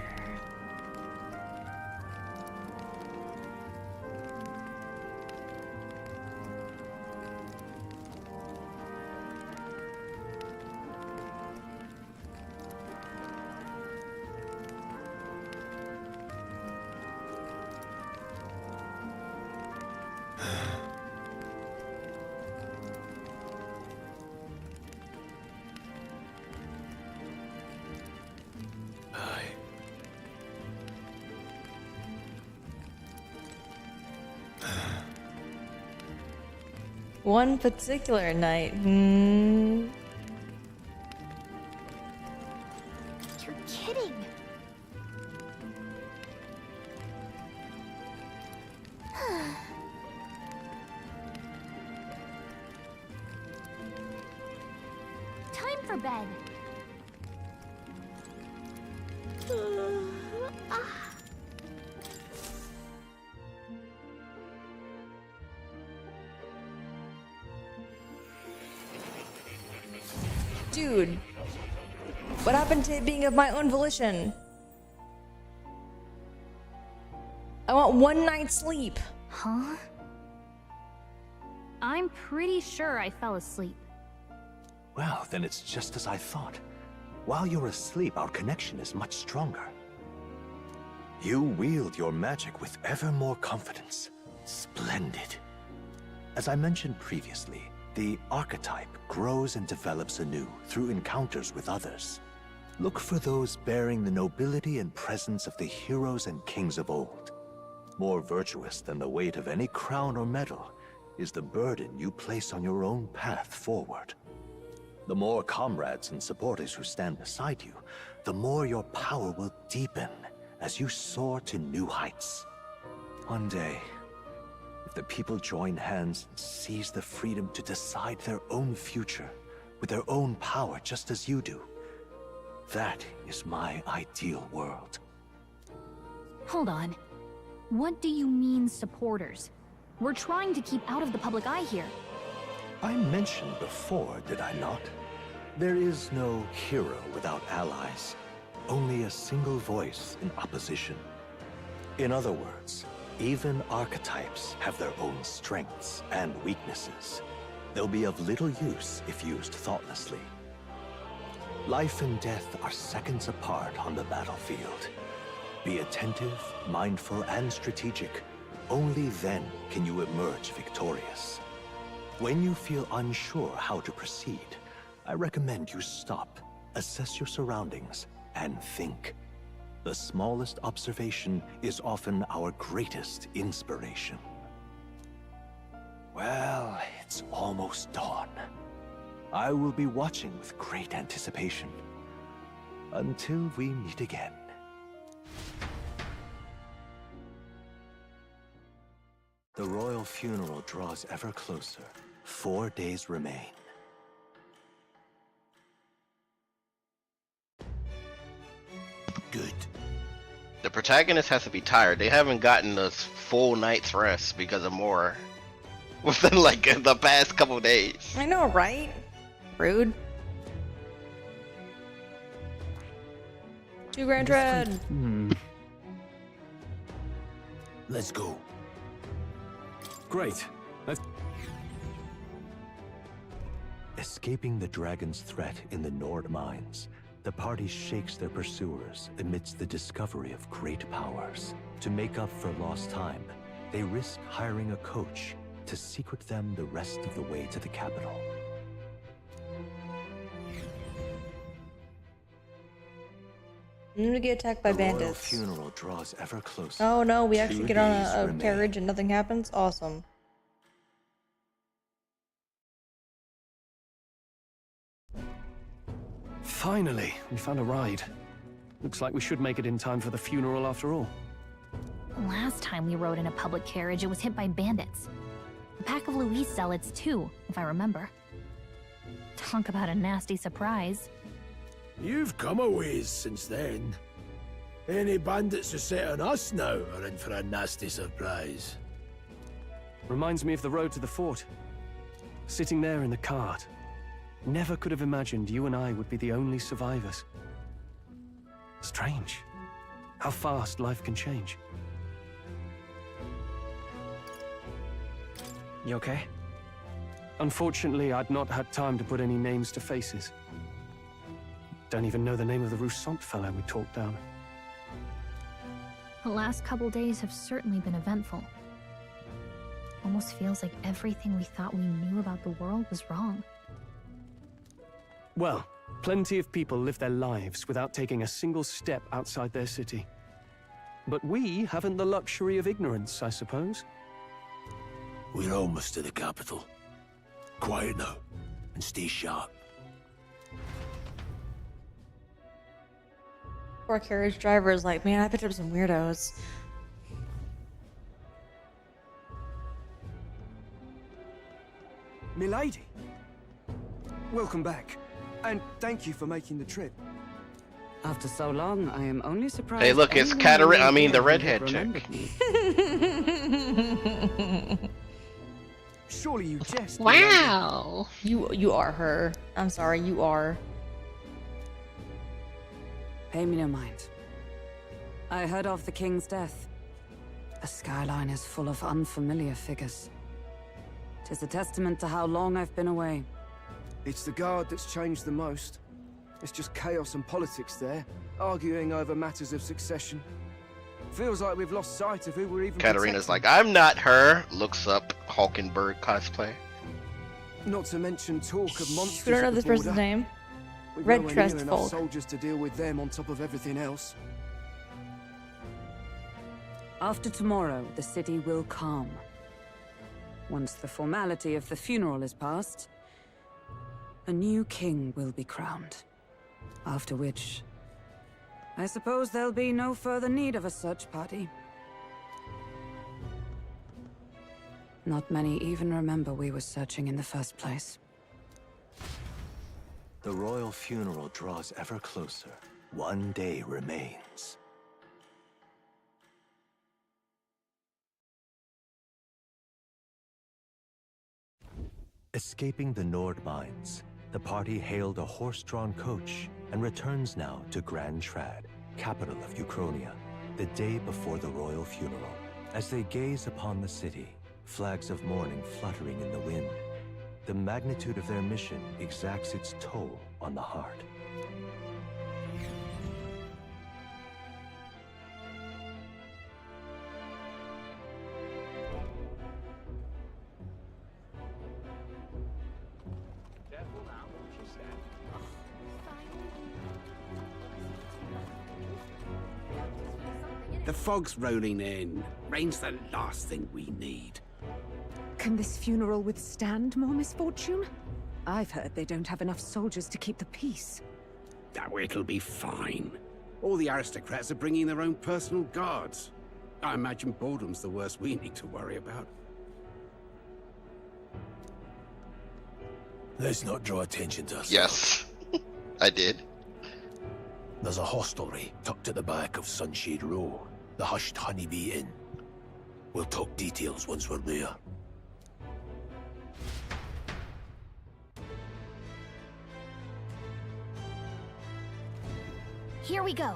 One particular night. You're kidding. Time for bed. Dude, what happened to it being of my own volition? I want one night's sleep. Huh? I'm pretty sure I fell asleep. Well, then it's just as I thought. While you're asleep, our connection is much stronger. You wield your magic with ever more confidence. Splendid. As I mentioned previously, the archetype grows and develops anew through encounters with others. Look for those bearing the nobility and presence of the heroes and kings of old. More virtuous than the weight of any crown or medal is the burden you place on your own path forward. The more comrades and supporters who stand beside you, the more your power will deepen as you soar to new heights. One day, if the people join hands and seize the freedom to decide their own future with their own power just as you do, that is my ideal world. Hold on. What do you mean, supporters? We're trying to keep out of the public eye here. I mentioned before, did I not? There is no hero without allies, only a single voice in opposition. In other words, even archetypes have their own strengths and weaknesses. They'll be of little use if used thoughtlessly. Life and death are seconds apart on the battlefield. Be attentive, mindful, and strategic. Only then can you emerge victorious. When you feel unsure how to proceed, I recommend you stop, assess your surroundings, and think. The smallest observation is often our greatest inspiration. Well, it's almost dawn. I will be watching with great anticipation. Until we meet again. The royal funeral draws ever closer. 4 days remain. Good. The protagonist has to be tired. They haven't gotten a full night's rest because of more within like the past couple of days. I know, right? Rude. 2 grand tread. Let's go. Great. Escaping the dragon's threat in the Nord mines, the party shakes their pursuers amidst the discovery of great powers. To make up for lost time, they risk hiring a coach to secret them the rest of the way to the capital. I'm gonna get attacked by The royal bandits. funeral draws ever closer. Oh no, we 2 actually get on days a remain. carriage and nothing happens? Awesome. Finally, we found a ride. Looks like we should make it in time for the funeral after all. Last time we rode in a public carriage, it was hit by bandits. A pack of Louise zealots too, if I remember. Talk about a nasty surprise. You've come a ways since then. Any bandits who set on us now are in for a nasty surprise. Reminds me of the road to the fort. Sitting there in the cart. Never could have imagined you and I would be the only survivors. Strange. how fast life can change. You okay? Unfortunately, I'd not had time to put any names to faces. Don't even know the name of the Roussant fellow we talked down. The last couple days have certainly been eventful. Almost feels like everything we thought we knew about the world was wrong. Well, plenty of people live their lives without taking a single step outside their city. But we haven't the luxury of ignorance, I suppose. We're almost to the capital. Quiet now, and stay sharp. Poor carriage driver is like, man, I picked up some weirdos. Milady, welcome back, and thank you for making the trip. After so long, I am only surprised. Hey, look, it's Katarina. I mean, the redhead chick. Surely you jest. Wow. You are her. I'm sorry, you are. Pay me no mind. I heard of the king's death. The skyline is full of unfamiliar figures. 'Tis a testament to how long I've been away. It's the guard that's changed the most. It's just chaos and politics there, arguing over matters of succession. Feels like we've lost sight of who we're even Katarina's protecting. like, I'm not her. Looks up Hulkenberg cosplay. Not to mention talk of monsters. We don't know at the this person's border. name. We've Red nowhere dressed near enough folk. soldiers to deal with them on top of everything else. After tomorrow, the city will calm. Once the formality of the funeral is past, a new king will be crowned. After which, I suppose there'll be no further need of a search party. Not many even remember we were searching in the first place. The royal funeral draws ever closer. One day remains. Escaping the Nord mines, the party hailed a horse-drawn coach and returns now to Grand Trad, capital of Uchronia, the day before the royal funeral. As they gaze upon the city, flags of mourning fluttering in the wind, the magnitude of their mission exacts its toll on the heart. The fog's rolling in. Rain's the last thing we need. Can this funeral withstand more misfortune? I've heard they don't have enough soldiers to keep the peace. Oh, it'll be fine. All the aristocrats are bringing their own personal guards. I imagine boredom's the worst we need to worry about. Let's not draw attention to ourselves. Yes, I did. There's a hostelry tucked at the back of Sunshade Row, the Hushed Honeybee Inn. We'll talk details once we're there. Here we go.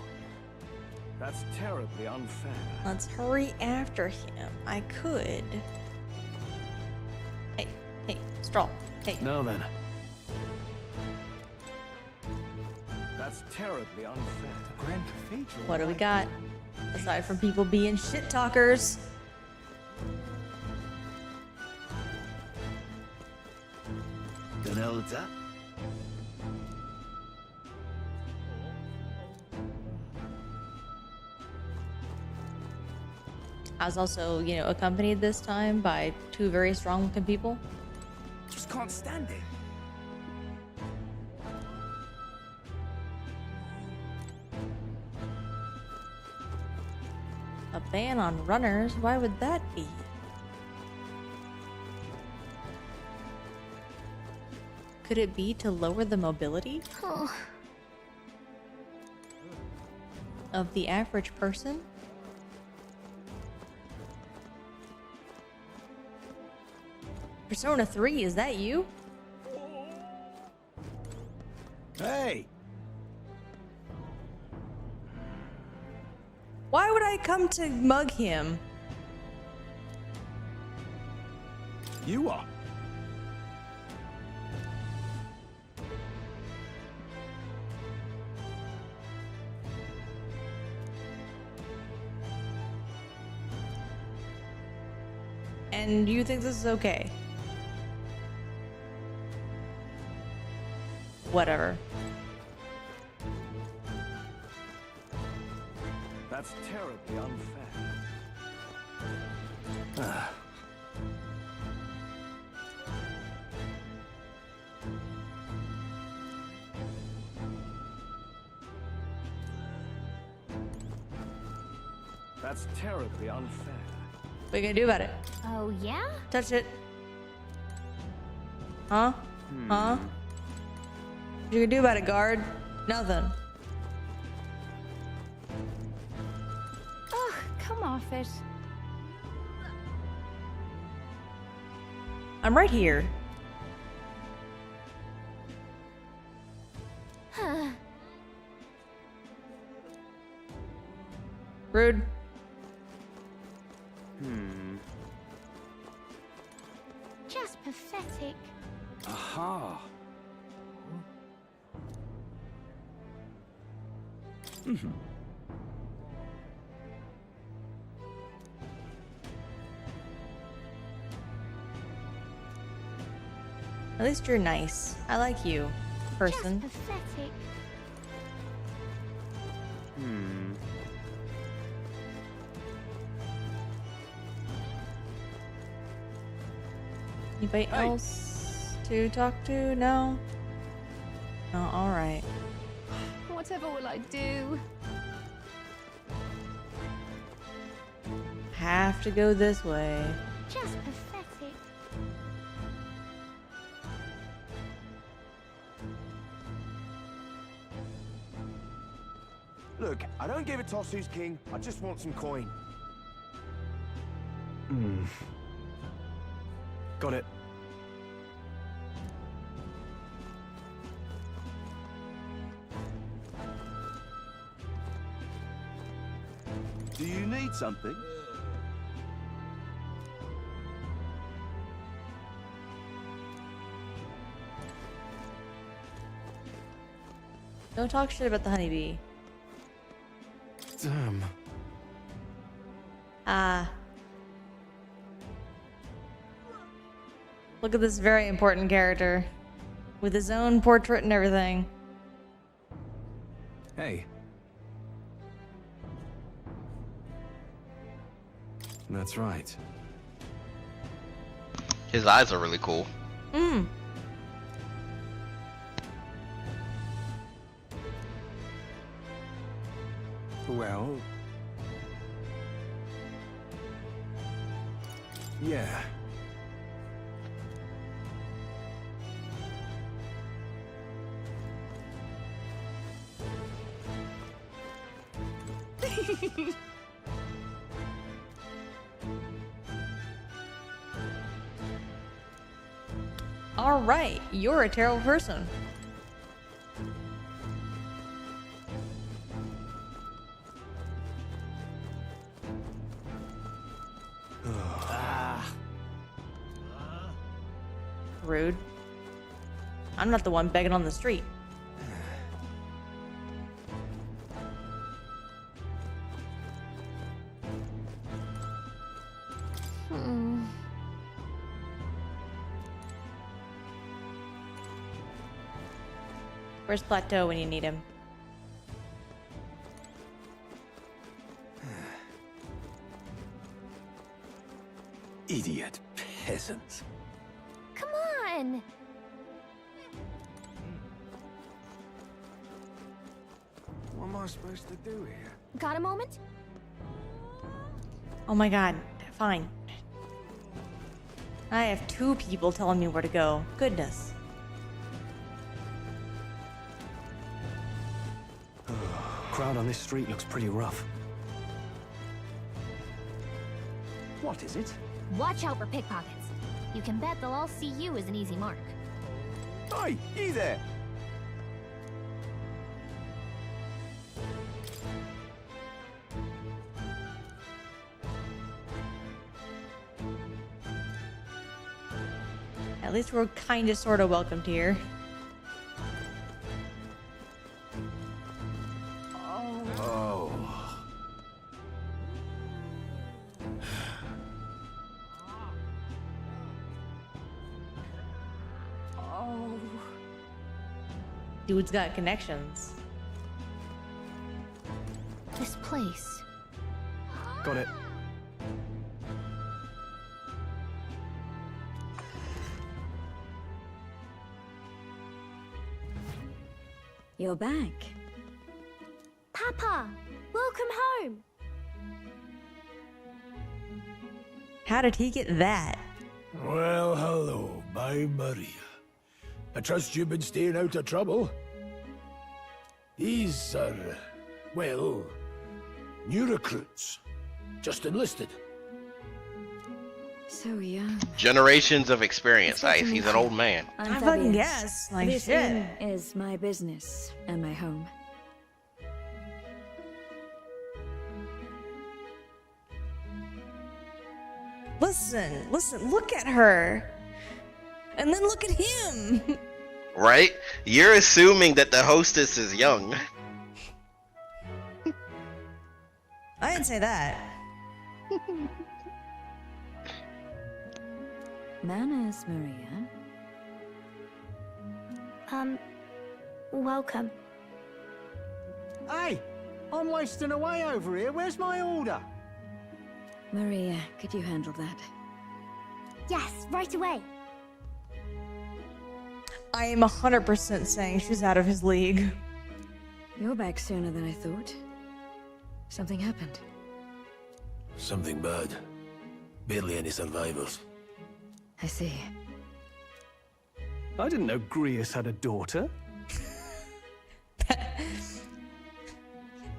That's terribly unfair. Let's hurry after him. I could. Hey, Stroll. Hey. Now then. That's terribly unfair. The Grand Cathedral. What do we got? Aside from people being shit talkers. The hell is that? I was also, accompanied this time by two very strong-looking people. Just can't stand it. A ban on runners? Why would that be? Could it be to lower the mobility of the average person? Persona 3, is that you? Hey! come to mug him. You are. And you think this is okay? Whatever. That's terribly unfair. That's terribly unfair. What are you gonna do about it? Oh, yeah? Touch it. Huh? Huh? What you gonna do about it, guard? Nothing. Ugh, come off it. I'm right here. Rude. Just pathetic. Aha. At least you're nice. I like you, person. Just pathetic. Anybody else to talk to? No? Oh, alright. Whatever will I do? Have to go this way. Just pathetic. Look, I don't give a toss who's king. I just want some coin. Got it. Do you need something? Don't talk shit about the honeybee. Damn. Look at this very important character. With his own portrait and everything. Hey. That's right. His eyes are really cool. Well... yeah. Alright, you're a terrible person. Rude. I'm not the one begging on the street. Where's Plateau when you need him? Idiot peasants. Come on! What am I supposed to do here? Got a moment? Oh my god, fine. I have 2 people telling me where to go. Goodness. Crowd on this street looks pretty rough. What is it? Watch out for pickpockets. You can bet they'll all see you as an easy mark. Hey, you there! At least we're kind of sort of welcomed here. Oh. Oh. Dude's got connections. This place. Got it. You're back. Papa, welcome home. How did he get that? Well, hello, my Maria. I trust you've been staying out of trouble. These are, well, new recruits. Just enlisted. So young. Generations of experience, Ice. He's an old man. I fucking guess. Like, This shit. inn is my business and my home. Listen, look at her. And then look at him. Right? You're assuming that the hostess is young. I didn't say that. Manners, Maria. Welcome. Hey, I'm wasting away over here. Where's my order? Maria, could you handle that? Yes, right away. I am 100% saying she's out of his league. You're back sooner than I thought. Something happened. Something bad. Barely any survivors. I see. I didn't know Grius had a daughter.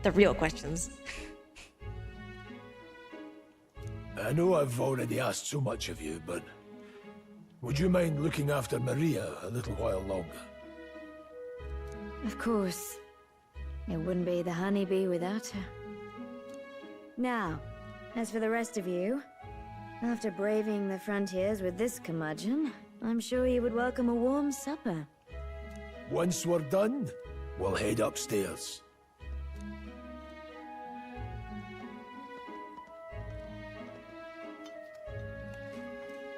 The real questions. I know I've already asked so much of you, but would you mind looking after Maria a little while longer? Of course. It wouldn't be the honeybee without her. Now, as for the rest of you, after braving the frontiers with this curmudgeon, I'm sure you would welcome a warm supper. Once we're done, we'll head upstairs.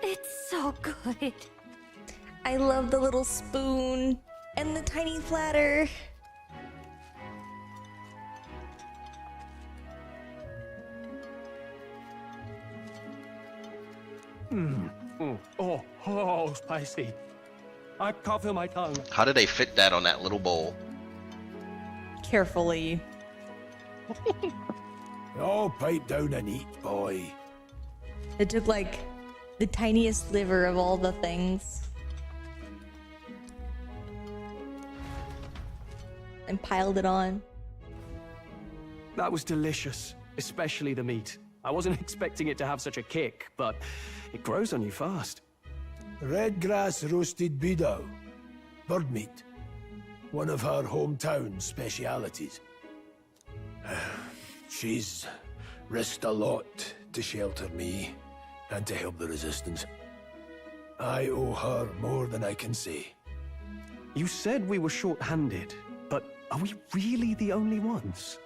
It's so good. I love the little spoon and the tiny platter. Oh, spicy. I can't feel my tongue. How did they fit that on that little bowl? Carefully. Oh, pipe down and eat, boy. It took like the tiniest sliver of all the things and piled it on. That was delicious, especially the meat. I wasn't expecting it to have such a kick, but it grows on you fast. Red grass roasted beedow. Bird meat. One of her hometown specialities. She's risked a lot to shelter me and to help the resistance. I owe her more than I can say. You said we were short-handed, but are we really the only ones?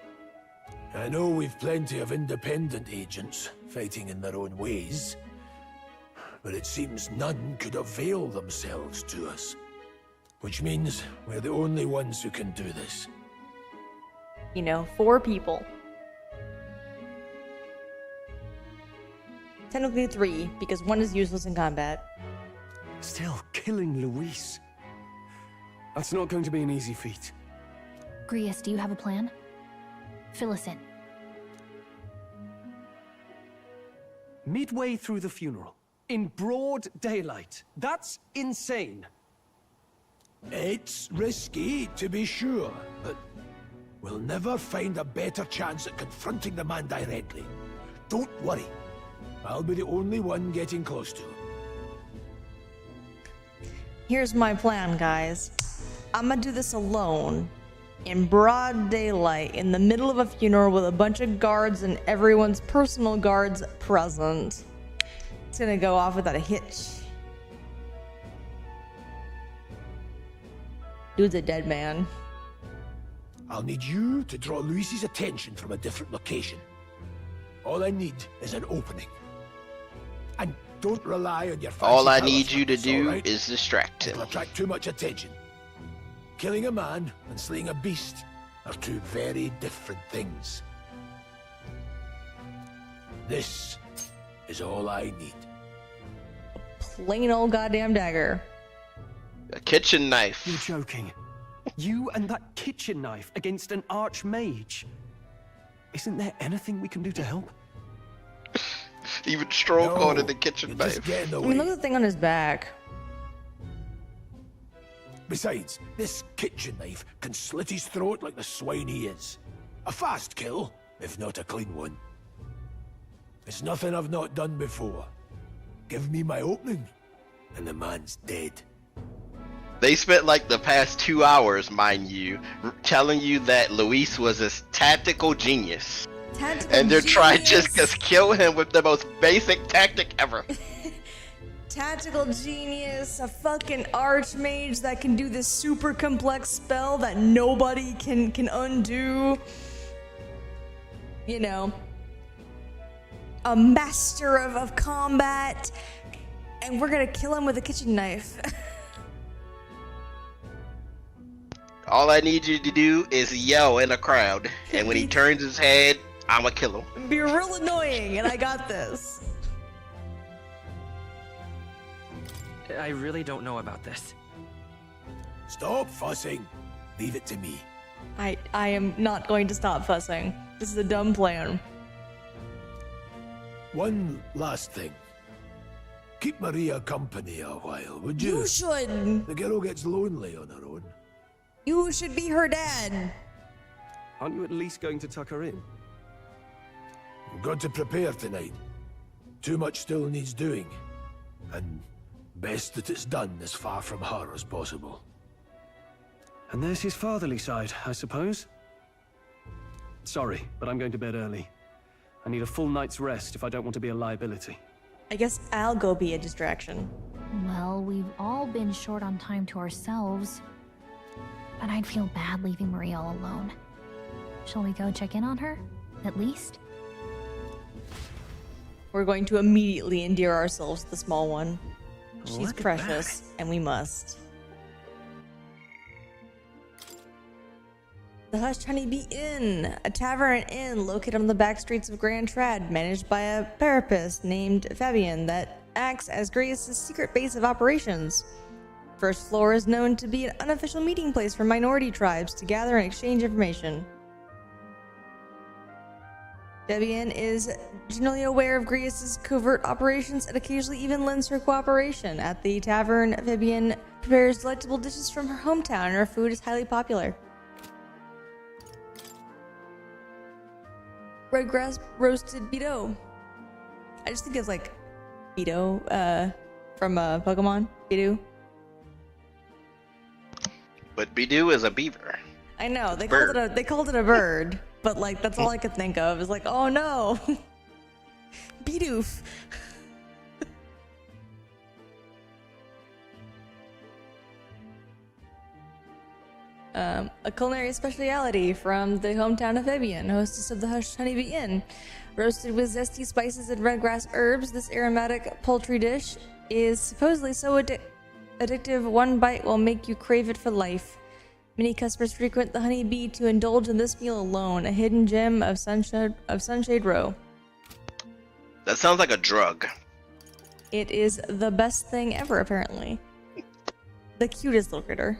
I know we've plenty of independent agents fighting in their own ways, but it seems none could avail themselves to us. Which means we're the only ones who can do this. You know, 4 people. Technically 3, because 1 is useless in combat. Still, killing Luis. That's not going to be an easy feat. Grius, do you have a plan? Fill us in. Midway through the funeral, in broad daylight. That's insane. It's risky, to be sure, but we'll never find a better chance at confronting the man directly. Don't worry. I'll be the only one getting close to him. Here's my plan, guys. I'm gonna do this alone, in broad daylight, in the middle of a funeral with a bunch of guards and everyone's personal guards present. It's gonna go off without a hitch. Dude's a dead man. I'll need you to draw Luis's attention from a different location. All I need is an opening. And don't rely on your fancy All I power need you to flips, do alright? is distract him. It'll attract too much attention. Killing a man and slaying a beast are two very different things. This is all I need. Plain old goddamn dagger. A kitchen knife. You're joking. You and that kitchen knife against an archmage. Isn't there anything we can do to help? Even Stroll called it the kitchen knife. I mean, look at the thing on his back. Besides, this kitchen knife can slit his throat like the swine he is. A fast kill, if not a clean one. It's nothing I've not done before. Give me my opening, and the man's dead. They spent like the past 2 hours, mind you, telling you that Luis was this tactical genius. And they're trying to just kill him with the most basic tactic ever. Tactical genius, a fucking archmage that can do this super complex spell that nobody can undo. You know, a master of combat, and we're gonna kill him with a kitchen knife. All I need you to do is yell in a crowd, and when he turns his head, I'ma kill him. Be real annoying, and I got this. I really don't know about this. Stop fussing. Leave it to me. I am not going to stop fussing. This is a dumb plan. One last thing. Keep Maria company a while, would you? You should. The girl gets lonely on her own. You should be her dad. Aren't you at least going to tuck her in? I've got to prepare tonight. Too much still needs doing. And best that it's done as far from her as possible. And there's his fatherly side, I suppose. Sorry, but I'm going to bed early. I need a full night's rest if I don't want to be a liability. I guess I'll go be a distraction. Well, we've all been short on time to ourselves. But I'd feel bad leaving Maria all alone. Shall we go check in on her? At least? We're going to immediately endear ourselves to the small one. She's Look at precious, and we must. The Hushed Honeybee Inn, a tavern inn located on the back streets of Grand Trad, managed by a therapist named Fabian that acts as Grace's secret base of operations. First floor is known to be an unofficial meeting place for minority tribes to gather and exchange information. Fabian is generally aware of Grace's covert operations and occasionally even lends her cooperation. At the tavern, Fabian prepares delectable dishes from her hometown, and her food is highly popular. Redgrass roasted Beto. I just think it's like Beto from Pokemon. Beto. But Bidoo is a beaver. I know they Bird. called it a bird, but like that's all I could think of is like, oh no, Bidoof. A culinary speciality from the hometown of Fabian, hostess of the Hushed Honeybee Inn. Roasted with zesty spices and redgrass herbs, this aromatic poultry dish is supposedly so addictive one bite will make you crave it for life. Many customers frequent the Honeybee to indulge in this meal alone, a hidden gem of Sunshade Row. That sounds like a drug. It is the best thing ever, apparently. The cutest little critter.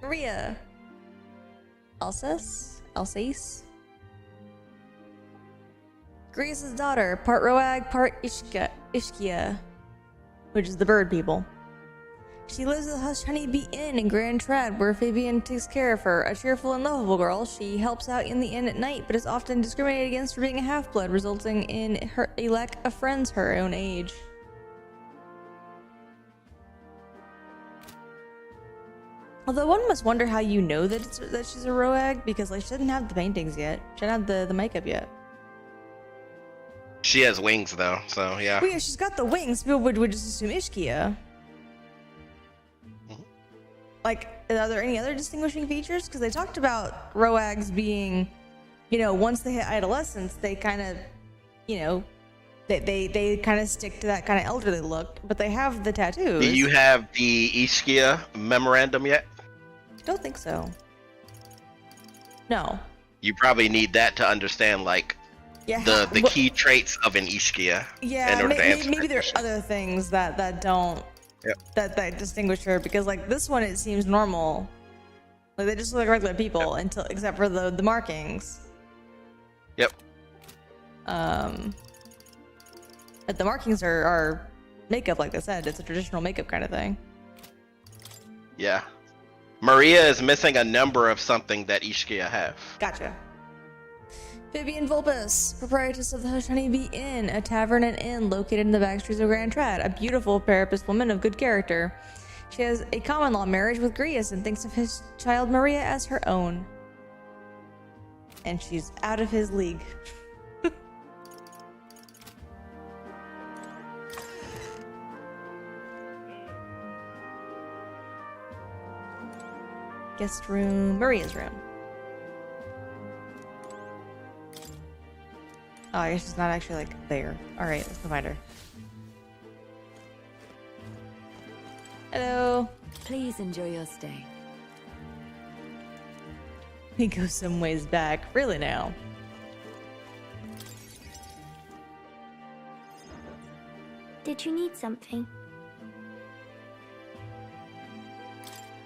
Maria. Alsace? Grace's daughter, part Roag, part Ishkia, which is the bird people. She lives at the Hushed Honeybee Inn in Grand Trad, where Fabian takes care of her. A cheerful and lovable girl, she helps out in the inn at night, but is often discriminated against for being a half-blood, resulting in a lack of friends her own age. Although one must wonder how you know that she's a Roag, because like she doesn't have the paintings yet. She doesn't have the makeup yet. She has wings though, so yeah. Well, yeah, she's got the wings. People would just assume Ishkia. Like, are there any other distinguishing features? Because they talked about Roags being, you know, once they hit adolescence, they kind of, you know, they kind of stick to that kind of elderly look, but they have the tattoos. Do you have the Ischia memorandum yet? Don't think so. No. You probably need that to understand, like, Yeah, the key traits of an Ischia. Yeah, in order to answer maybe that there are question. other things that don't that distinguish her, because like this one it seems normal. Like they just look like regular people until except for the markings. Yep. But the markings are makeup, like I said. It's a traditional makeup kind of thing. Yeah. Maria is missing a number of something that Ischia have. Gotcha. Vivian Vulpes, proprietress of the Hush Honeybee Inn, a tavern and inn located in the back streets of Grand Trad, a beautiful parapist woman of good character. She has a common law marriage with Grius and thinks of his child Maria as her own. And she's out of his league. Guest room, Maria's room. Oh, I guess she's not actually like there. Alright, let's go find her. Hello. Please enjoy your stay. He goes some ways back. Really now. Did you need something?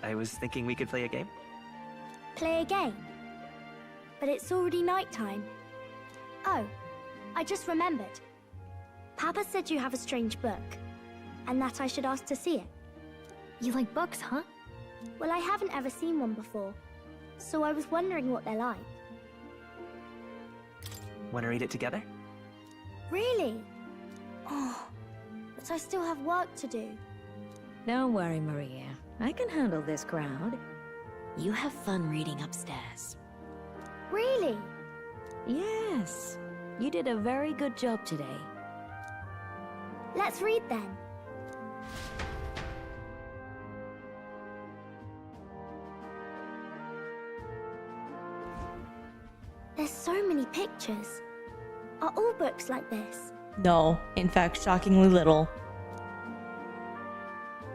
I was thinking we could play a game. Play a game? But it's already nighttime. Oh, I just remembered. Papa said you have a strange book, and that I should ask to see it. You like books, huh? Well, I haven't ever seen one before, so I was wondering what they're like. Want to read it together? Really? Oh, but I still have work to do. Don't worry, Maria. I can handle this crowd. You have fun reading upstairs. Really? Yes. You did a very good job today. Let's read then. There's so many pictures. Are all books like this? No, in fact, shockingly little.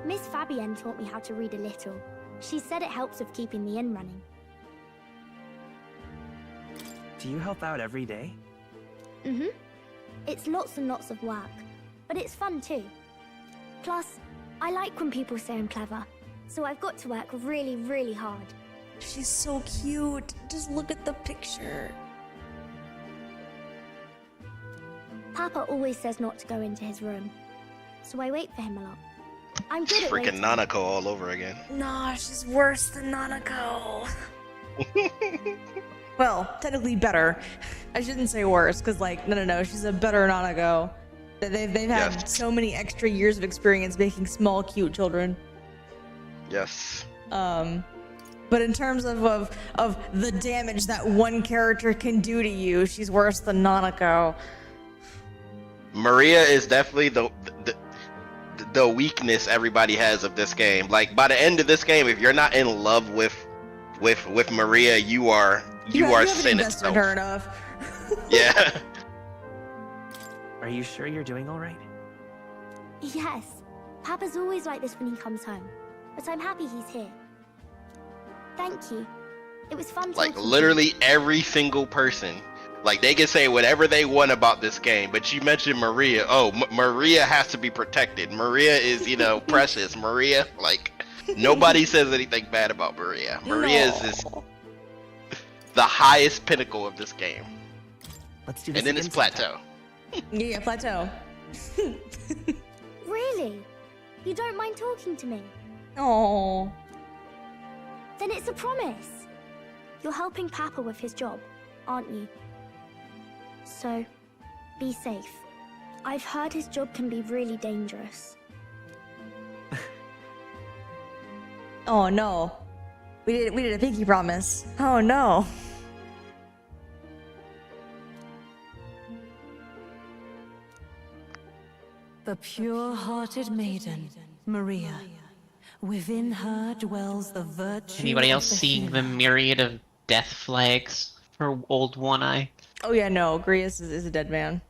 Miss Fabienne taught me how to read a little. She said it helps with keeping the inn running. Do you help out every day? Mm-hmm. It's lots and lots of work, but it's fun too. Plus, I like when people say I'm clever, so I've got to work really, really hard. She's so cute. Just look at the picture. Papa always says not to go into his room, so I wait for him a lot. I'm good at waiting. Freaking Nanako all over again. Nah, she's worse than Nanako. Well, technically better. I shouldn't say worse, because like, no, she's a better Nanako. They've had so many extra years of experience making small, cute children. Yes. But in terms of the damage that one character can do to you, she's worse than Nanako. Maria is definitely the weakness everybody has of this game. Like by the end of this game, if you're not in love with Maria, you are sin invested itself. in her enough. Yeah. Are you sure you're doing all right? Yes. Papa's always like this when he comes home, but I'm happy he's here. Thank you. It was fun Like talking to literally every single person. Like they can say whatever they want about this game, but you mentioned Maria. Oh, Maria has to be protected. Maria is, precious. Maria, like nobody says anything bad about Maria. Maria is the highest pinnacle of this game. Let's do this. And then it's Plateau. Yeah, Plateau. Really? You don't mind talking to me? Oh. Then it's a promise. You're helping Papa with his job, aren't you? So, be safe. I've heard his job can be really dangerous. Oh no. We did a pinky promise. Oh no. The pure-hearted maiden, Maria, Within her dwells the virtue. Anybody else of the seeing healer. the myriad of death flags for old One Eye? Oh yeah, no, Grius is a dead man.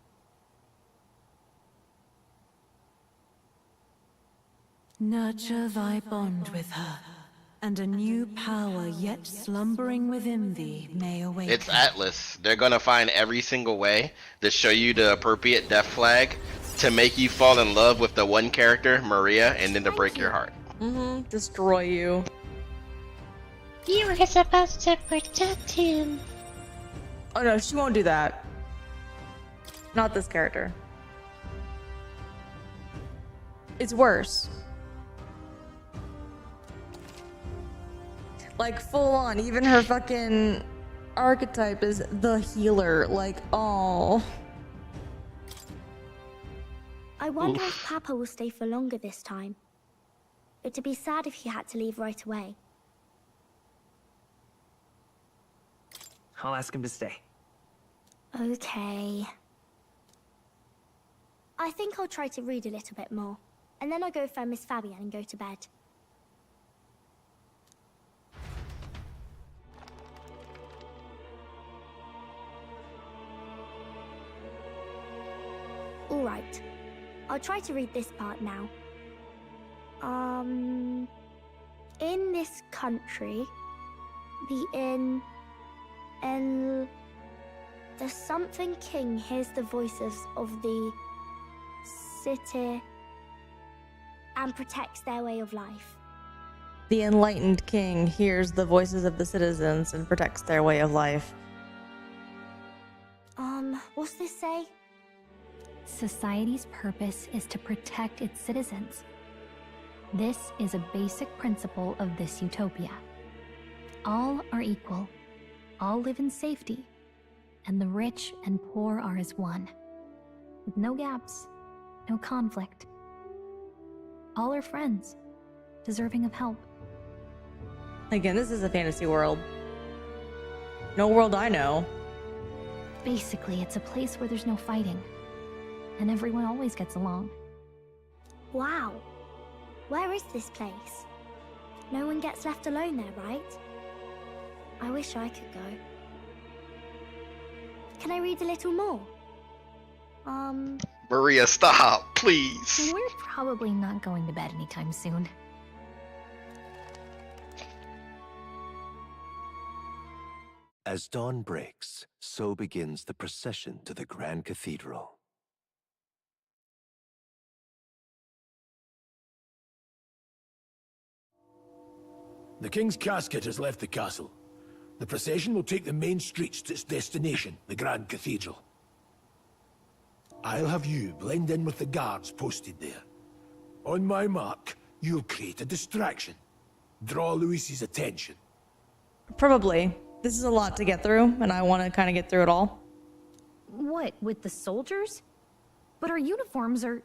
Nurture thy bond with her, and a new power yet slumbering within thee may awaken. It's Atlas. They're gonna find every single way to show you the appropriate death flag to make you fall in love with the one character, Maria, and then to break your heart. Mm-hmm. Destroy you. You were supposed to protect him. Oh no, she won't do that. Not this character. It's worse. Like full on, even her fucking archetype is the healer. Like, oh. I wonder if Papa will stay for longer this time. It'd be sad if he had to leave right away. I'll ask him to stay. Okay. I think I'll try to read a little bit more, and then I'll go find Miss Fabian and go to bed. Alright. I'll try to read this part now. In this country, the something king hears the voices of the city and protects their way of life. The enlightened king hears the voices of the citizens and protects their way of life. What's this say? Society's purpose is to protect its citizens. This is a basic principle of this utopia. All are equal, all live in safety, and the rich and poor are as one, with no gaps, no conflict. All are friends, deserving of help. Again, this is a fantasy world. No world I know. Basically, it's a place where there's no fighting, and everyone always gets along. Wow. Where is this place? No one gets left alone there, right? I wish I could go. Can I read a little more? Maria, stop, please. We're probably not going to bed anytime soon. As dawn breaks, so begins the procession to the Grand Cathedral. The King's casket has left the castle. The procession will take the main streets to its destination, the Grand Cathedral. I'll have you blend in with the guards posted there. On my mark, you'll create a distraction. Draw Luis's attention. Probably. This is a lot to get through, and I want to kind of get through it all. What, with the soldiers? But our uniforms are...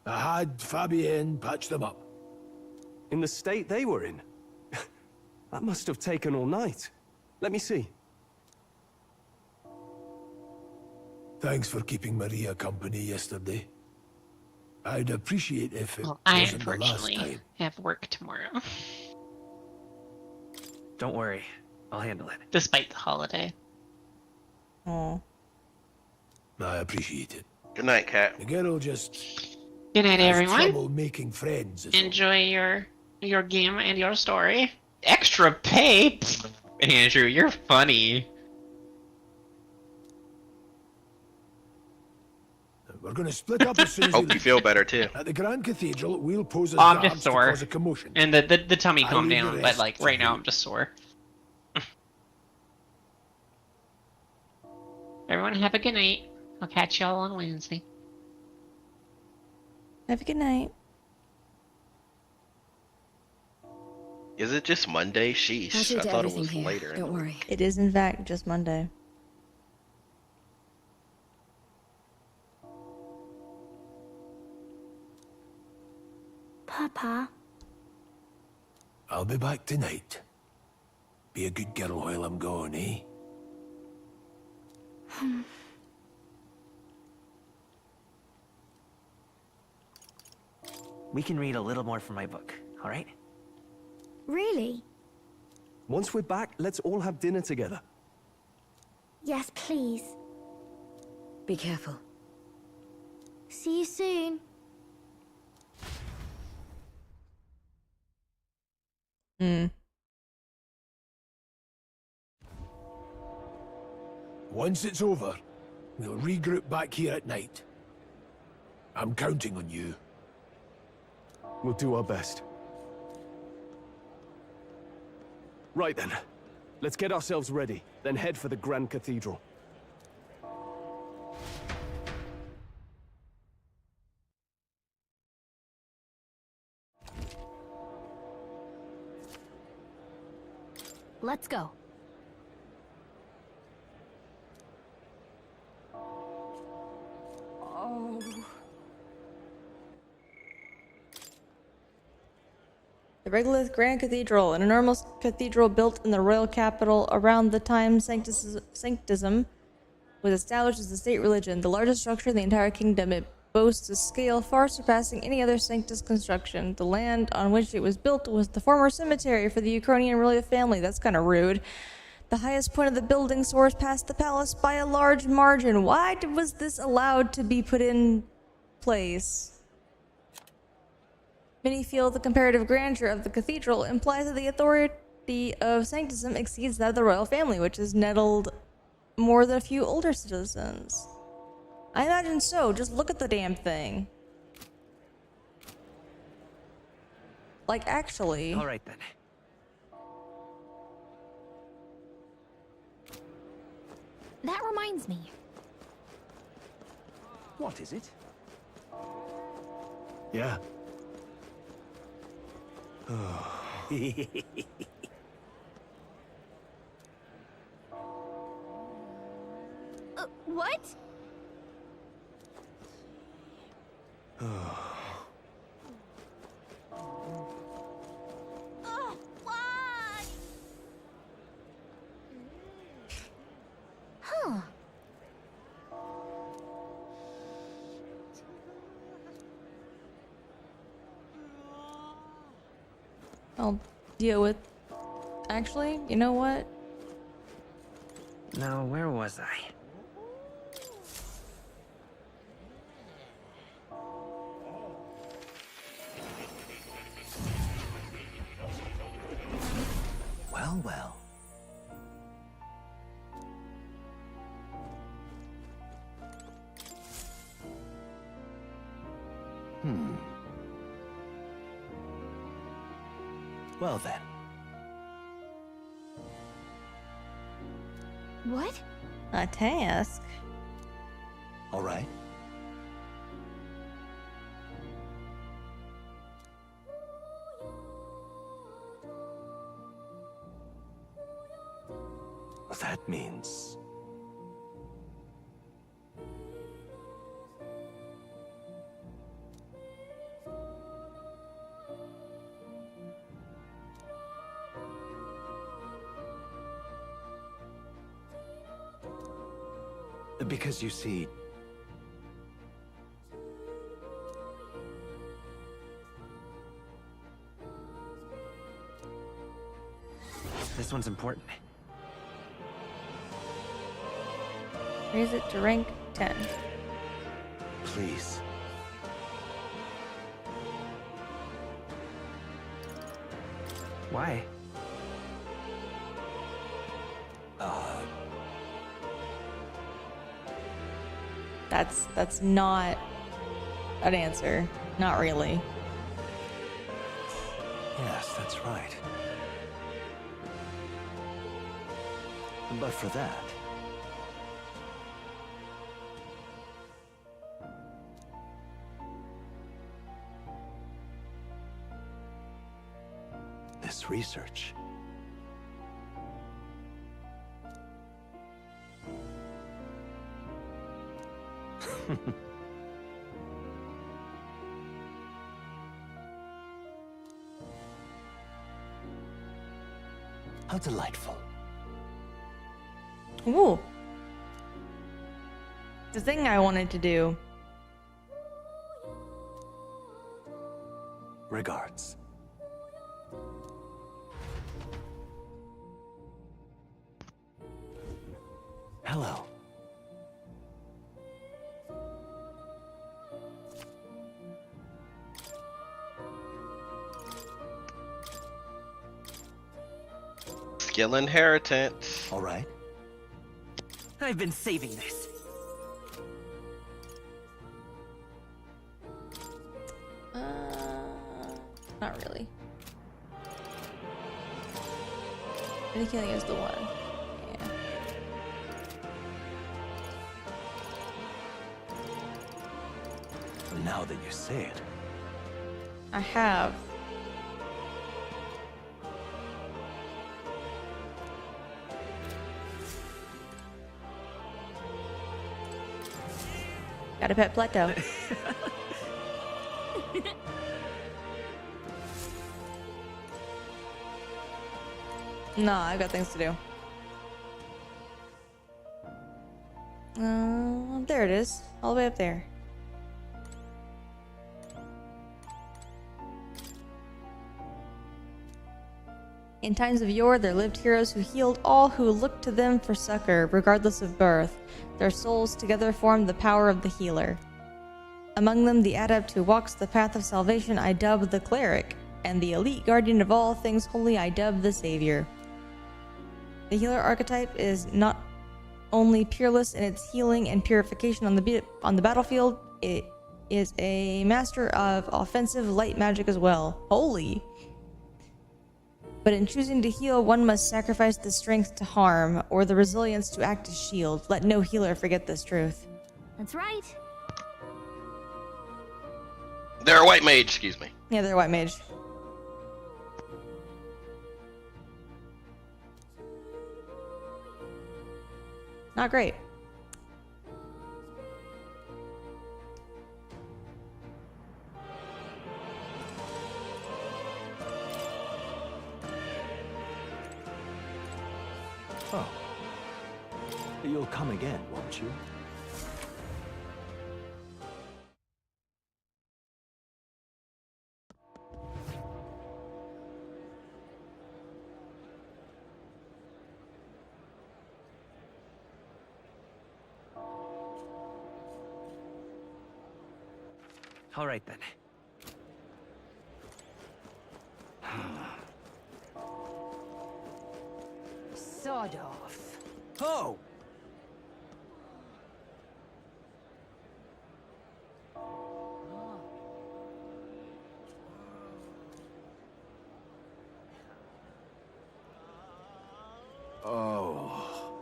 I had Fabienne patch them up. In the state they were in? That must have taken all night. Let me see. Thanks for keeping Maria company yesterday. I'd appreciate if it Well, I wasn't the last unfortunately time. have work tomorrow. Don't worry, I'll handle it. Despite the holiday. Oh. I appreciate it. Good night, Cat. The girl just Good night, has everyone. trouble making friends. is all. Enjoy your game and your story. Extra pay? Pfft, Andrew, you're funny. We're going to split up as soon as Hope you feel better too. At the Grand Cathedral, we'll pose as I'm guards just to sore. cause a commotion. And the tummy I'll calmed leave the down, but rest like to right now you. I'm just sore. Everyone have a good night. I'll catch y'all on Wednesday. Have a good night. Is it just Monday? I'll Sheesh. see I to thought it everything was here. later. Don't worry. It is, in fact, just Monday. Papa. I'll be back tonight. Be a good girl while I'm gone, eh? We can read a little more from my book, all right? Really? Once we're back, let's all have dinner together. Yes, please. Be careful. See you soon. Once it's over, we'll regroup back here at night. I'm counting on you. We'll do our best. Right then. Let's get ourselves ready, then head for the Grand Cathedral. Let's go. Oh. The Regolith Grand Cathedral, an enormous cathedral built in the royal capital around the time Sanctism was established as the state religion, the largest structure in the entire kingdom. It boasts a scale far surpassing any other Sanctus construction. The land on which it was built was the former cemetery for the Ukrainian royal family. That's kind of rude. The highest point of the building soars past the palace by a large margin. Why was this allowed to be put in place? Many feel the comparative grandeur of the cathedral implies that the authority of Sanctism exceeds that of the royal family, which is nettled more than a few older citizens. I imagine so. Just look at the damn thing. Like, actually. All right then. That reminds me. What is it? Yeah. What? Why? Huh. I'll deal with... Actually, you know what? Now, where was I? Well, well. Well then. What? A task? All right. That means... Because you see... This one's important. Raise it to rank 10. Please. Why? That's not an answer. Not really. Yes, that's right. But for that... this research... How delightful. Ooh. The thing I wanted to do. Regards. Hello. Skill inheritance. All right. I've been saving this. Not really. I think healing is the one. Yeah. Now that you say it. I have. Got a pet Pleto. No, I've got things to do. There it is. All the way up there. In times of yore, there lived heroes who healed all who looked to them for succor, regardless of birth. Their souls together formed the power of the healer. Among them, the adept who walks the path of salvation I dub the cleric, and the elite guardian of all things holy I dub the savior. The healer archetype is not only peerless in its healing and purification on the battlefield, it is a master of offensive light magic as well. Holy! But in choosing to heal, one must sacrifice the strength to harm, or the resilience to act as shield. Let no healer forget this truth. That's right. They're a white mage, excuse me. Yeah, they're a white mage. Not great. Oh. You'll come again, won't you? All right then. Sod off. Oh! Oh.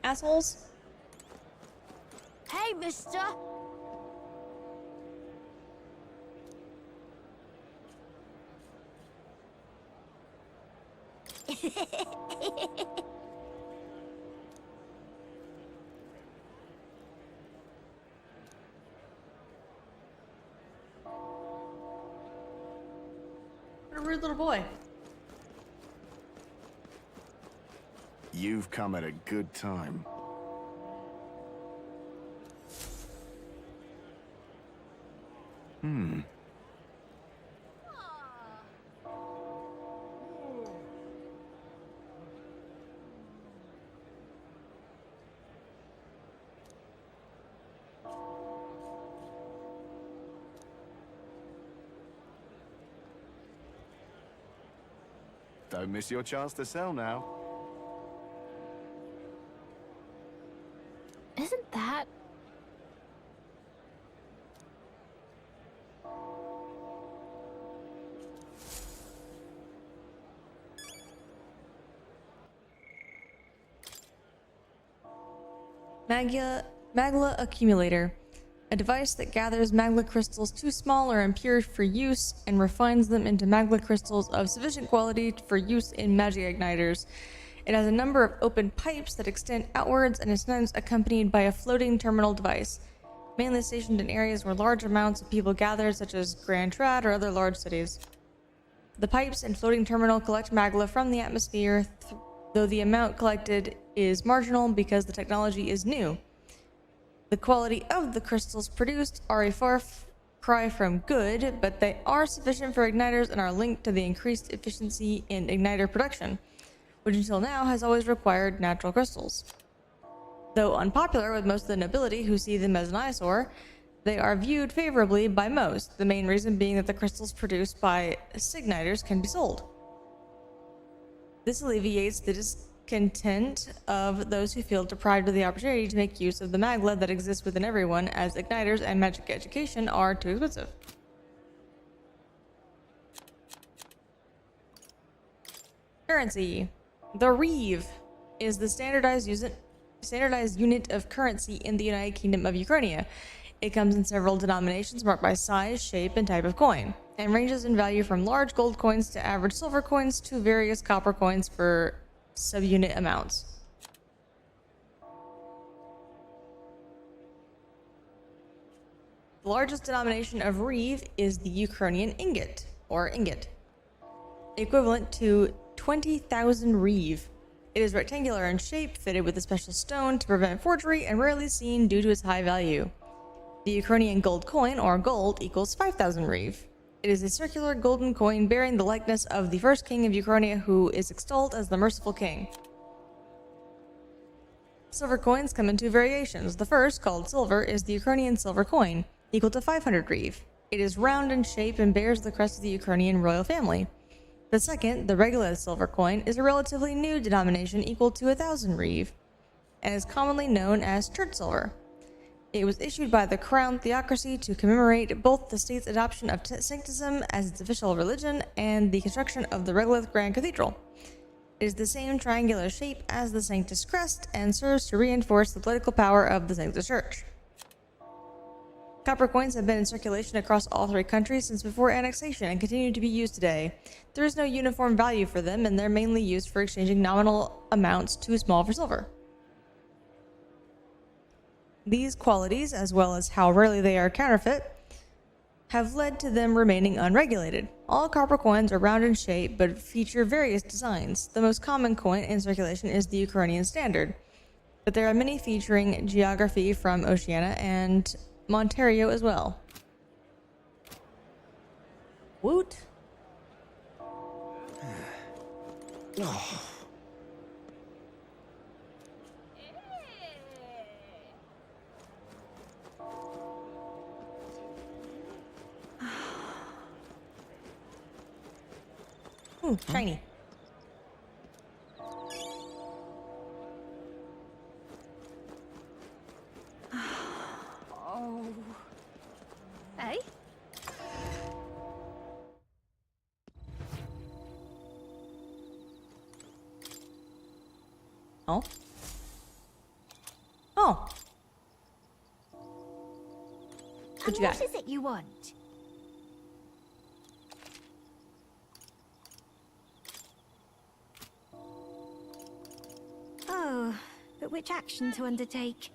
Assholes? Hey, mister! What a rude little boy. You've come at a good time. Don't miss your chance to sell now. Isn't that... Magla Accumulator. A device that gathers magla crystals too small or impure for use and refines them into magla crystals of sufficient quality for use in magic igniters. It has a number of open pipes that extend outwards and is sometimes accompanied by a floating terminal device, mainly stationed in areas where large amounts of people gather, such as Grand Trad or other large cities. The pipes and floating terminal collect magla from the atmosphere, though the amount collected is marginal because the technology is new. The quality of the crystals produced are a far cry from good, but they are sufficient for igniters and are linked to the increased efficiency in igniter production, which until now has always required natural crystals. Though unpopular with most of the nobility who see them as an eyesore, they are viewed favorably by most, the main reason being that the crystals produced by signiters can be sold. This alleviates the discontent of those who feel deprived of the opportunity to make use of the magla that exists within everyone, as igniters and magic education are too expensive. Currency. The reeve is the standardized unit of currency in the United Kingdom of Ukraine. It comes in several denominations marked by size, shape, and type of coin, and ranges in value from large gold coins to average silver coins to various copper coins for subunit amounts. The largest denomination of reeve is the Ukrainian ingot, or ingot, equivalent to 20,000 reeve. It is rectangular in shape, fitted with a special stone to prevent forgery, and rarely seen due to its high value. The Ukrainian gold coin, or gold, equals 5,000 reeve. It is a circular golden coin bearing the likeness of the first king of Ukraine, who is extolled as the merciful king. Silver coins come in two variations. The first, called silver, is the Ukrainian silver coin, equal to 500 reeve. It is round in shape and bears the crest of the Ukrainian royal family. The second, the regular silver coin, is a relatively new denomination equal to 1,000 reeve, and is commonly known as church silver. It was issued by the Crown Theocracy to commemorate both the state's adoption of Sanctism as its official religion and the construction of the Regolith Grand Cathedral. It is the same triangular shape as the Sanctus crest and serves to reinforce the political power of the Sanctus Church. Copper coins have been in circulation across all three countries since before annexation and continue to be used today. There is no uniform value for them, and they're mainly used for exchanging nominal amounts too small for silver. These qualities, as well as how rarely they are counterfeit, have led to them remaining unregulated. All copper coins are round in shape, but feature various designs. The most common coin in circulation is the Ukrainian standard, but there are many featuring geography from Oceania and Ontario as well. Woot! Oh. Ooh, shiny. Oh. Hey? Oh. Oh. What you got? is it you want? Oh, but which action to undertake?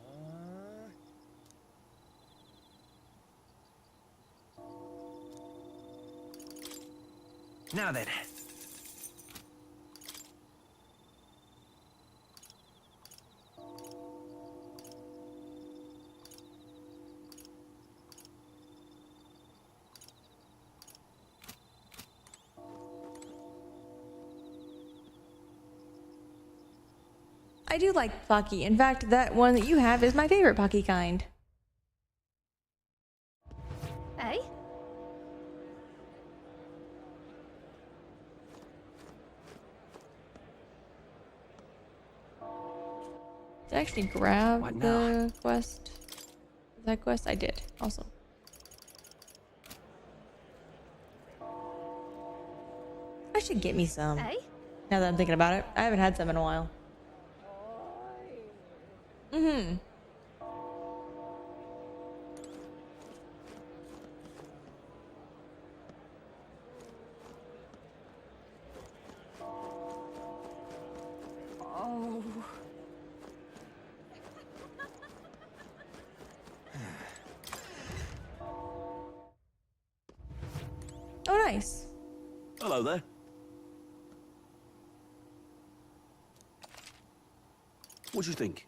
Now then. I do like Pocky. In fact, that one that you have is my favorite Pocky kind. Hey? Did I actually grab the quest? That quest? I did, also. I should get me some. Hey? Now that I'm thinking about it. I haven't had some in a while. Mm-hmm. Oh. Oh, nice. Hello there. What do you think?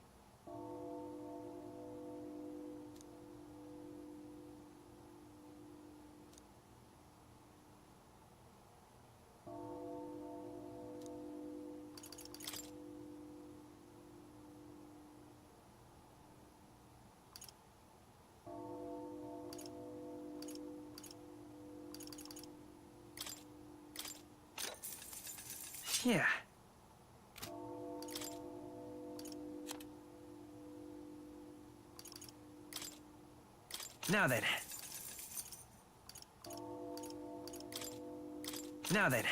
Yeah. Now then. Now then.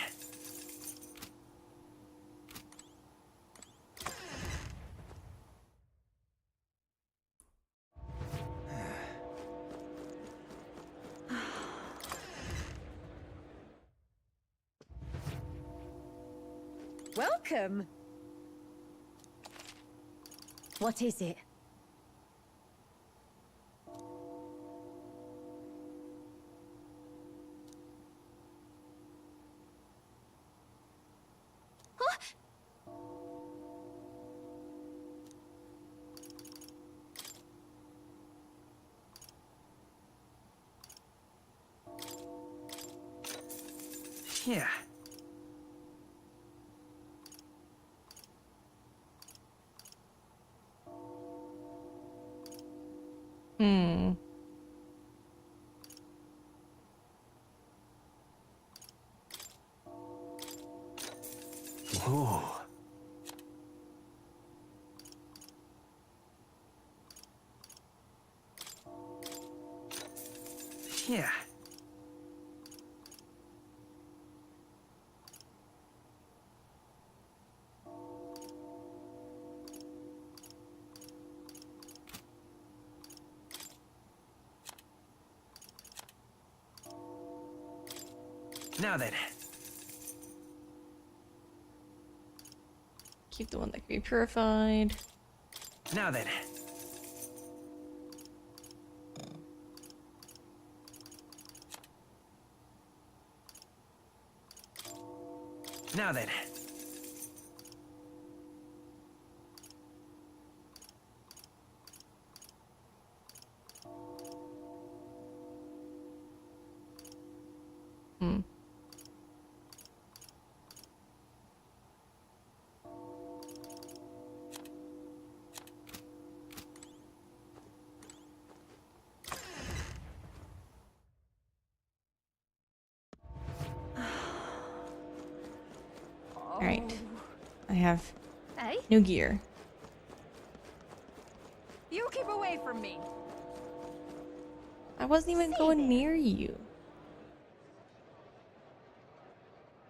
Welcome. What is it? Yeah. Hmm. Whoa. Yeah. Now then. Keep the one that can be purified. Now then. Now then. Hmm. All right. I have Hey? new gear. You keep away from me. I wasn't even going near you.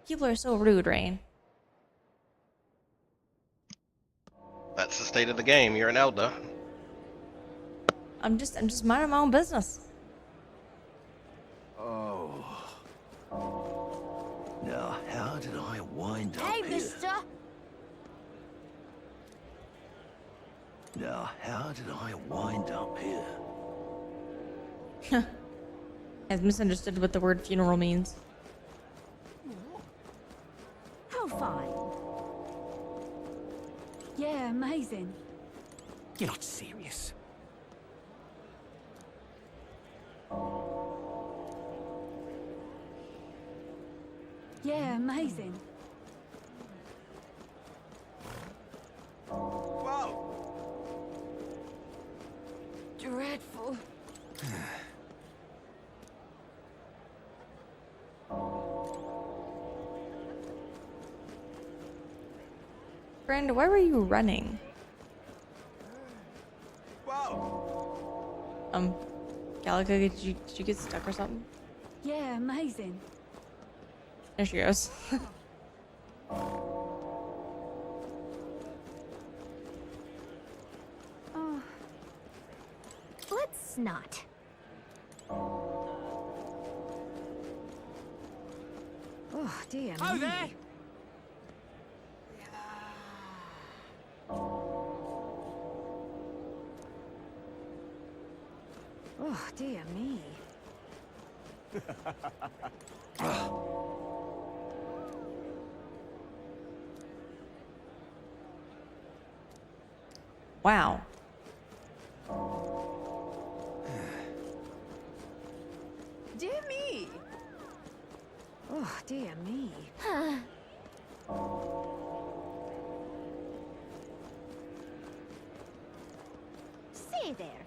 People are so rude, Rain. That's the state of the game. You're an elder. I'm just minding my own business. Oh. Now, how did I wind up Hey, here? mister! Now, how did I wind up here? I've misunderstood what the word funeral means. How fine. Yeah, amazing. You're not serious. Yeah, amazing. Whoa! Dreadful. Friend, why were you running? Whoa! Galaga, did you get stuck or something? Yeah, amazing. There she goes. Oh. Let's not. Oh, dear Oh, me. there! Oh, dear me. Wow. Dear me. Oh, dear me. Say there.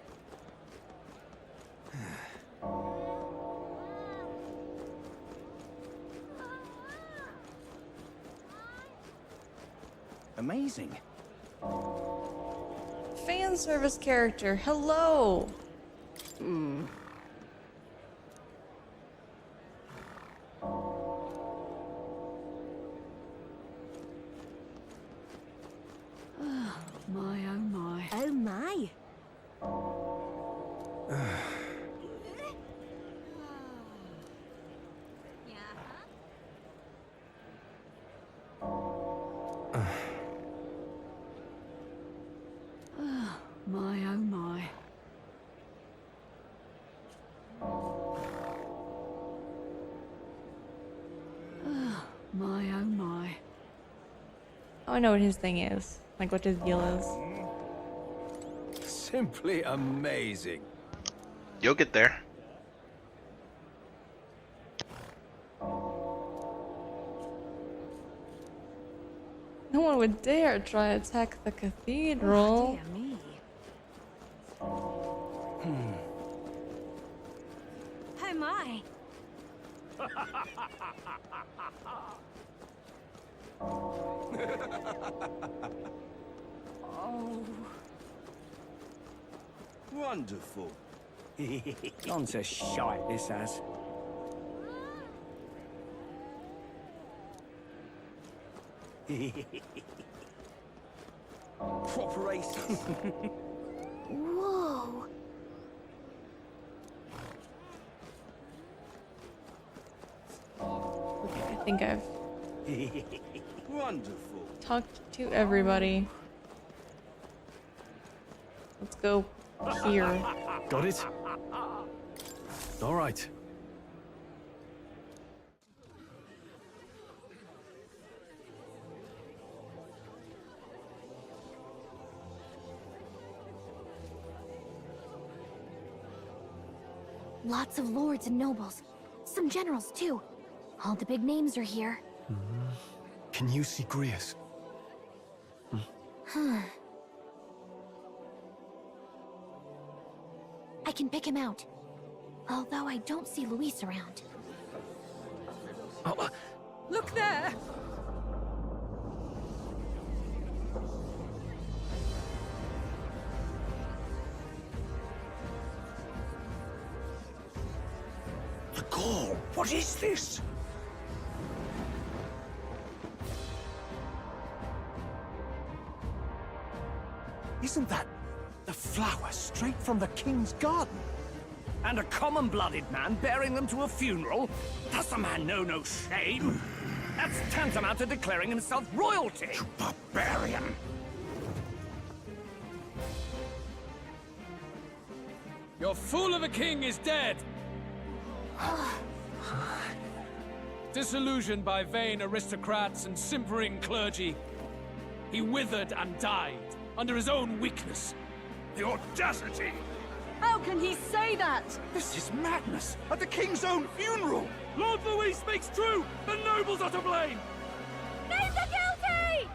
amazing. Fan service character. Hello. My, oh my. Oh my. My, oh my. My, oh my. Oh, I know what his thing is. Like what his deal is. Simply amazing. You'll get there. No one would dare try to attack the cathedral. Dear me. Oh my. Oh. Wonderful. Gone to shite, this has. Proper aces. Whoa. Okay, I think I've Wonderful. talked to everybody. Let's go here. Got it? All right. Lots of lords and nobles. Some generals, too. All the big names are here. Can you see Grius? I can pick him out. Although I don't see Luis around. Look there! The gall! What is this? Isn't that the flower straight from the king's garden? And a common-blooded man bearing them to a funeral? Does the man know no shame? That's tantamount to declaring himself royalty. You barbarian! Your fool of a king is dead! Disillusioned by vain aristocrats and simpering clergy, he withered and died under his own weakness. The audacity! How can he say that? This is madness! At the king's own funeral! Lord Louis speaks true! The nobles are to blame! Name the guilty!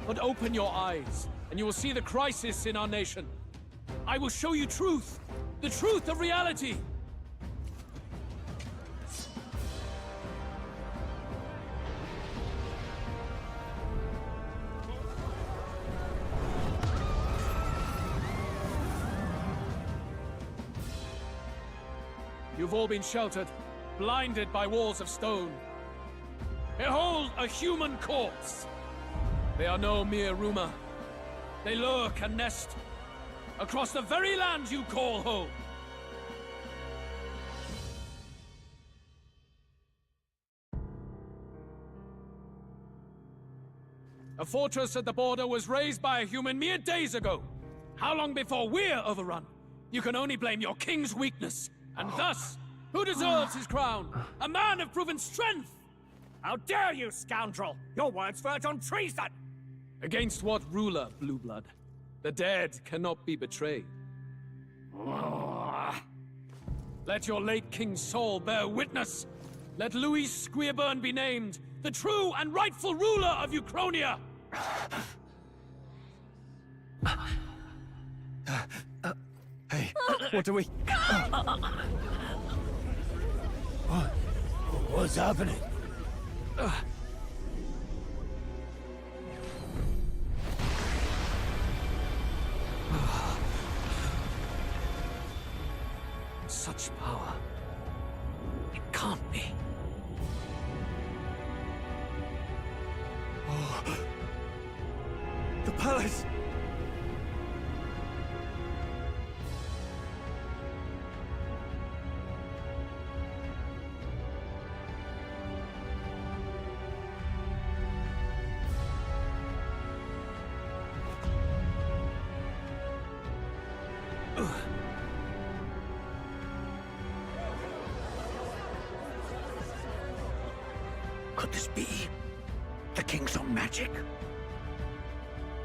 But open your eyes, and you will see the crisis in our nation. I will show you truth, the truth of reality. You've all been sheltered, blinded by walls of stone. Behold a human corpse! They are no mere rumor. They lurk and nest across the very land you call home. A fortress at the border was raised by a human mere days ago. How long before we're overrun? You can only blame your king's weakness. And thus, who deserves his crown? A man of proven strength! How dare you, scoundrel! Your words verge on treason! Against what ruler, Blue Blood? The dead cannot be betrayed. Let your late king's soul bear witness. Let Louis Squeerburn be named the true and rightful ruler of Uchronia. Hey, what do we... What's happening? such power. It can't be. Oh. The palace! Could this be the king's own magic?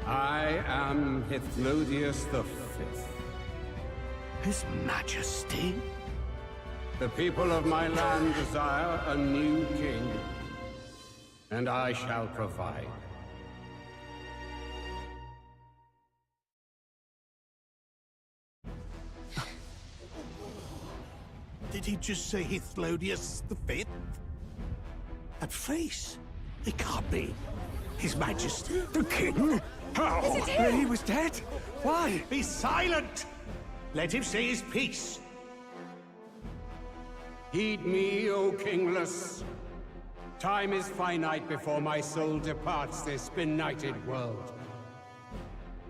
I am Hithlodius V. His Majesty? The people of my land desire a new king, and I shall provide. Did he just say Hithlodius V? That face? It can't be. His Majesty, the King? How? Is it him? He was dead? Why? Be silent! Let him say his piece. Heed me, O kingless. Time is finite before my soul departs this benighted world.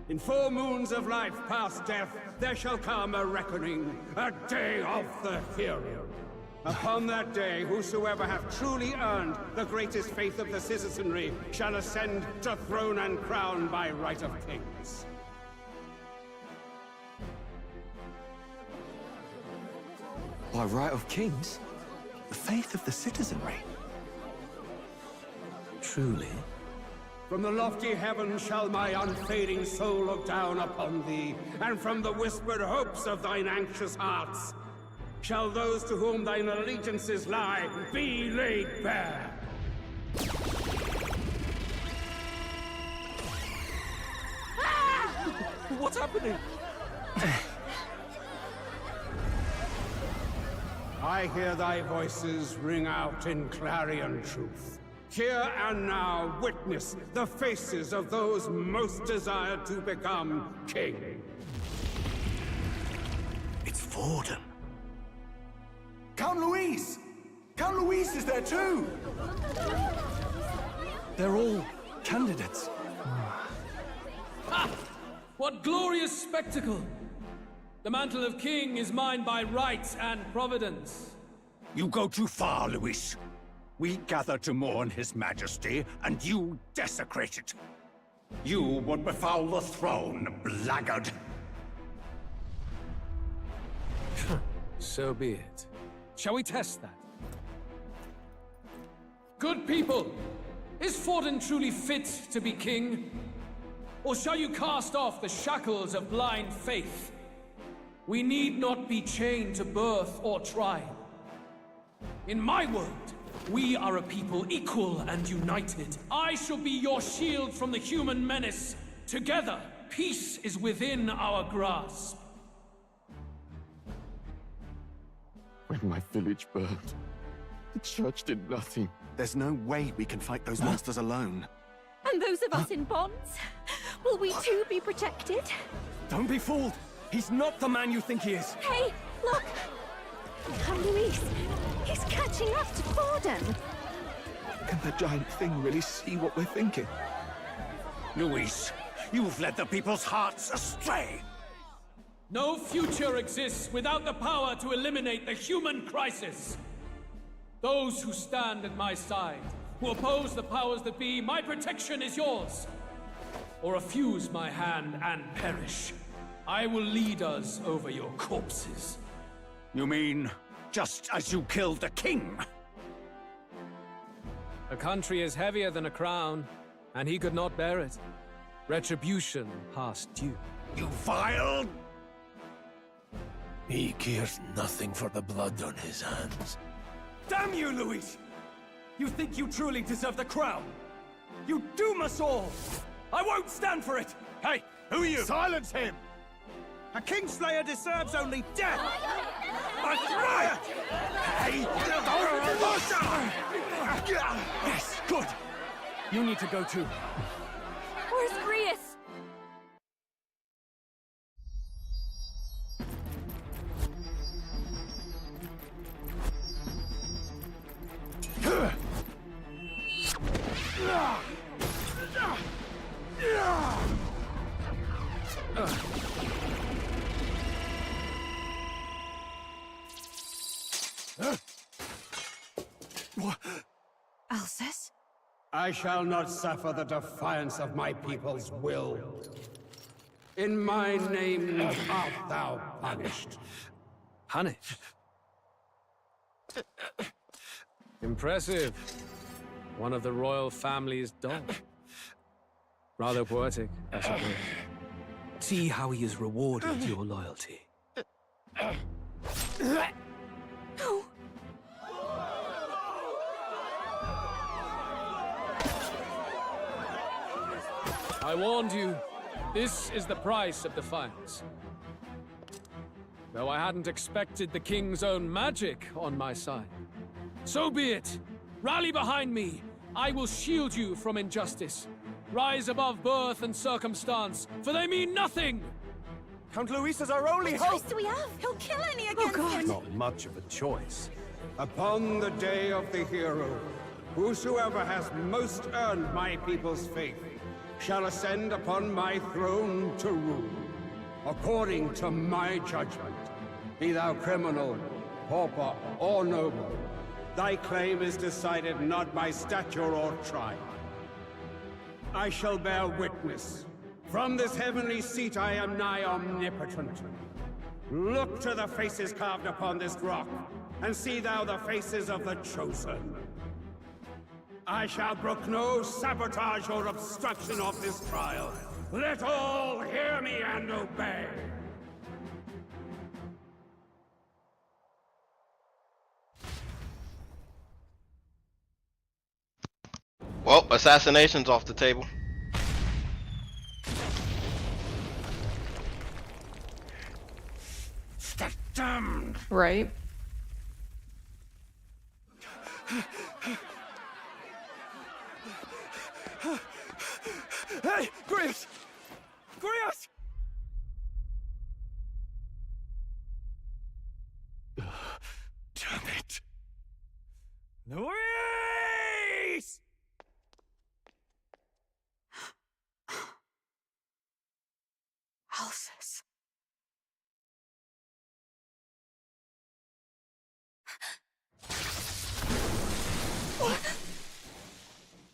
In 4 moons of life past death, there shall come a reckoning, a day of the hero. Upon that day, whosoever hath truly earned the greatest faith of the citizenry shall ascend to throne and crown by right of kings. By right of kings? The faith of the citizenry? Truly? From the lofty heavens shall my unfading soul look down upon thee, and from the whispered hopes of thine anxious hearts shall those to whom thine allegiances lie be laid bare. What's happening? I hear thy voices ring out in clarion truth. Here and now witness the faces of those most desired to become king. It's Forden. Count Louise! Count Louise is there too! They're all candidates. Ha! What glorious spectacle! The mantle of king is mine by right and providence. You go too far, Louis. We gather to mourn his majesty, and you desecrate it. You would befoul the throne, blackguard. So be it. Shall we test that? Good people, is Forden truly fit to be king? Or shall you cast off the shackles of blind faith? We need not be chained to birth or trial. In my world, we are a people equal and united. I shall be your shield from the human menace. Together, peace is within our grasp. When my village burned, the church did nothing. There's no way we can fight those monsters alone. And those of us in bonds? Will we too be protected? Don't be fooled! He's not the man you think he is! Hey, look! Count Louise! He's catching up to Forden! Can the giant thing really see what we're thinking? Louis, you've led the people's hearts astray! No future exists without the power to eliminate the human crisis. Those who stand at my side, who oppose the powers that be, my protection is yours. Or refuse my hand and perish. I will lead us over your corpses. You mean, just as you killed the king? A country is heavier than a crown, and he could not bear it. Retribution past due. You vile... He cares nothing for the blood on his hands. Damn you, Louis! You think you truly deserve the crown? You doom us all! I won't stand for it! Hey, who are you? Silence him! A Kingslayer deserves only death! Hey! Yes, good! You need to go too. Where's Grius? Alcest? I shall not suffer the defiance of my people's will. In my name art thou punished. Punished? Impressive. One of the royal family's dog. Rather poetic, I suppose. See how he has rewarded your loyalty. No! I warned you. This is the price of defiance. Though I hadn't expected the king's own magic on my side. So be it. Rally behind me. I will shield you from injustice. Rise above birth and circumstance, for they mean nothing! Count Luis is our only What hope! choice do we have? He'll kill any against him! Not much of a choice. Upon the day of the hero, whosoever has most earned my people's faith shall ascend upon my throne to rule, according to my judgment. Be thou criminal, pauper, or noble, thy claim is decided not by stature or tribe. I shall bear witness. From this heavenly seat I am nigh omnipotent. Look to the faces carved upon this rock, and see thou the faces of the chosen. I shall brook no sabotage or obstruction of this trial. Let all hear me and obey. Well, assassination's off the table. Damned! Right. Hey, Grius! Grius! Damn it! Luis! Alcest.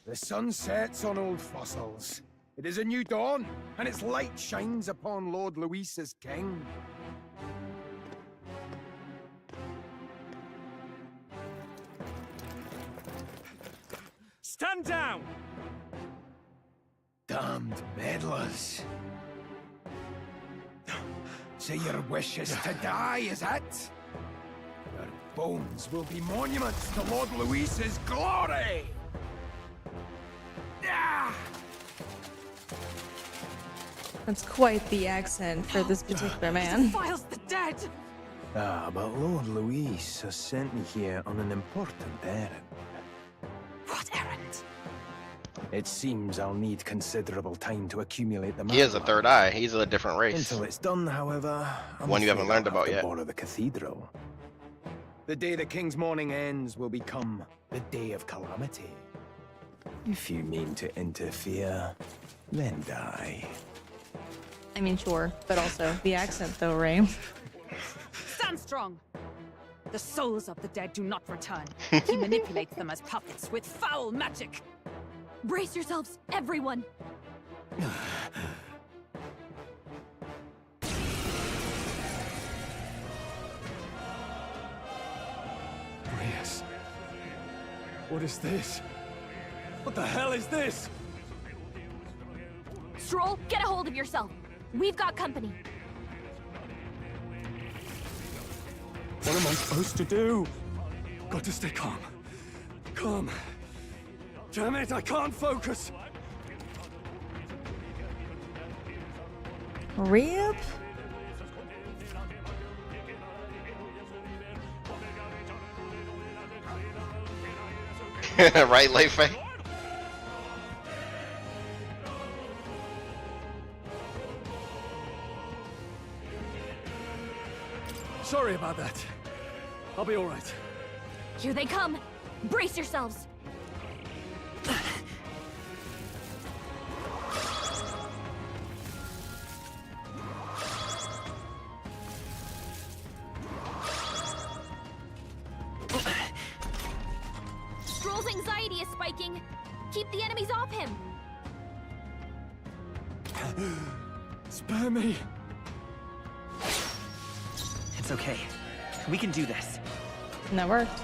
The sun sets on old fossils. It is a new dawn, and its light shines upon Lord Luis as king. Stand down! Damned meddlers. So your wish is to die, is it? Your bones will be monuments to Lord Luis's glory! Ah! That's quite the accent for this particular man. Defiles the dead! Ah, but Lord Luis has sent me here on an important errand. What errand? It seems I'll need considerable time to accumulate the He has a third eye. He's a different race. Until it's done, however, I'm One you haven't afraid learned I'll have about to yet. borrow the cathedral. The day the king's morning ends will become the day of calamity. If you mean to interfere, then die. I mean, sure, but also the accent, though, Ray. Stand strong! The souls of the dead do not return. He manipulates them as puppets with foul magic. Brace yourselves, everyone! Grius. What is this? What the hell is this? Stroll, get a hold of yourself. We've got company. What am I supposed to do? Got to stay calm. Calm. Damn it, I can't focus. Rip? Right, Leifei? Sorry about that. I'll be all right. Here they come. Brace yourselves. General's anxiety is spiking. Keep the enemies off him. Spare me. It's okay. We can do this. And that worked.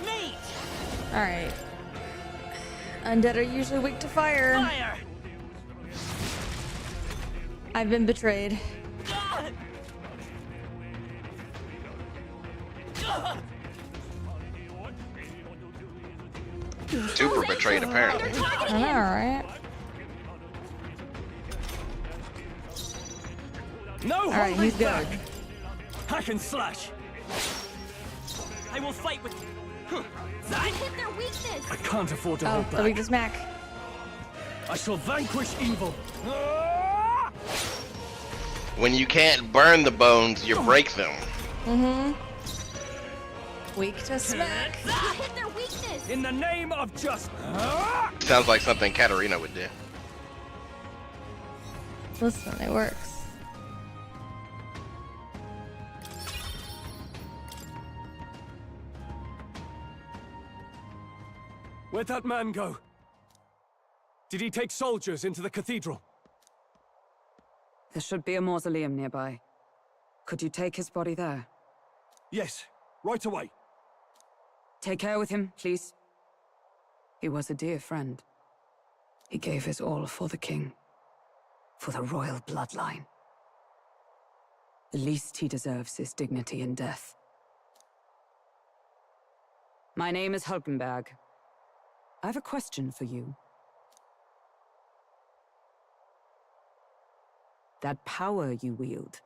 Mate! Alright. Undead are usually weak to fire. Fire! I've been betrayed. Super betrayed, apparently. I know, right? No, Alright, he's good. Hack and slash. I will fight with. I hit their weakness. I can't afford to Oh, hold the back. weakness Mac. I shall vanquish evil. When you can't burn the bones, you break them. Mm-hmm. Weak to smack. I hit their weakness. In the name of justice. Sounds like something Katarina would do. Listen, it works. Where'd that man go? Did he take soldiers into the cathedral? There should be a mausoleum nearby. Could you take his body there? Yes, right away. Take care with him, please. He was a dear friend. He gave his all for the king. For the royal bloodline. The least he deserves is dignity in death. My name is Hulkenberg. I have a question for you. That power you wield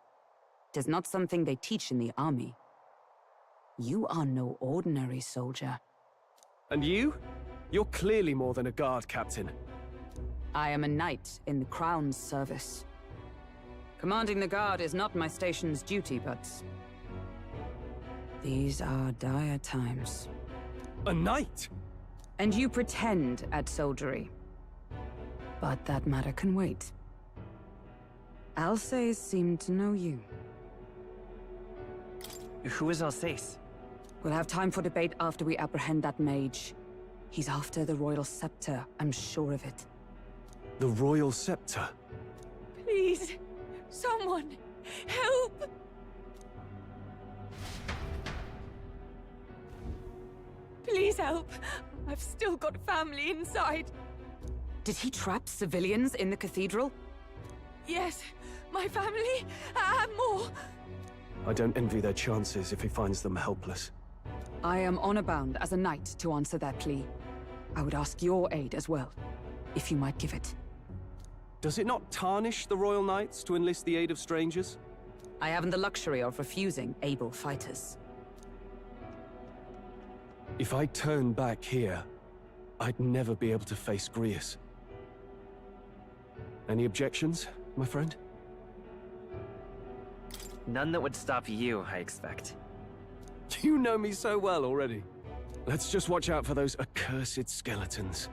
is not something they teach in the army. You are no ordinary soldier. And you? You're clearly more than a guard captain. I am a knight in the Crown's service. Commanding the guard is not my station's duty, but these are dire times. A knight? And you pretend at soldiery. But that matter can wait. Alsace seemed to know you. Who is Alsace? We'll have time for debate after we apprehend that mage. He's after the royal scepter, I'm sure of it. The royal scepter? Please, someone, help! Please help. I've still got family inside. Did he trap civilians in the cathedral? Yes, my family and more. I don't envy their chances if he finds them helpless. I am honor-bound as a knight to answer that plea. I would ask your aid as well, if you might give it. Does it not tarnish the Royal Knights to enlist the aid of strangers? I haven't the luxury of refusing able fighters. If I turn back here, I'd never be able to face Grius. Any objections, my friend? None that would stop you, I expect. You know me so well already. Let's just watch out for those accursed skeletons.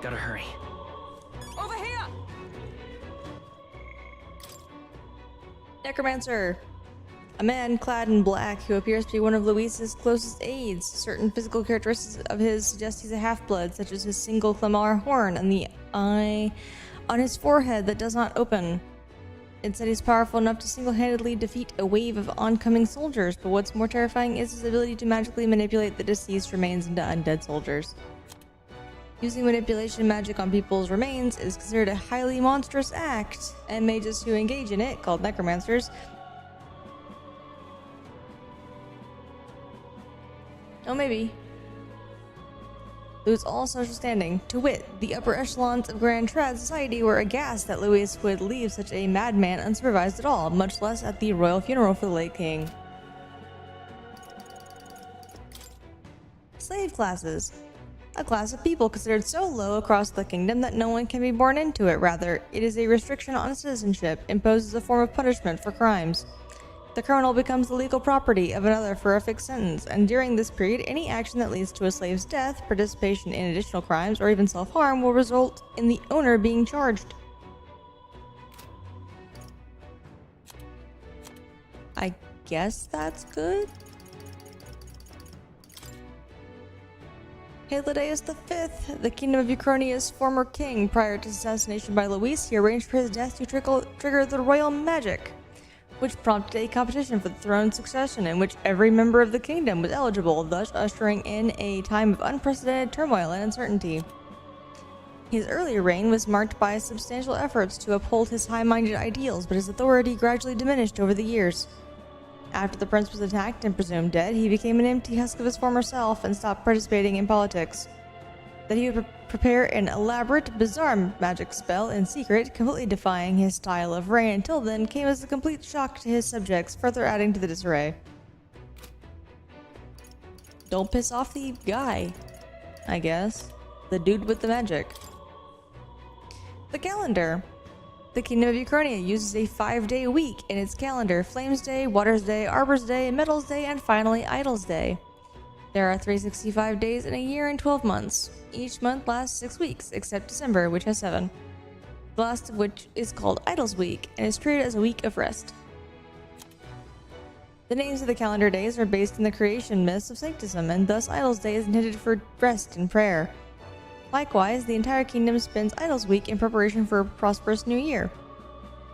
Gotta hurry. Over here! Necromancer. A man clad in black who appears to be one of Luis's closest aides. Certain physical characteristics of his suggest he's a half-blood, such as his single clamar horn and the eye on his forehead that does not open. It said he's powerful enough to single-handedly defeat a wave of oncoming soldiers, but what's more terrifying is his ability to magically manipulate the deceased remains into undead soldiers. Using manipulation magic on people's remains is considered a highly monstrous act, and mages who engage in it, called necromancers, oh maybe, lose all social standing. To wit, the upper echelons of Grand Trad society were aghast that Luis would leave such a madman unsupervised at all, much less at the royal funeral for the late king. Slave classes. A class of people considered so low across the kingdom that no one can be born into it. Rather, it is a restriction on citizenship, imposed as a form of punishment for crimes. The criminal becomes the legal property of another for a fixed sentence, and during this period, any action that leads to a slave's death, participation in additional crimes, or even self-harm will result in the owner being charged. I guess that's good? Hylideus V, the Kingdom of Uchronia's former king. Prior to his assassination by Luis, he arranged for his death to trigger the royal magic, which prompted a competition for the throne's succession in which every member of the kingdom was eligible, thus ushering in a time of unprecedented turmoil and uncertainty. His earlier reign was marked by substantial efforts to uphold his high-minded ideals, but his authority gradually diminished over the years. After the prince was attacked and presumed dead, he became an empty husk of his former self and stopped participating in politics. That he would prepare an elaborate, bizarre magic spell in secret, completely defying his style of reign until then, came as a complete shock to his subjects, further adding to the disarray. Don't piss off the guy, I guess. The dude with the magic. The calendar. The Kingdom of Uchronia uses a 5-day week in its calendar: Flames Day, Waters Day, Arbor's Day, Metals Day, and finally Idol's Day. There are 365 days in a year and 12 months. Each month lasts 6 weeks, except December, which has 7. The last of which is called Idol's Week, and is treated as a week of rest. The names of the calendar days are based on the creation myths of Sanctism, and thus Idol's Day is intended for rest and prayer. Likewise, the entire kingdom spends Idol's Week in preparation for a prosperous new year.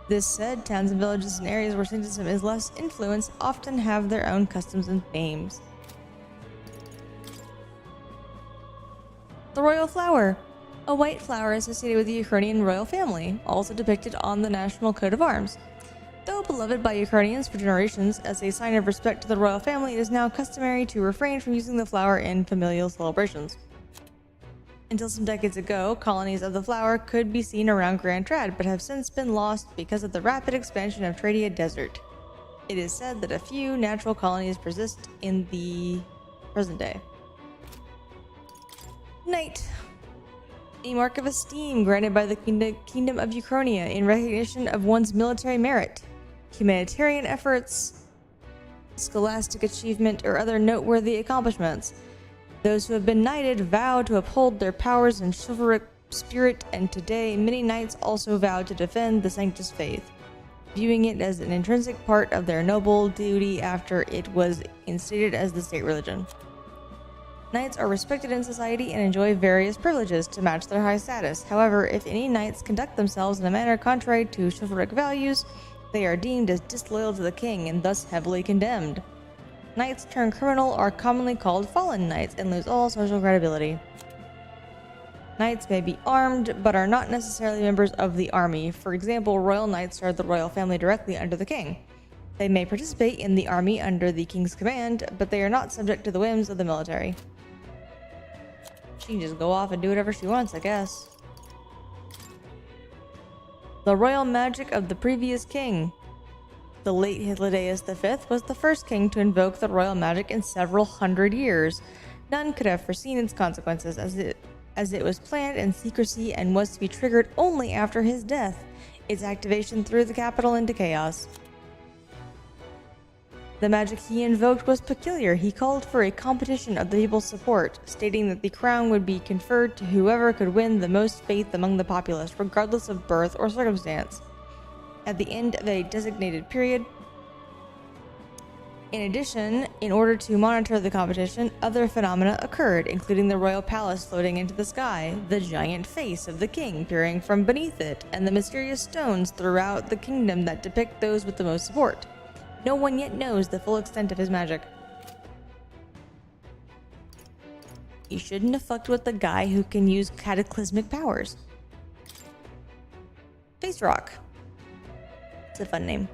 This said, towns and villages in areas where Sanctism is less influenced often have their own customs and names. The Royal Flower. A white flower associated with the Uchronian royal family, also depicted on the national coat of arms. Though beloved by Uchronians for generations, as a sign of respect to the royal family, it is now customary to refrain from using the flower in familial celebrations. Until some decades ago, colonies of the flower could be seen around Grand Trad, but have since been lost because of the rapid expansion of Tradia Desert. It is said that a few natural colonies persist in the present day. Knight. A mark of esteem granted by the Kingdom of Uchronia in recognition of one's military merit, humanitarian efforts, scholastic achievement, or other noteworthy accomplishments. Those who have been knighted vow to uphold their powers and chivalric spirit, and today many knights also vow to defend the Sanctus faith, viewing it as an intrinsic part of their noble duty after it was instated as the state religion. Knights are respected in society and enjoy various privileges to match their high status. However, if any knights conduct themselves in a manner contrary to chivalric values, they are deemed as disloyal to the king and thus heavily condemned. Knights turned criminal are commonly called fallen knights and lose all social credibility. Knights may be armed, but are not necessarily members of the army. For example, royal knights serve the royal family directly under the king. They may participate in the army under the king's command, but they are not subject to the whims of the military. She can just go off and do whatever she wants, I guess. The royal magic of the previous king. The late Hylideus V was the first king to invoke the royal magic in several hundred years. None could have foreseen its consequences, as it was planned in secrecy and was to be triggered only after his death. Its activation threw the capital into chaos. The magic he invoked was peculiar. He called for a competition of the people's support, stating that the crown would be conferred to whoever could win the most faith among the populace, regardless of birth or circumstance, at the end of a designated period. In addition, in order to monitor the competition, other phenomena occurred, including the royal palace floating into the sky, the giant face of the king peering from beneath it, and the mysterious stones throughout the kingdom that depict those with the most support. No one yet knows the full extent of his magic. You shouldn't have fucked with the guy who can use cataclysmic powers. Face Rock. It's a fun name.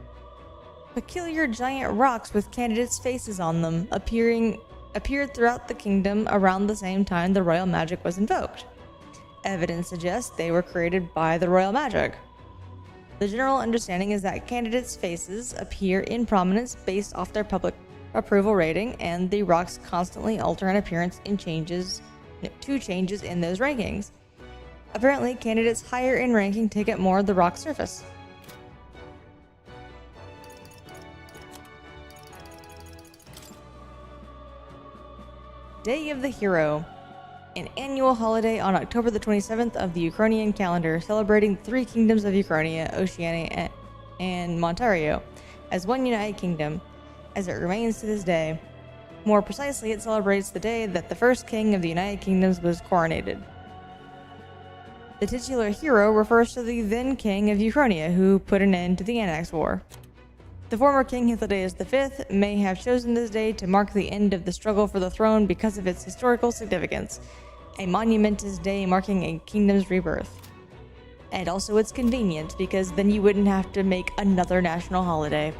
Peculiar giant rocks with candidates' faces on them appeared throughout the kingdom around the same time the royal magic was invoked. Evidence suggests they were created by the royal magic. The general understanding is that candidates' faces appear in prominence based off their public approval rating, and the rocks constantly alter in appearance in changes in those rankings. Apparently, candidates higher in ranking take up more of the rock's surface. Day of the Hero, an annual holiday on October the 27th of the Ukrainian calendar, celebrating the three kingdoms of Ukrainia, Oceania, and Montario as one united kingdom, as it remains to this day. More precisely, it celebrates the day that the first king of the United Kingdoms was coronated. The titular hero refers to the then king of Ukrainia, who put an end to the Annex War. The former king Hythlodaeus V may have chosen this day to mark the end of the struggle for the throne because of its historical significance, a monumentous day marking a kingdom's rebirth. And also it's convenient, because then you wouldn't have to make another national holiday.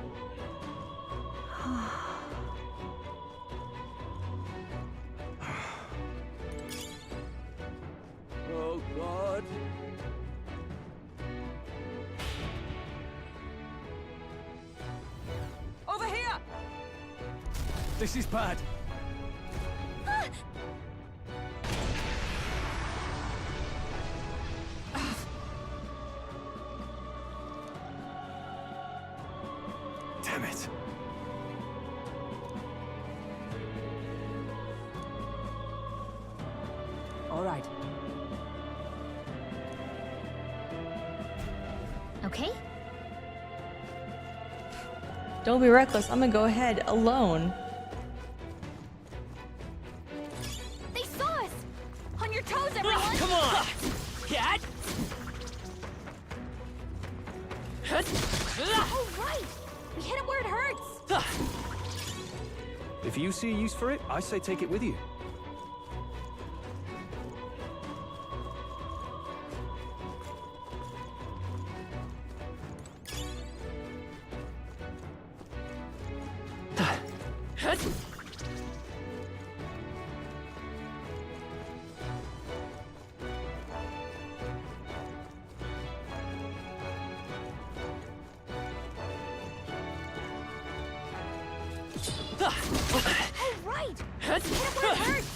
Oh, God. Over here! This is bad. Damn it. All right. Okay? Don't be reckless, I'm gonna go ahead alone. They saw us! On your toes, everyone! Come on! Cat! Oh, right! We hit him where it hurts! If you see a use for it, I say take it with you. Oh, right! Hit him where it hurts!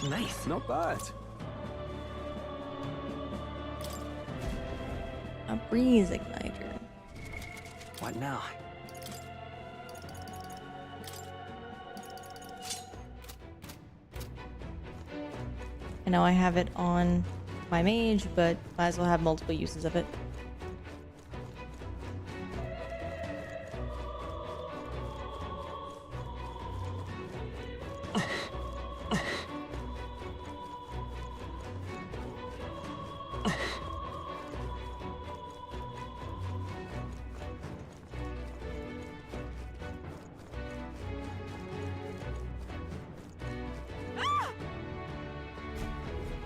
Nice. Not bad. A breeze igniter. What now? I know I have it on my mage, but might as well have multiple uses of it.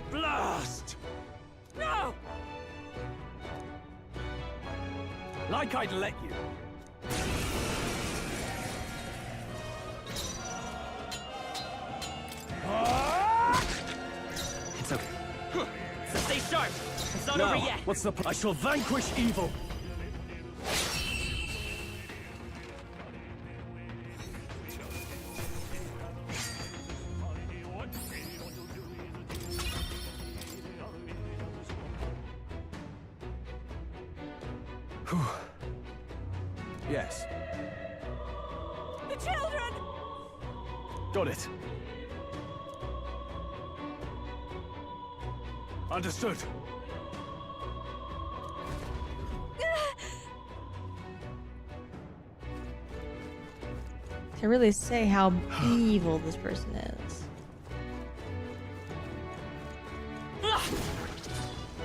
Blast! No! Like I'd let you. It's okay. So stay sharp. It's not over yet. What's the I shall vanquish evil. Yes. The children! Got it. Understood. To really say how evil this person is.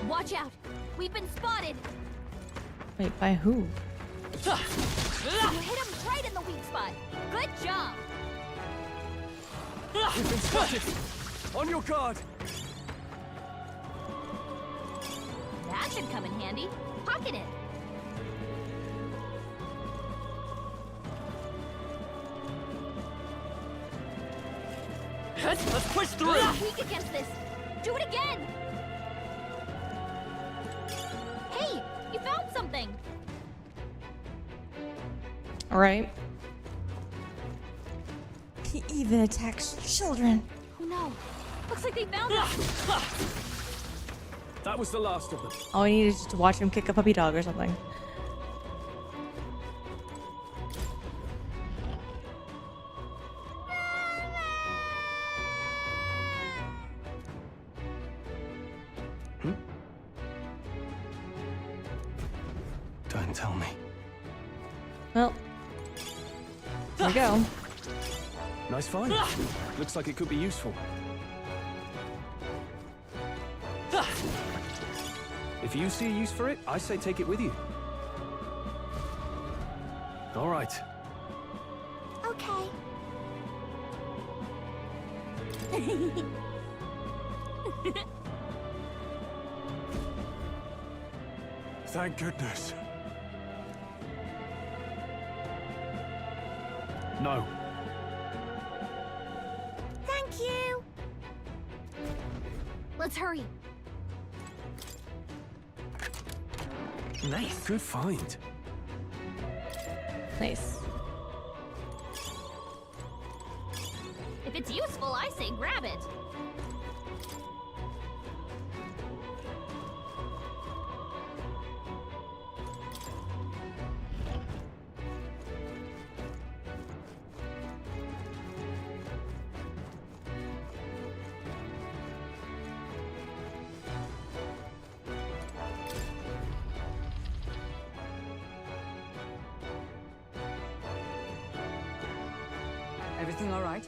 Watch out! We've been spotted! Wait, by who? You hit him right in the weak spot! Good job! We've been spotted. On your guard. That should come in handy. Pocket it! Let's push through. Weak against this! Do it again! Hey! You found something! Alright. He even attacks children. Oh no! Looks like they found us! That was the last of them. All we need is just to watch him kick a puppy dog or something. and tell me. Well, there we go. Nice find. Looks like it could be useful. If you see a use for it, I say take it with you. All right. Okay. Thank goodness. No. Thank you. Let's hurry. Nice. Good find. Nice. If it's useful, I say grab it. Everything all right?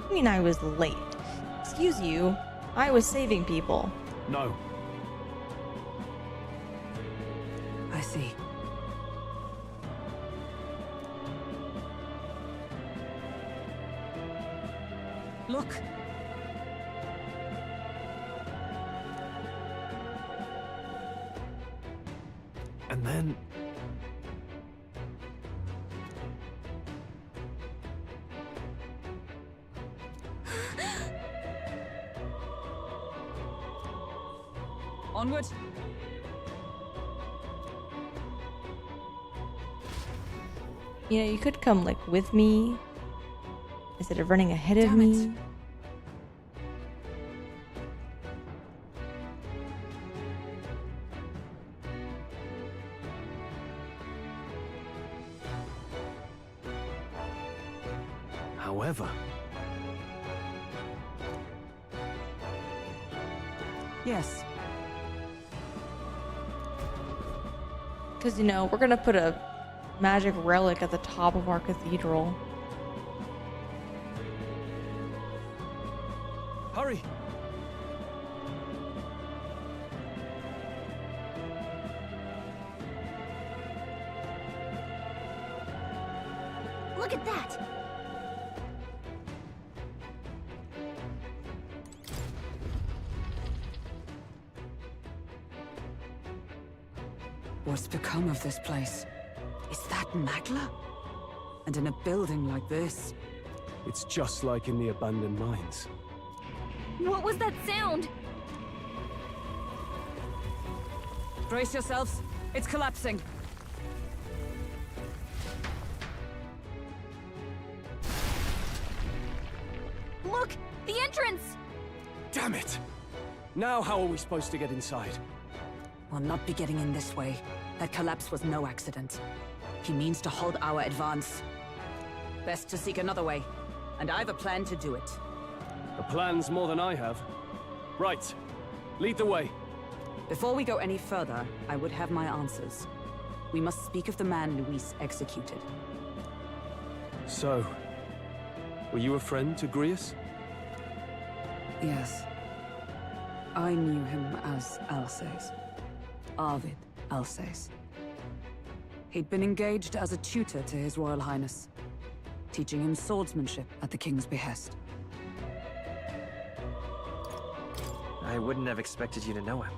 I mean, I was late. Excuse you. I was saving people. No. I see. Look! And then... Onward! You know, you could come, like, with me instead of running ahead of me. However... Yes. Because, you know, we're gonna put a magic relic at the top of our cathedral. Hurry! Look at that. What's become of this place? Is that Magla? And in a building like this? It's just like in the abandoned mines. What was that sound? Brace yourselves. It's collapsing. Look! The entrance! Damn it! Now how are we supposed to get inside? We'll not be getting in this way. That collapse was no accident. He means to hold our advance. Best to seek another way. And I've a plan to do it. A plan's more than I have. Right. Lead the way. Before we go any further, I would have my answers. We must speak of the man Luis executed. So, were you a friend to Grius? Yes. I knew him as Alsace. Arvid Alsace. He'd been engaged as a tutor to His Royal Highness, teaching him swordsmanship at the King's behest. I wouldn't have expected you to know him.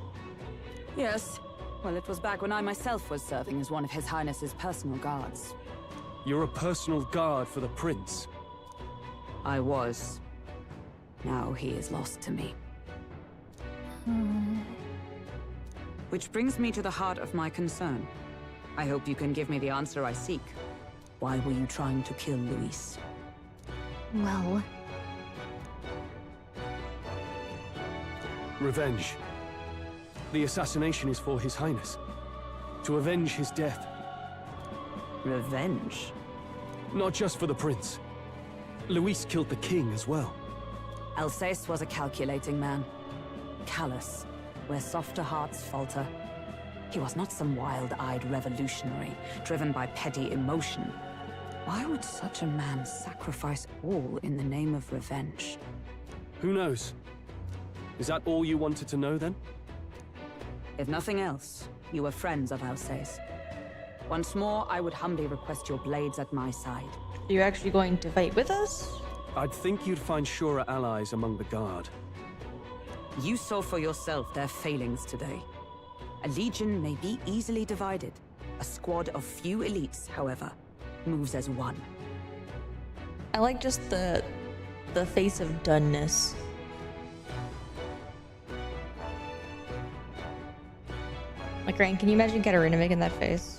Yes. Well, it was back when I myself was serving as one of His Highness's personal guards. You're a personal guard for the Prince. I was. Now he is lost to me. Which brings me to the heart of my concern. I hope you can give me the answer I seek. Why were you trying to kill Luis? Well... Revenge. The assassination is for His Highness. To avenge his death. Revenge? Not just for the Prince. Luis killed the King as well. Alsace was a calculating man. Callous, where softer hearts falter. He was not some wild-eyed revolutionary, driven by petty emotion. Why would such a man sacrifice all in the name of revenge? Who knows? Is that all you wanted to know, then? If nothing else, you were friends of Alsace. Once more, I would humbly request your blades at my side. Are you actually going to fight with us? I'd think you'd find surer allies among the Guard. You saw for yourself their failings today. A legion may be easily divided. A squad of few elites, however, moves as one. I like just the face of doneness. Like, Ryan, can you imagine Katarina making that face?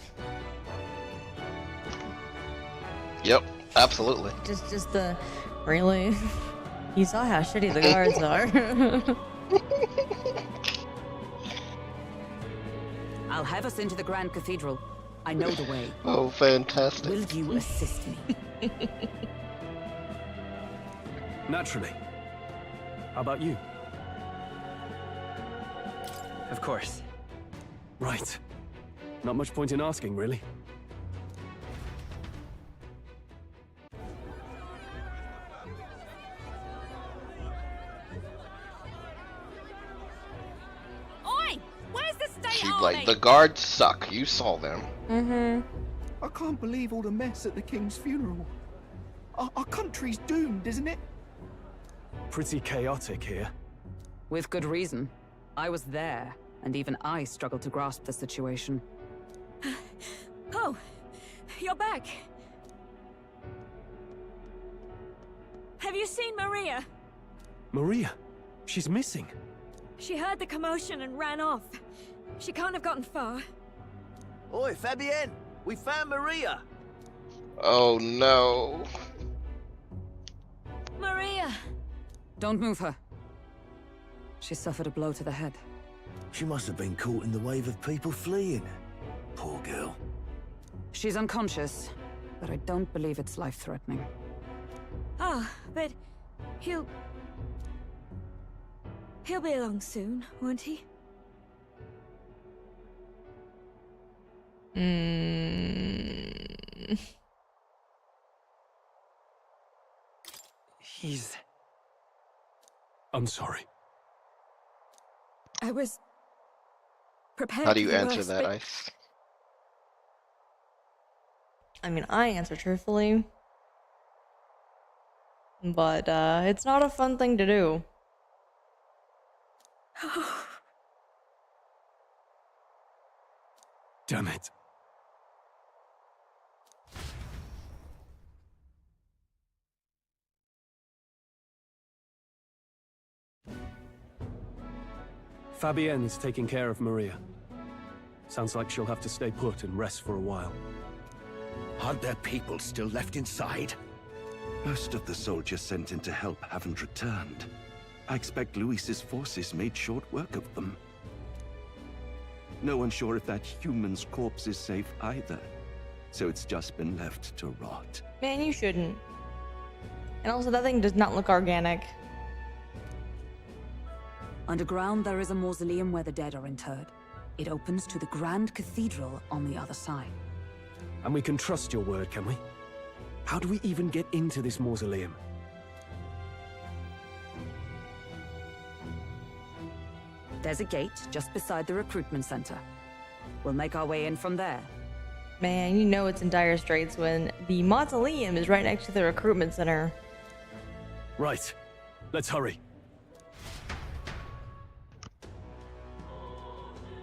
Yep, absolutely. Just the really. You saw how shitty the guards are. I'll have us into the Grand Cathedral. I know the way. Oh, fantastic. Will you assist me? Naturally. How about you? Of course. Right. Not much point in asking, really. Oi! Where's the state She's army? like, the guards suck. You saw them. Mm-hmm. I can't believe all the mess at the king's funeral. Our country's doomed, isn't it? Pretty chaotic here. With good reason. I was there, and even I struggled to grasp the situation. Oh, you're back. Have you seen Maria? Maria? She's missing. She heard the commotion and ran off. She can't have gotten far. Oi, Fabienne! We found Maria! Oh no. Maria! Don't move her. She suffered a blow to the head. She must have been caught in the wave of people fleeing. Poor girl. She's unconscious, but I don't believe it's life-threatening. Ah, but he'll be along soon, won't he? He's... I'm sorry. I was prepared. How do you for the answer worst, that, but Ice? I mean, I answer truthfully. But, it's not a fun thing to do. Damn it. Fabienne's taking care of Maria. Sounds like she'll have to stay put and rest for a while. Are there people still left inside? Most of the soldiers sent in to help haven't returned. I expect Luis's forces made short work of them. No one's sure if that human's corpse is safe either, so it's just been left to rot. Man, you shouldn't. And also, that thing does not look organic. Underground, there is a mausoleum where the dead are interred. It opens to the Grand Cathedral on the other side. And we can trust your word, can we? How do we even get into this mausoleum? There's a gate just beside the recruitment center. We'll make our way in from there. Man, you know it's in dire straits when the mausoleum is right next to the recruitment center. Right. Let's hurry.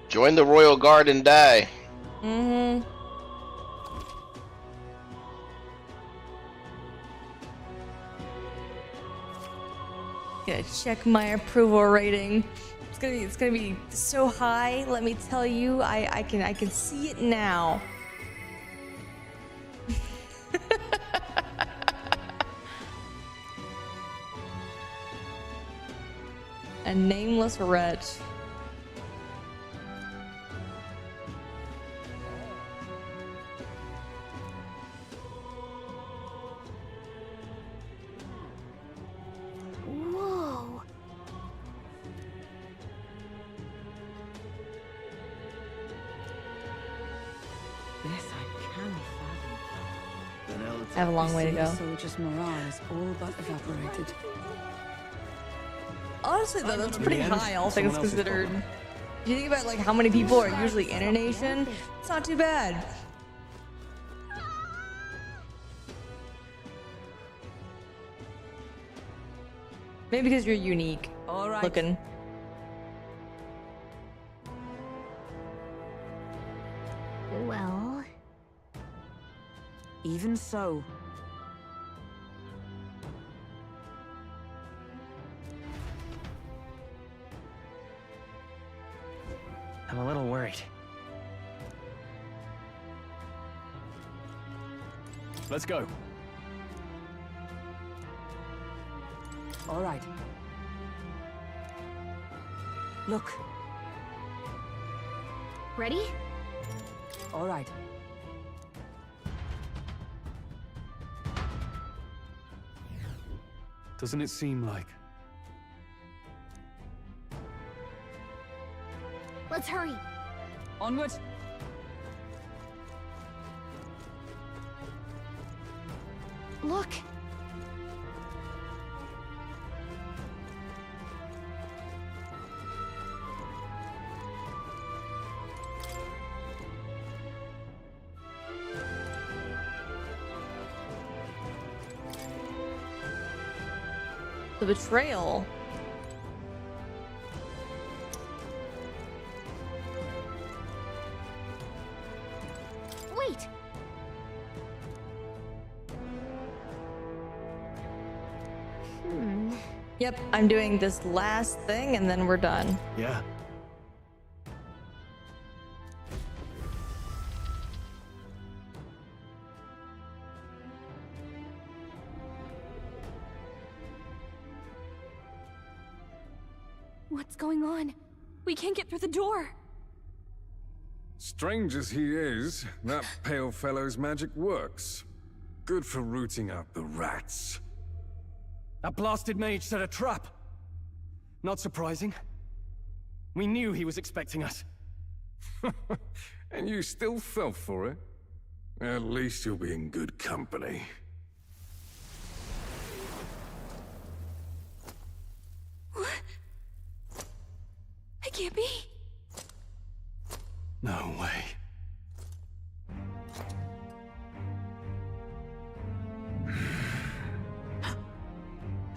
Join the Royal Guard and die. Mm-hmm. Gonna check my approval rating. It's gonna be so high. Let me tell you, I can see it now. A nameless wretch. Whoa. I have a long way to The go. soldiers' morale is all but evaporated. Honestly, though, that's pretty high, all things considered. If you think about like how many people are usually in a nation, it's not too bad. Maybe because you're unique looking. Well, Even so, I'm a little worried. Let's go. all right. Look, ready? all right. Doesn't it seem like... Let's hurry. Onward. Look. The betrayal. Wait. Yep, I'm doing this last thing and then we're done. Yeah. What's going on? We can't get through the door. Strange as he is, that pale fellow's magic works. Good for rooting out the rats. That blasted mage set a trap. Not surprising. We knew he was expecting us. And you still fell for it? At least you'll be in good company. I can't be. No way.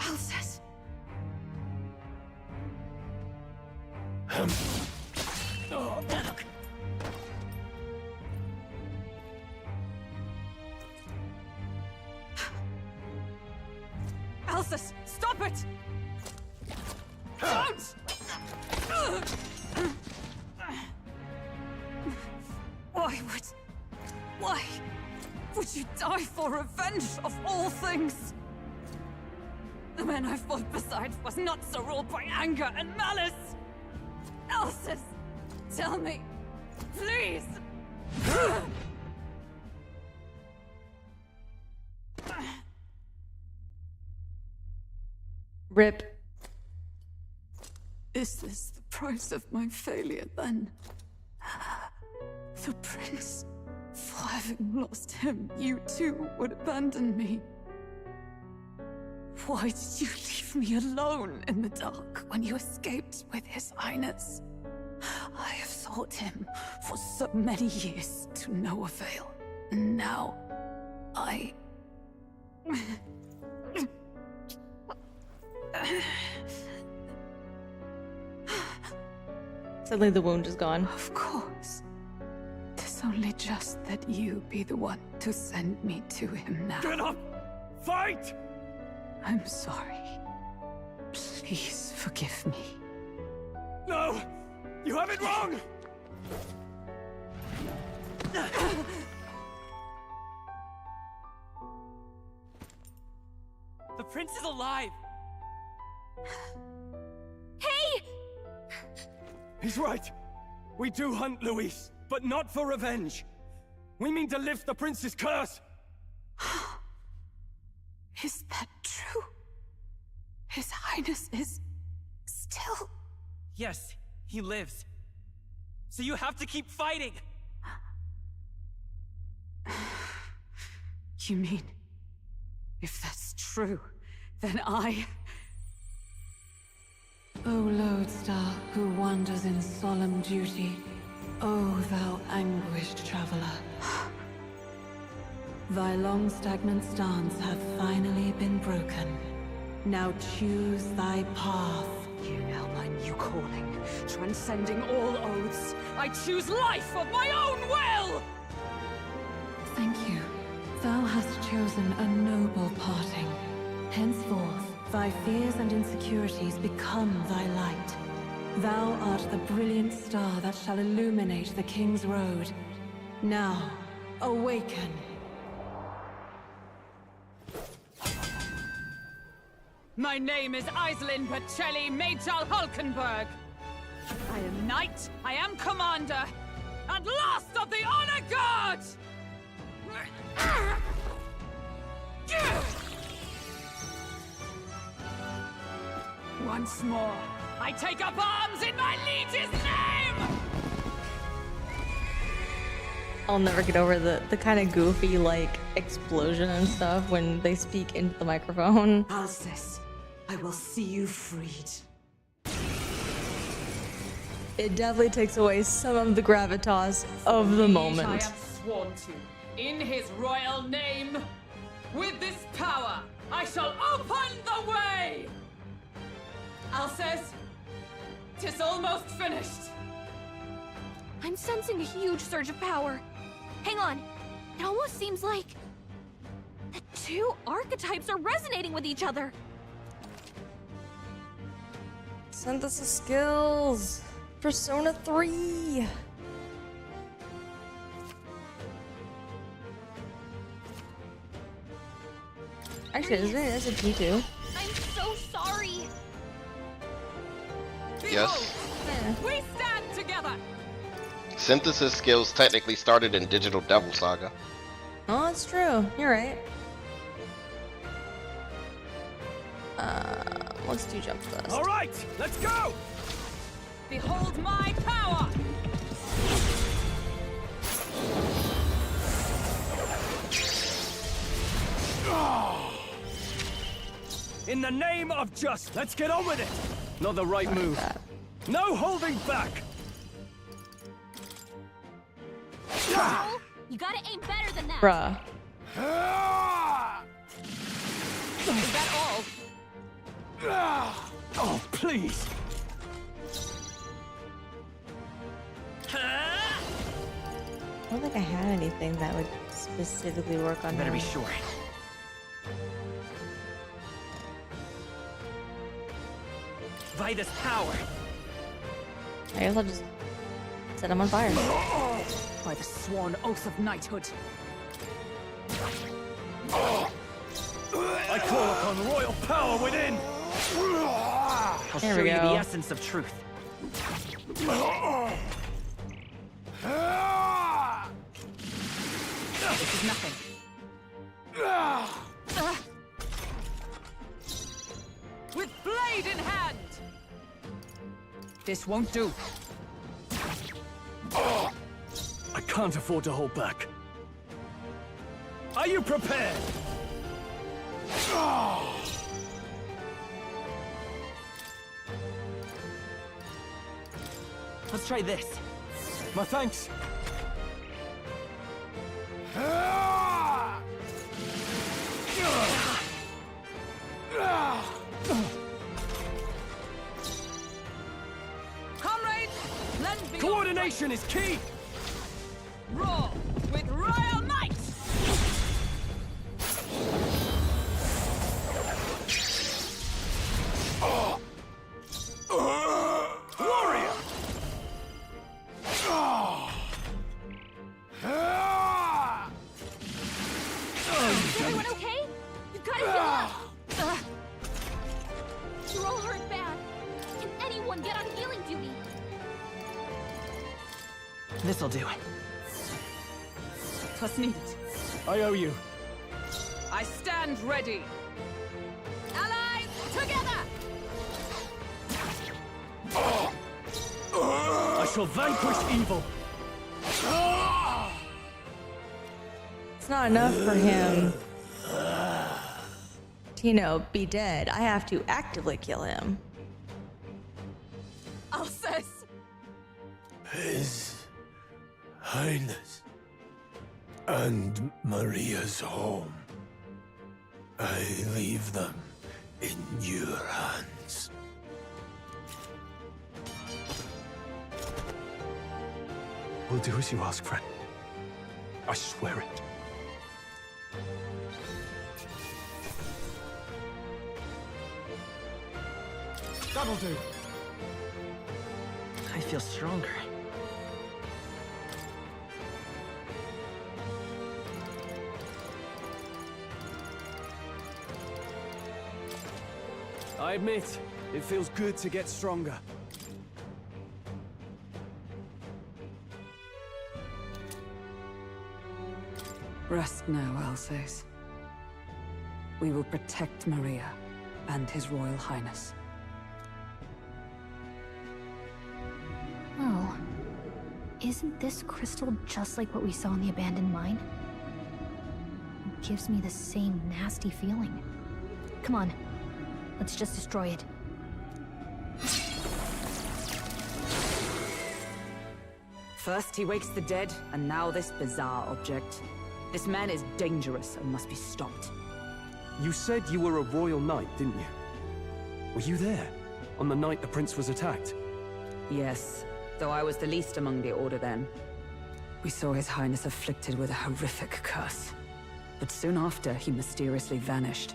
Alsace. Alsace, stop it! Don't! Why would you die for revenge of all things? The man I fought beside was not so ruled by anger and malice. Alsace, tell me, please. Rip. Is this the price of my failure, then? The prince, for having lost him, you too would abandon me. Why did you leave me alone in the dark when you escaped with his highness? I have sought him for so many years to no avail, and now I... Suddenly the wound is gone. Of course. 'Tis only just that you be the one to send me to him now. Get up! Fight! I'm sorry. Please forgive me. No! You have it wrong! The prince is alive! Hey! He's right. We do hunt Luis, but not for revenge. We mean to lift the prince's curse. Is that true? His highness is... still... Yes, he lives. So you have to keep fighting! You mean If that's true, then I... O lodestar who wanders in solemn duty, O thou anguished traveler. Thy long stagnant stance hath finally been broken. Now choose thy path. Hear now my new calling, transcending all oaths. I choose life of my own will! Thank you. Thou hast chosen a noble parting. Henceforth, thy fears and insecurities become thy light. Thou art the brilliant star that shall illuminate the King's Road. Now, awaken. My name is Iselin Pacelli Majal Hulkenberg. I am knight, I am commander, and last of the Honor Guard! Once more, I take up arms in my liege's name! I'll never get over the kind of goofy, like, explosion and stuff when they speak into the microphone. Alcest, I will see you freed. It definitely takes away some of the gravitas of the moment. I am sworn to, in his royal name. With this power, I shall open the way! Alcest, 'tis almost finished. I'm sensing a huge surge of power. Hang on. It almost seems like the two archetypes are resonating with each other. Synthesis skills. Persona 3. Actually, is it P2? I'm so sorry. Yes. We stand together. Synthesis skills technically started in Digital Devil Saga. Oh, that's true. You're right. Let's do jump first. All right, let's go. Behold my power. In the name of just, let's get on with it. Not the right move. No holding back. Oh, you gotta aim better than that. Bruh. Is that all? Oh, please. I don't think I had anything that would specifically work on Better him. be sure. By this power. I guess I'll just set him on fire. By the sworn oath of knighthood. I call upon royal power within. I'll There show we you go. the essence of truth. This is nothing. With blade in hand. This won't do. I can't afford to hold back. Are you prepared? Let's try this. My thanks. Comrades, lend me Coordination is key. roar with royal might. Warrior. Is everyone okay? You gotta heal up. You're all hurt bad. Can anyone get on healing duty? This'll do. 'Twas needed. I owe you. I stand ready. Allies, together! I shall vanquish evil. It's not enough for him. to, be dead. I have to actively kill him. Alsace! His Highness and Maria's home. I leave them in your hands. We'll do as you ask, friend. I swear it. That'll do. I feel stronger. I admit, it feels good to get stronger. Rest now, Alsace. We will protect Maria and His Royal Highness. Oh. Isn't this crystal just like what we saw in the abandoned mine? It gives me the same nasty feeling. Come on. Let's just destroy it. First he wakes the dead, and now this bizarre object. This man is dangerous and must be stopped. You said you were a royal knight, didn't you? Were you there on the night the prince was attacked? Yes, though I was the least among the Order then. We saw His Highness afflicted with a horrific curse. But soon after, he mysteriously vanished.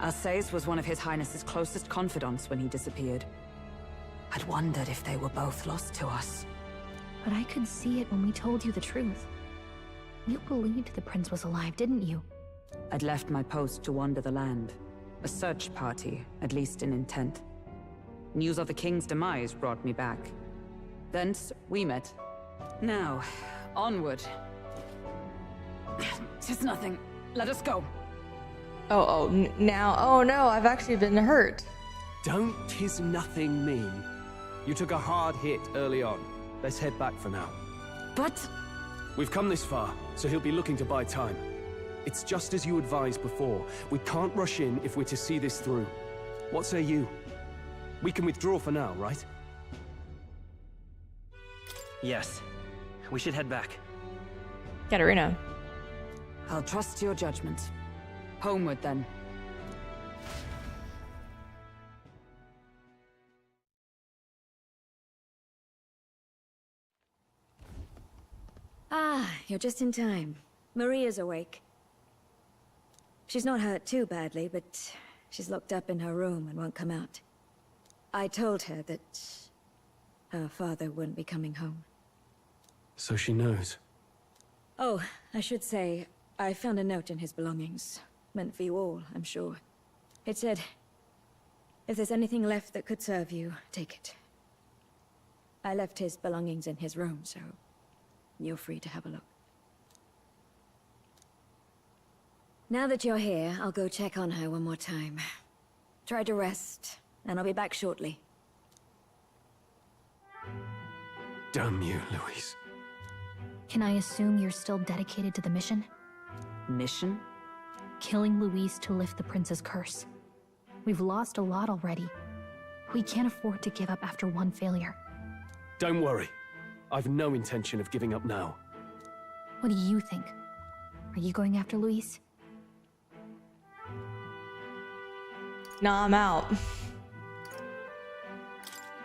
Alsace was one of His Highness's closest confidants when he disappeared. I'd wondered if they were both lost to us. But I could see it when we told you the truth. You believed the prince was alive, didn't you? I'd left my post to wander the land. A search party, at least in intent. News of the king's demise brought me back. Thence, we met. Now, onward. 'Tis nothing. Let us go. Now, oh no, I've actually been hurt. Don't "'tis nothing" mean. You took a hard hit early on. Let's head back for now. But... We've come this far, so he'll be looking to buy time. It's just as you advised before. We can't rush in if we're to see this through. What say you? We can withdraw for now, right? Yes. We should head back. Katarina. I'll trust your judgment. Homeward, then. Ah, you're just in time. Maria's awake. She's not hurt too badly, but she's locked up in her room and won't come out. I told her that her father wouldn't be coming home. So she knows. Oh, I should say, I found a note in his belongings. Meant for you all, I'm sure. It said, if there's anything left that could serve you, take it. I left his belongings in his room, so you're free to have a look. Now that you're here, I'll go check on her one more time. Try to rest, and I'll be back shortly. Damn you, Louise. Can I assume you're still dedicated to the mission? Mission? Killing Louise to lift the prince's curse. We've lost a lot already. We can't afford to give up after one failure. Don't worry. I've no intention of giving up now. What do you think? Are you going after Louise? Nah, I'm out.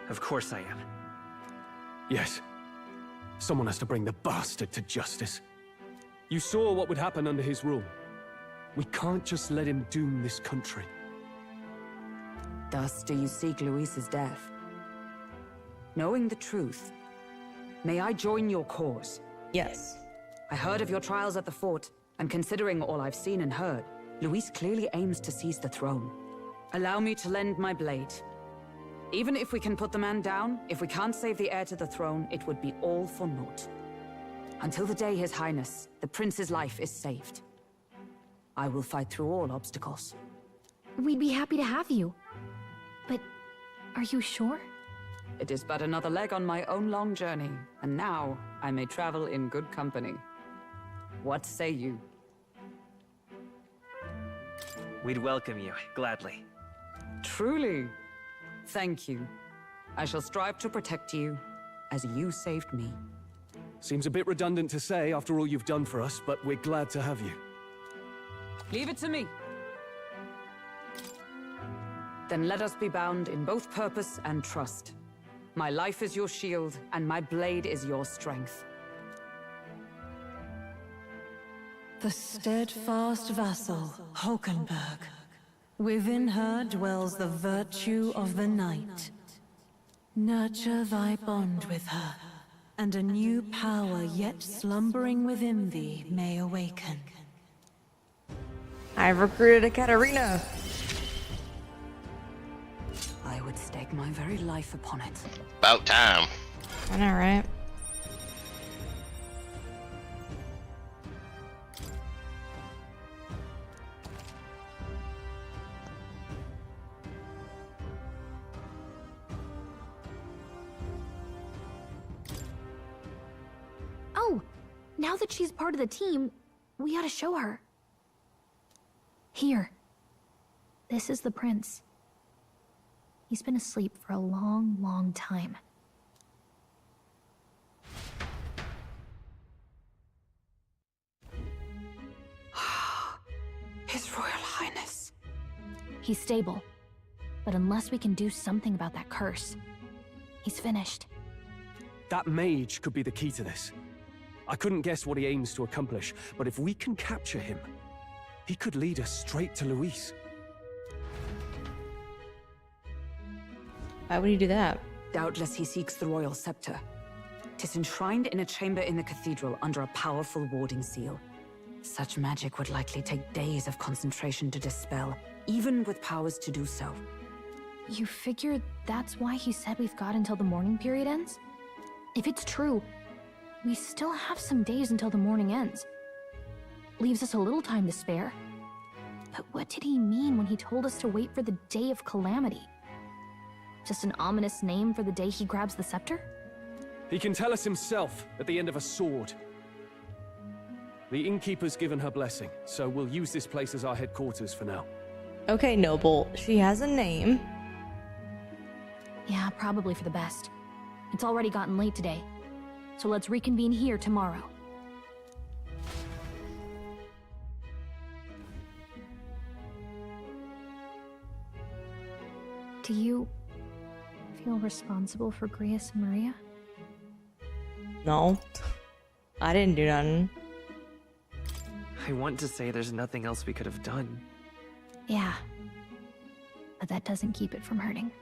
Of course I am. Yes. Someone has to bring the bastard to justice. You saw what would happen under his rule. We can't just let him doom this country. Thus do you seek Louise's death? Knowing the truth, may I join your cause? Yes. I heard of your trials at the fort, and considering all I've seen and heard, Louise clearly aims to seize the throne. Allow me to lend my blade. Even if we can put the man down, if we can't save the heir to the throne, it would be all for naught. Until the day His Highness, the prince's life, is saved, I will fight through all obstacles. We'd be happy to have you. But are you sure? It is but another leg on my own long journey, and now I may travel in good company. What say you? We'd welcome you, gladly. Truly. Thank you. I shall strive to protect you, as you saved me. Seems a bit redundant to say after all you've done for us, but we're glad to have you. Leave it to me. Then let us be bound in both purpose and trust. My life is your shield, and my blade is your strength. The steadfast vassal, Hulkenberg. Within her dwells the virtue of the knight. Nurture thy bond with her, and a new power yet slumbering within thee may awaken. I've recruited a Katarina. I would stake my very life upon it. About time. I know, right? Oh, now that she's part of the team, we ought to show her. Here. This is the prince. He's been asleep for a long, long time. His Royal Highness. He's stable. But unless we can do something about that curse, he's finished. That mage could be the key to this. I couldn't guess what he aims to accomplish, but if we can capture him, he could lead us straight to Luis. Why would he do that? Doubtless he seeks the royal scepter. 'Tis enshrined in a chamber in the cathedral under a powerful warding seal. Such magic would likely take days of concentration to dispel, even with powers to do so. You figure that's why he said we've got until the mourning period ends? If it's true, we still have some days until the mourning ends. Leaves us a little time to spare. But what did he mean when he told us to wait for the day of calamity? Just an ominous name for the day he grabs the scepter? He can tell us himself at the end of a sword. The innkeeper's given her blessing, so we'll use this place as our headquarters for now. Okay, Noble. She has a name. Yeah, probably for the best. It's already gotten late today, so let's reconvene here tomorrow. Do you feel responsible for Grius and Maria? No. I didn't do nothing. I want to say there's nothing else we could have done. Yeah. But that doesn't keep it from hurting.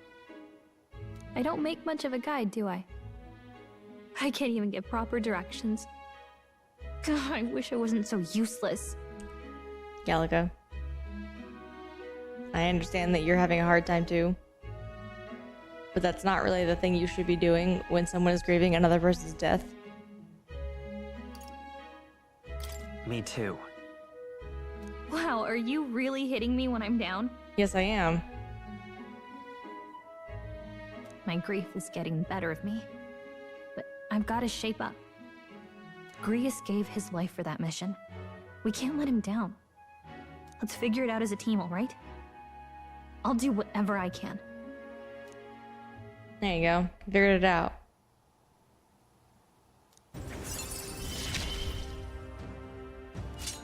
I don't make much of a guide, do I? I can't even get proper directions. God, I wish I wasn't so useless. Galaga. I understand that you're having a hard time too. But that's not really the thing you should be doing when someone is grieving another person's death. Me too. Wow, are you really hitting me when I'm down? Yes, I am. My grief is getting the better of me. But I've got to shape up. Grius gave his life for that mission. We can't let him down. Let's figure it out as a team, all right? I'll do whatever I can. There you go. Figured it out.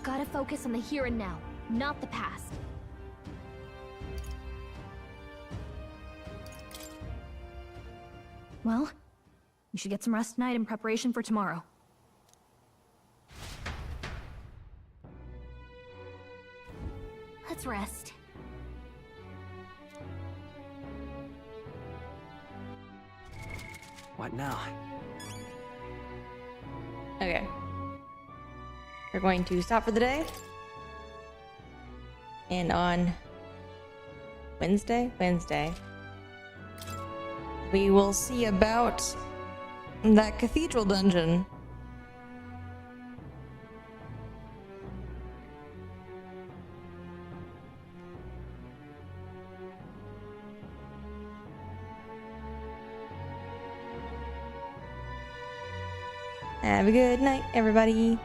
Gotta focus on the here and now, not the past. Well, we should get some rest tonight in preparation for tomorrow. Let's rest. What now? Okay. We're going to stop for the day. And on Wednesday, we will see about that cathedral dungeon. Have a good night, everybody.